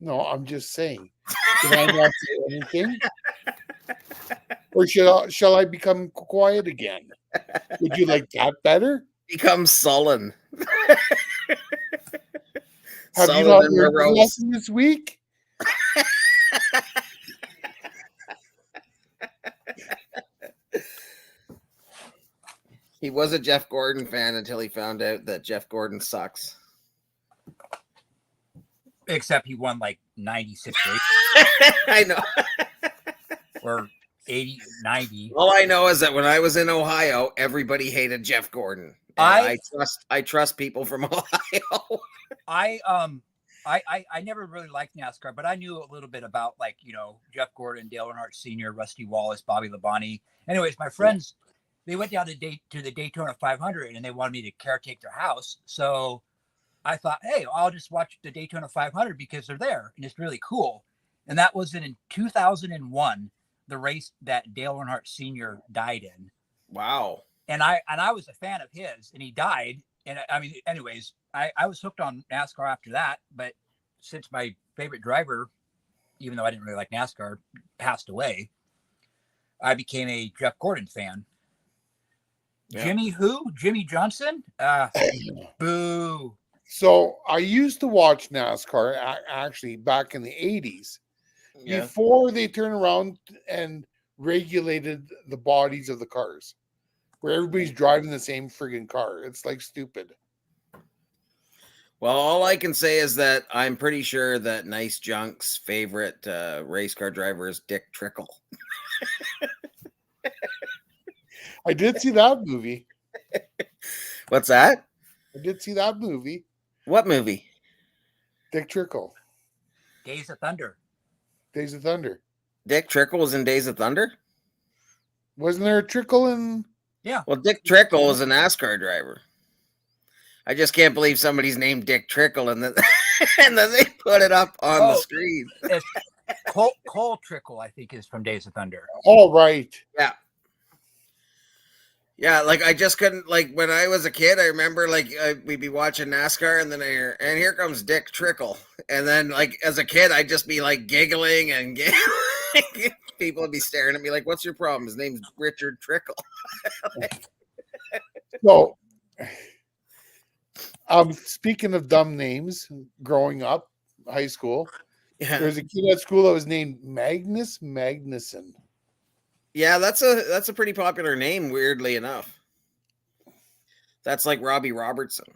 No, I'm just saying. Can I not say anything? Or shall I become quiet again? Would you like that better? Become sullen. Have you not learned a lesson this week? He was a Jeff Gordon fan until he found out that Jeff Gordon sucks. Except he won like 96 races. I know. Or 80, 90. All I know is that when I was in Ohio, everybody hated Jeff Gordon. I trust people from Ohio. I never really liked NASCAR, but I knew a little bit about Jeff Gordon, Dale Earnhardt Sr., Rusty Wallace, Bobby Labonte. Anyways, my friends, they went down to the Daytona 500 and they wanted me to caretake their house. So I thought, hey, I'll just watch the Daytona 500 because they're there and it's really cool. And that was in 2001, the race that Dale Earnhardt Sr. died in. Wow. And I was a fan of his, and he died. And I mean, anyways, I was hooked on NASCAR after that. But since my favorite driver, even though I didn't really like NASCAR, passed away, I became a Jeff Gordon fan. Yeah. Jimmy Johnson? Boo. So I used to watch NASCAR actually back in the 80s. Yeah. Before they turned around and regulated the bodies of the cars, where everybody's driving the same friggin' car. It's like stupid. Well, all I can say is that I'm pretty sure that Nice Junk's favorite race car driver is Dick Trickle. I did see that movie. What's that? I did see that movie. What movie? Dick Trickle. Days of Thunder. Days of Thunder. Dick Trickle was in Days of Thunder? Wasn't there a trickle in? Yeah. Well, Dick Trickle is a NASCAR driver. I just can't believe somebody's named Dick Trickle and then they put it up on the screen. It's Cole Trickle, I think, is from Days of Thunder. Oh, right. Yeah. Yeah, like I just couldn't, like when I was a kid, I remember we'd be watching NASCAR and then and here comes Dick Trickle. And then like as a kid, I'd just be like giggling and people would be staring at me like, what's your problem? His name's Richard Trickle. So, speaking of dumb names, growing up, high school, there was a kid at school that was named Magnus Magnuson. Yeah, that's a pretty popular name, weirdly enough. That's like Robbie Robertson.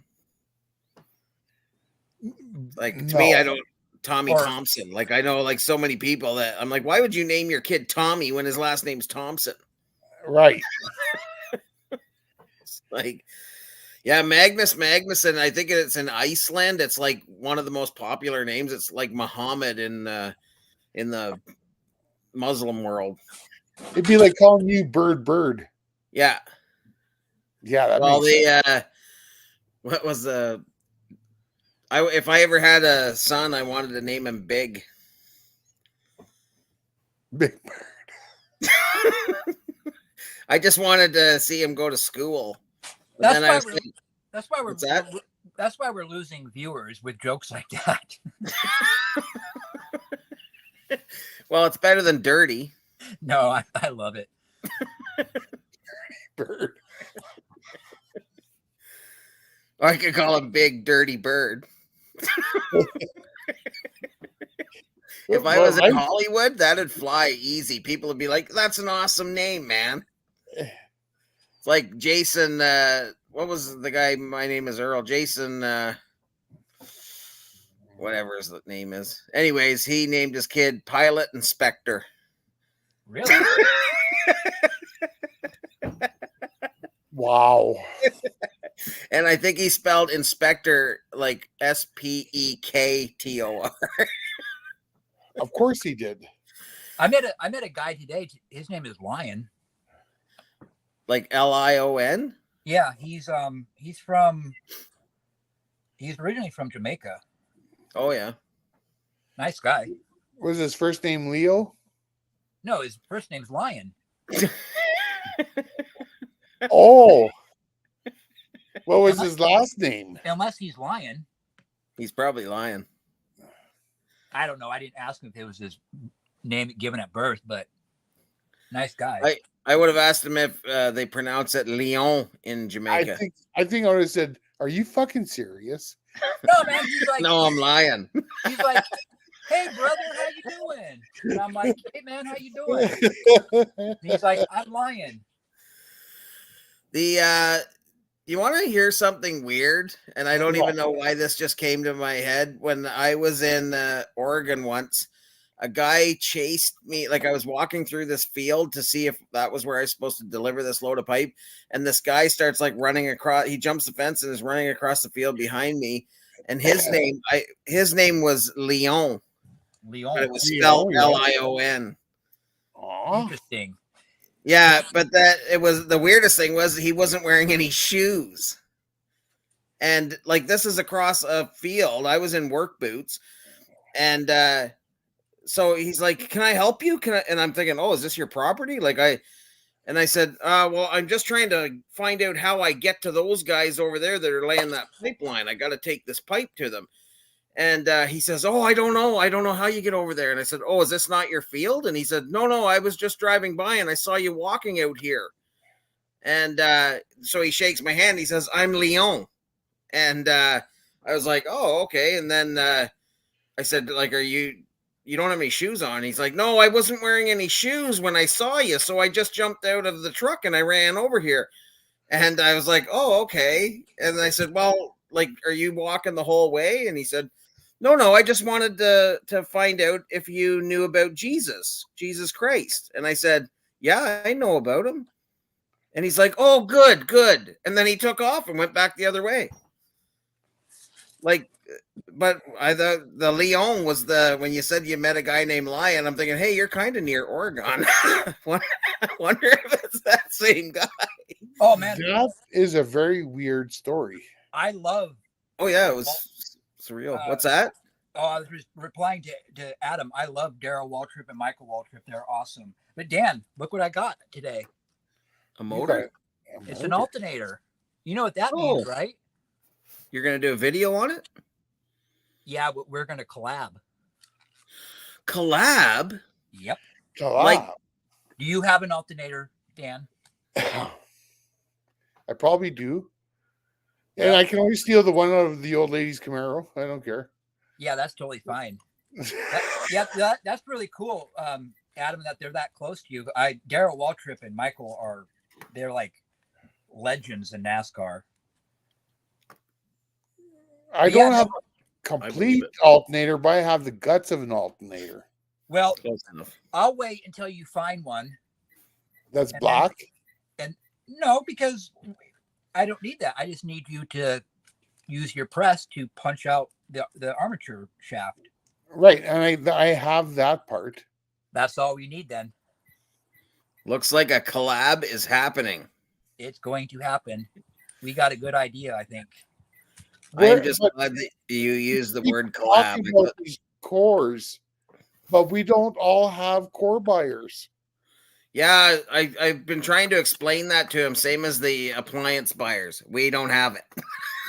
Like to No. me, I don't Tommy Or- Thompson. Like I know like so many people that I'm like, why would you name your kid Tommy when his last name's Thompson? Right. Like, yeah, Magnus Magnuson. I think it's in Iceland. It's like one of the most popular names. It's like Muhammad in the Muslim world. It'd be like calling you Bird. Yeah. Yeah, that Well, makes sense. they what was the? If I ever had a son, I wanted to name him Big. Big I just wanted to see him go to school. But That's then I why was we're thinking, that's why What's that? that's why we're losing viewers with jokes like that. well, it's better than dirty. No, I love it. Bird. Or I could call him Big Dirty Bird. If I was in Hollywood, that'd fly easy. People would be like, "That's an awesome name, man." It's like Jason. What was the guy? My name is Earl. Jason. Whatever his name is. Anyways, he named his kid Pilot Inspector. Really? Wow. And I think he spelled inspector like Spektor. Of course he did. I met a guy today. His name is Lion. Like Lion. Yeah, he's originally from Jamaica. Oh yeah. Nice guy. Was his first name Leo? No, his first name's Lion. Oh. What was his last name? Unless he's Lion. He's probably lying. I don't know. I didn't ask him if it was his name given at birth, but nice guy. I would have asked him if they pronounce it Lyon in Jamaica. I think I would have said, "Are you fucking serious?" No, man. He's like, No, I'm lying. He's like, "Hey, brother, how you doing?" And I'm like, "Hey, man, how you doing?" And he's like, "I'm Lion." You want to hear something weird? And I don't even know why this just came to my head. When I was in Oregon once, a guy chased me. Like I was walking through this field to see if that was where I was supposed to deliver this load of pipe. And this guy starts like running across. He jumps the fence and is running across the field behind me. And his name was Leon. Leon. But it was spelled Lion. Interesting. Yeah, but it was the weirdest thing was he wasn't wearing any shoes. And like this is across a field. I was in work boots. And so he's like, "Can I help you? Can I?" And I'm thinking, "Oh, is this your property?" I said, well, I'm just trying to find out how I get to those guys over there that are laying that pipeline. I got to take this pipe to them. And he says, "Oh, I don't know. I don't know how you get over there." And I said, "Oh, is this not your field?" And he said, No, I was just driving by and I saw you walking out here. And so he shakes my hand. He says, "I'm Leon." And I was like, "Oh, okay." And then I said, like, you don't have any shoes on? He's like, "No, I wasn't wearing any shoes when I saw you. So I just jumped out of the truck and I ran over here." And I was like, "Oh, okay." And I said, "Well, like, are you walking the whole way?" And he said, No, I just wanted to find out if you knew about Jesus Christ." And I said, "Yeah, I know about him." And he's like, "Oh, good. And then he took off and went back the other way. Like, but I thought the Leon was when you said you met a guy named Lion, I'm thinking, hey, you're kind of near Oregon. I wonder if it's that same guy. Oh man, That is a very weird story. I love. Oh yeah, it was surreal. What's that? Oh, I was replying to Adam. I love Daryl Waltrip and Michael Waltrip. They're awesome. But Dan, look what I got today. A motor? It's an alternator. You know what that means, right? You're going to do a video on it? Yeah, we're going to collab. Collab? Yep. Collab. Like, do you have an alternator, Dan? I probably do. And I can always steal the one out of the old lady's Camaro. I don't care. Yeah, that's totally fine. That's really cool, Adam, that they're that close to you. Daryl Waltrip and Michael they're like legends in NASCAR. I Yeah, don't have no, a complete it. alternator, but I have the guts of an alternator. well, Close enough. I'll wait until you find one. That's And black. No, because I don't need that. I just need you to use your press to punch out the armature shaft. Right. And I have that part. That's all we need then. Looks like a collab is happening. It's going to happen. We got a good idea, I think. I'm just glad that you use the word collab. Talking about these cores, but we don't all have core buyers. Yeah, I've been trying to explain that to him, same as the appliance buyers. We don't have it.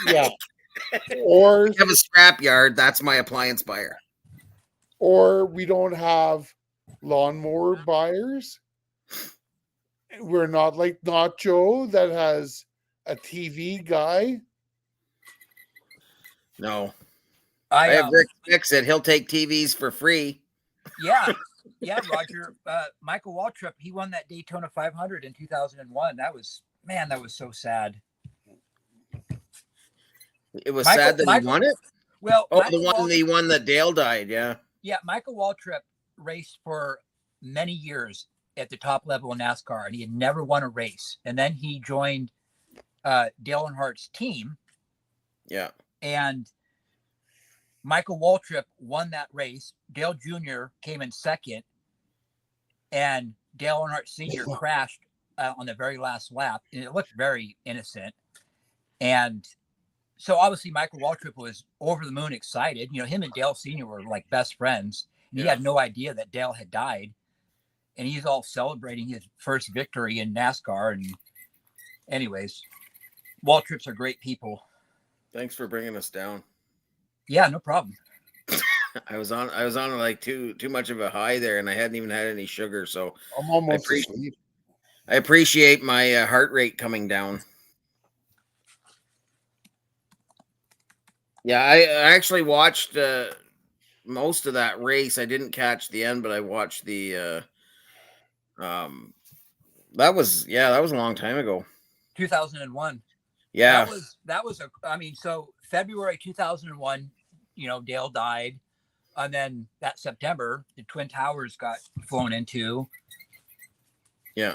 Yeah. Or We have a scrapyard. That's my appliance buyer. or we don't have lawnmower buyers. We're not like Nacho that has a TV guy. No. I I have Rick fix it. He'll take TVs for free. yeah, Roger. Michael Waltrip, he won that Daytona 500 in 2001. That was so sad. It was Michael- sad that Michael- he won it. Well, Oh, Michael the one that Dale died. Yeah. Yeah, Michael Waltrip raced for many years at the top level in NASCAR, and he had never won a race. And then he joined Dale Earnhardt's team, Yeah. and Michael Waltrip won that race. Dale Jr. came in second, and Dale Earnhardt Sr. crashed on the very last lap, and it looked very innocent. And so obviously Michael Waltrip was over the moon excited. You know, him and Dale Sr. were like best friends. And he Yeah. had no idea that Dale had died. And he's all celebrating his first victory in NASCAR. And anyways, Waltrips are great people. Thanks for bringing us down. Yeah, no problem. I was on like too much of a high there, and I hadn't even had any sugar, so I'm almost appreciate- asleep. I appreciate my heart rate coming down. Yeah, I actually watched most of that race. I didn't catch the end, but I watched the that was a long time ago. 2001. Yeah. So February 2001, you know, Dale died. And then that September, the Twin Towers got flown into. Yeah.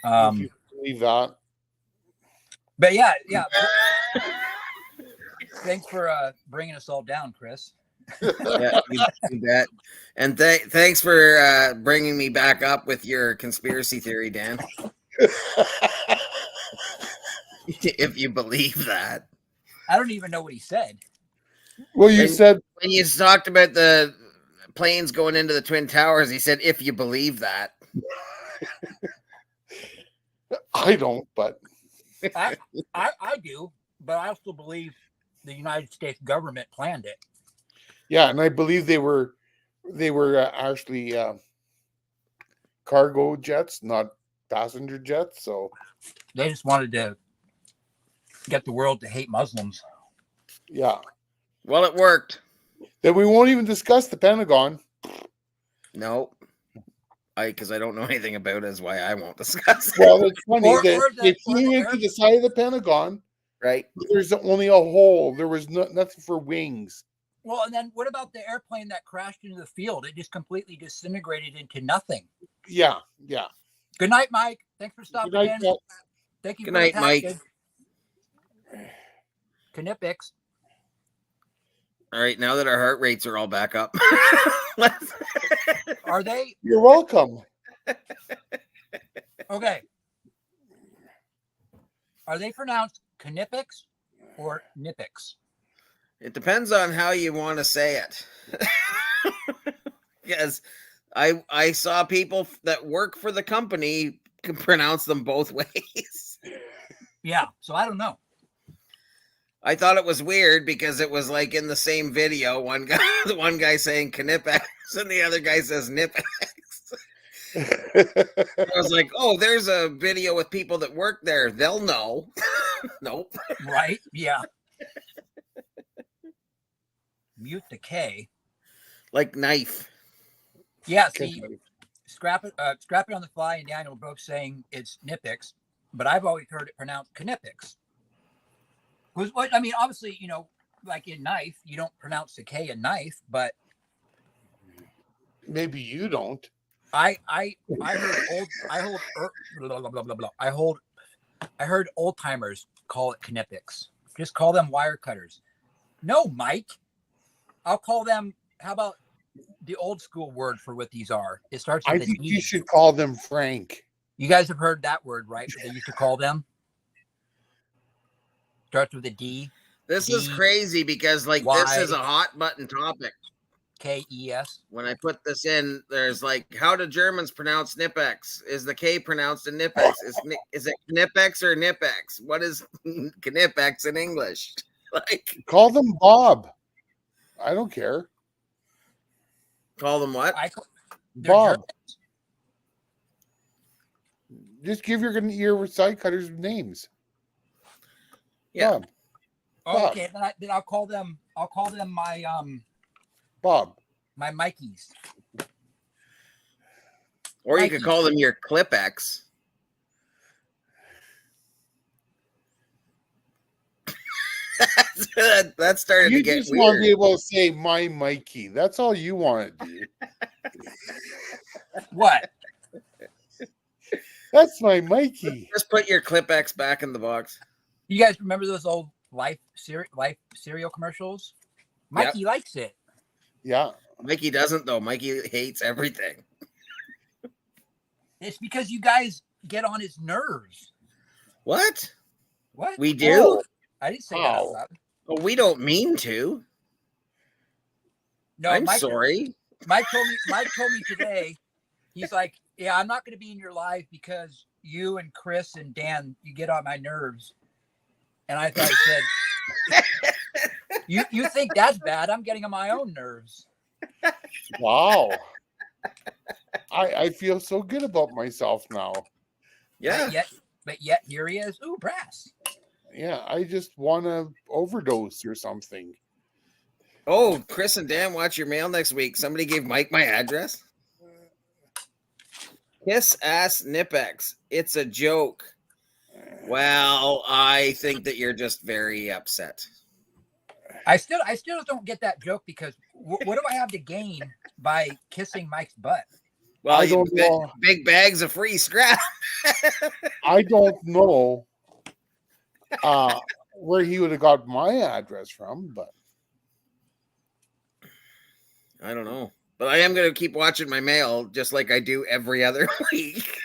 If you believe that. But yeah. Thanks for bringing us all down, Chris. Yeah, you bet. And thanks for bringing me back up with your conspiracy theory, Dan. If you believe that. I don't even know what he said. Well, you said When you talked about the planes going into the Twin Towers, he said, if you believe that. I don't, but I do, but I also believe the United States government planned it. yeah, and I believe they were actually cargo jets, not passenger jets. So They just wanted to get the world to hate Muslims. yeah, Well, it worked. then we won't even discuss the Pentagon. No. Because I don't know anything about it, is why I won't discuss it. Well, it's funny Or that the- they or flew the into air- the side of the Pentagon. Right? There's only a hole. There was nothing for wings. Well, and then what about the airplane that crashed into the field? It just completely disintegrated into nothing. Yeah. Good night, Mike. Thanks for stopping Good night, in. Pat. Thank you Good for night, the Mike. package. Knippix. All right, now that our heart rates are all back up. Are they You're welcome. okay? Are they pronounced Knippix or Nippix? It depends on how you want to say it. Because I saw people that work for the company can pronounce them both ways. Yeah, so I don't know. I thought it was weird because it was like in the same video, the one guy saying Knipex and the other guy says Nipex. I was like, oh, there's a video with people that work there. They'll know. Nope. Right? Yeah. Mute the K. Like knife. Yeah, see, Scrap It on the Fly and Daniel Brooks saying it's Nippix, but I've always heard it pronounced Knippix. What I mean, obviously, you know, like in knife, you don't pronounce the K in knife, but Maybe you don't. I heard blah, blah, blah, blah, blah. I heard old timers call it Knipex. Just call them wire cutters. No, Mike. I'll call them. How about the old school word for what these are? It starts with I a think D. you should call them Frank. You guys have heard that word, right? What they used to call them. Starts with a D. This D, is crazy because like this is a hot button topic. K-E-S. When I put this in, there's like, how do Germans pronounce Knipex? Is the K pronounced in Knipex? Is it Knipex or Knipex? What is Knipex in English? Like, Call them Bob. I don't care. call them what? They're Bob. Germans. Just give your side cutters names. Yeah. Bob. Oh, okay, then I'll call them. I'll call them my Bob. my Mikeys. Or you Mikey. could call them your Clipex. That started You to get just want to be weird. able to say my Mikey. That's all you want to do. What? That's my Mikey. Just put your Clipex back in the box. You guys remember those old Life cereal commercials? Mikey likes it. Yeah. Mikey doesn't though. Mikey hates everything. It's because you guys get on his nerves. What? What? We do? I didn't say that out Oh. loud. Well, we don't mean to. No, I'm Mike, sorry. Mike told me today. He's like, yeah, I'm not going to be in your life because you and Chris and Dan, you get on my nerves. And I thought he said, you think that's bad? I'm getting on my own nerves. Wow. I feel so good about myself now. Yeah. But yet here he is. Ooh, brass. Yeah, I just want to overdose or something. Oh, Chris and Dan, watch your mail next week. Somebody gave Mike my address. Kiss ass Knipex. It's a joke. Well, I think that you're just very upset. I still don't get that joke because what do I have to gain by kissing Mike's butt? Well, I don't know. Big bags of free scrap. I don't know where he would have got my address from, but I don't know. But I am going to keep watching my mail just like I do every other week.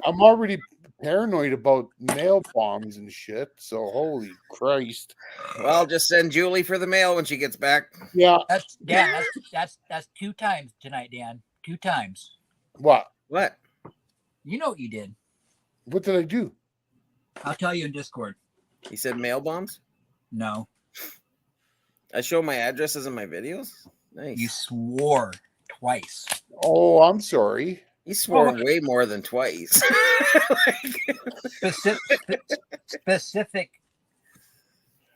I'm already paranoid about mail bombs and shit. So holy Christ! Well, just send Julie for the mail when she gets back. Yeah. That's Dan. That's 2 times tonight, Dan. 2 times. What? What? You know what you did. What did I do? I'll tell you in Discord. He said mail bombs? No, I show my addresses in my videos? Nice. you swore twice. Oh, I'm sorry. He swore way more than twice. Specific.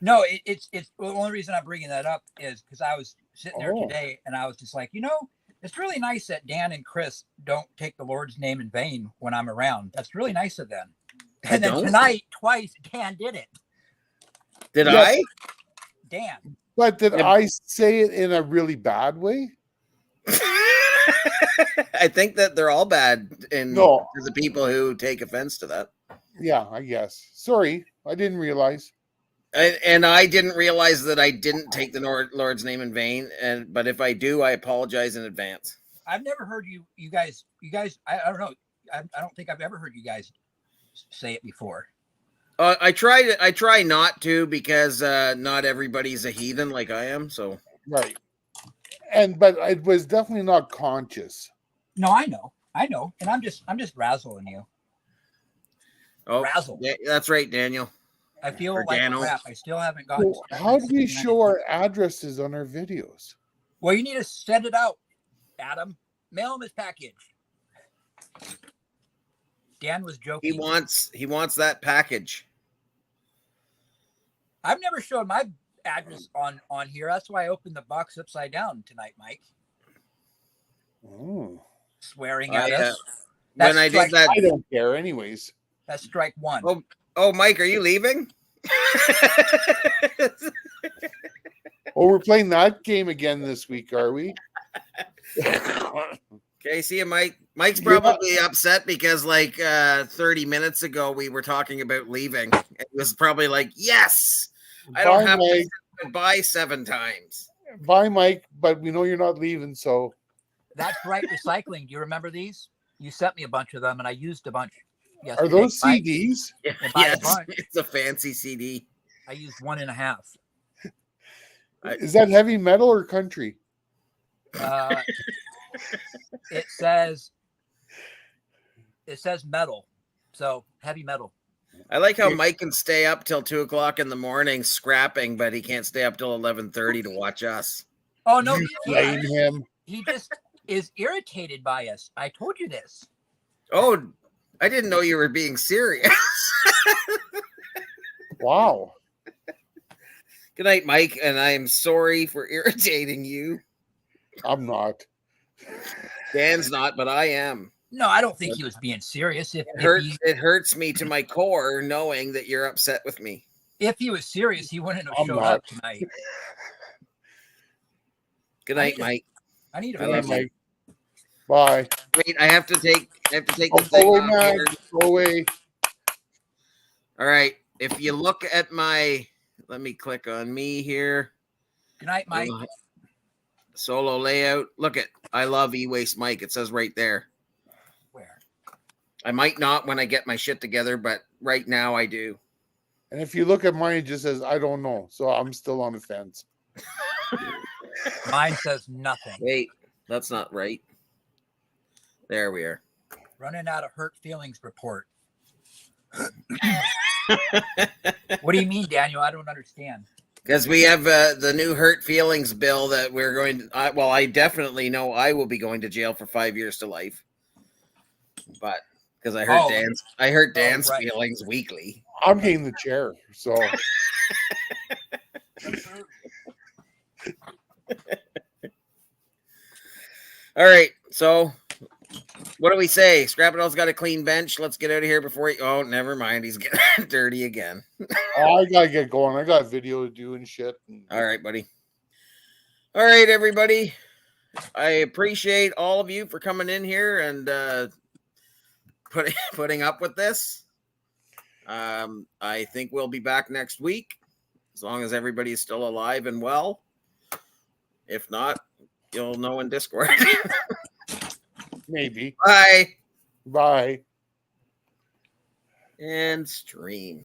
No, it's the only reason I'm bringing that up is because I was sitting there today and I was just like, it's really nice that Dan and Chris don't take the Lord's name in vain when I'm around. That's really nice of them. And then tonight, twice, Dan did it. Did Yes. I? Dan. But did I say it in a really bad way? I think that they're all bad to the people who take offense to that. Yeah, I guess. Sorry, I didn't realize. And I didn't realize that I didn't take the Lord's name in vain. But if I do, I apologize in advance. I've never heard you guys. I don't know. I don't think I've ever heard you guys say it before. I try not to because not everybody's a heathen like I am. So right. But it was definitely not conscious. No, I know, and I'm just razzling you. Oh, razzle. Yeah, that's right, Daniel. I feel Or like Dano. crap. I still haven't gotten. Well, how do we show our addresses on our videos? Well, you need to send it out, Adam. Mail him his package. Dan was joking. He wants that package. I've never showed my address on here. That's why I opened the box upside down tonight, Mike. Oh. Swearing at us. When I did that, I don't care anyways. That's strike 1. Oh, Mike, are you leaving? Oh, we're playing that game again this week, are we? Okay, see you, Mike. Mike's Yeah. probably upset because 30 minutes ago we were talking about leaving. It was probably like, yes, I don't Bye, have to Mike. say goodbye 7 times. Bye, Mike. But we know you're not leaving, so That's right. Recycling. Do you remember these? You sent me a bunch of them, and I used a bunch yesterday. are those I- CDs? If I Yes, buy- it's a fancy CD. I used 1.5. Is that heavy metal or country? It says metal, so heavy metal. I like how Mike can stay up till 2:00 in the morning scrapping, but he can't stay up till 11:30 to watch us. Oh no, You blame him. he just is irritated by us. I told you this. Oh, I didn't know you were being serious. Wow. Good night, Mike, and I'm sorry for irritating you. I'm not. Dan's not, but I am. No, I don't think he was being serious. If It hurts me to my core knowing that you're upset with me. he was serious, he wouldn't have I'm showed not. up tonight. Good night, Mike. I need I a love Bye, you. Mike. Bye. Wait, I have to take Oh, the go thing away, off man. here. Go away. All right. If you look at let me click on me here. Good night, Mike. Solo layout. Look at I love e-waste Mike. It says right there. Where? I might not when I get my shit together, but right now I do. And if you look at mine, it just says, I don't know. So I'm still on the fence. Mine says nothing. Wait, that's not right. There we are. Running out of hurt feelings report. What do you mean, Daniel? I don't understand. Because we have the new hurt feelings bill that we're going to. I definitely know I will be going to jail for 5 years to life. But because I hurt Dan's right. feelings weekly. I'm getting the chair. So All right. So what do we say? Scrapadilly's got a clean bench. Let's get out of here before he. Oh, never mind. He's getting dirty again. I gotta get going. I got video to do and shit. All right, buddy. All right, everybody. I appreciate all of you for coming in here and putting up with this. I think we'll be back next week as long as everybody is still alive and well. If not, you'll know in Discord. Maybe. Bye. Bye. And stream.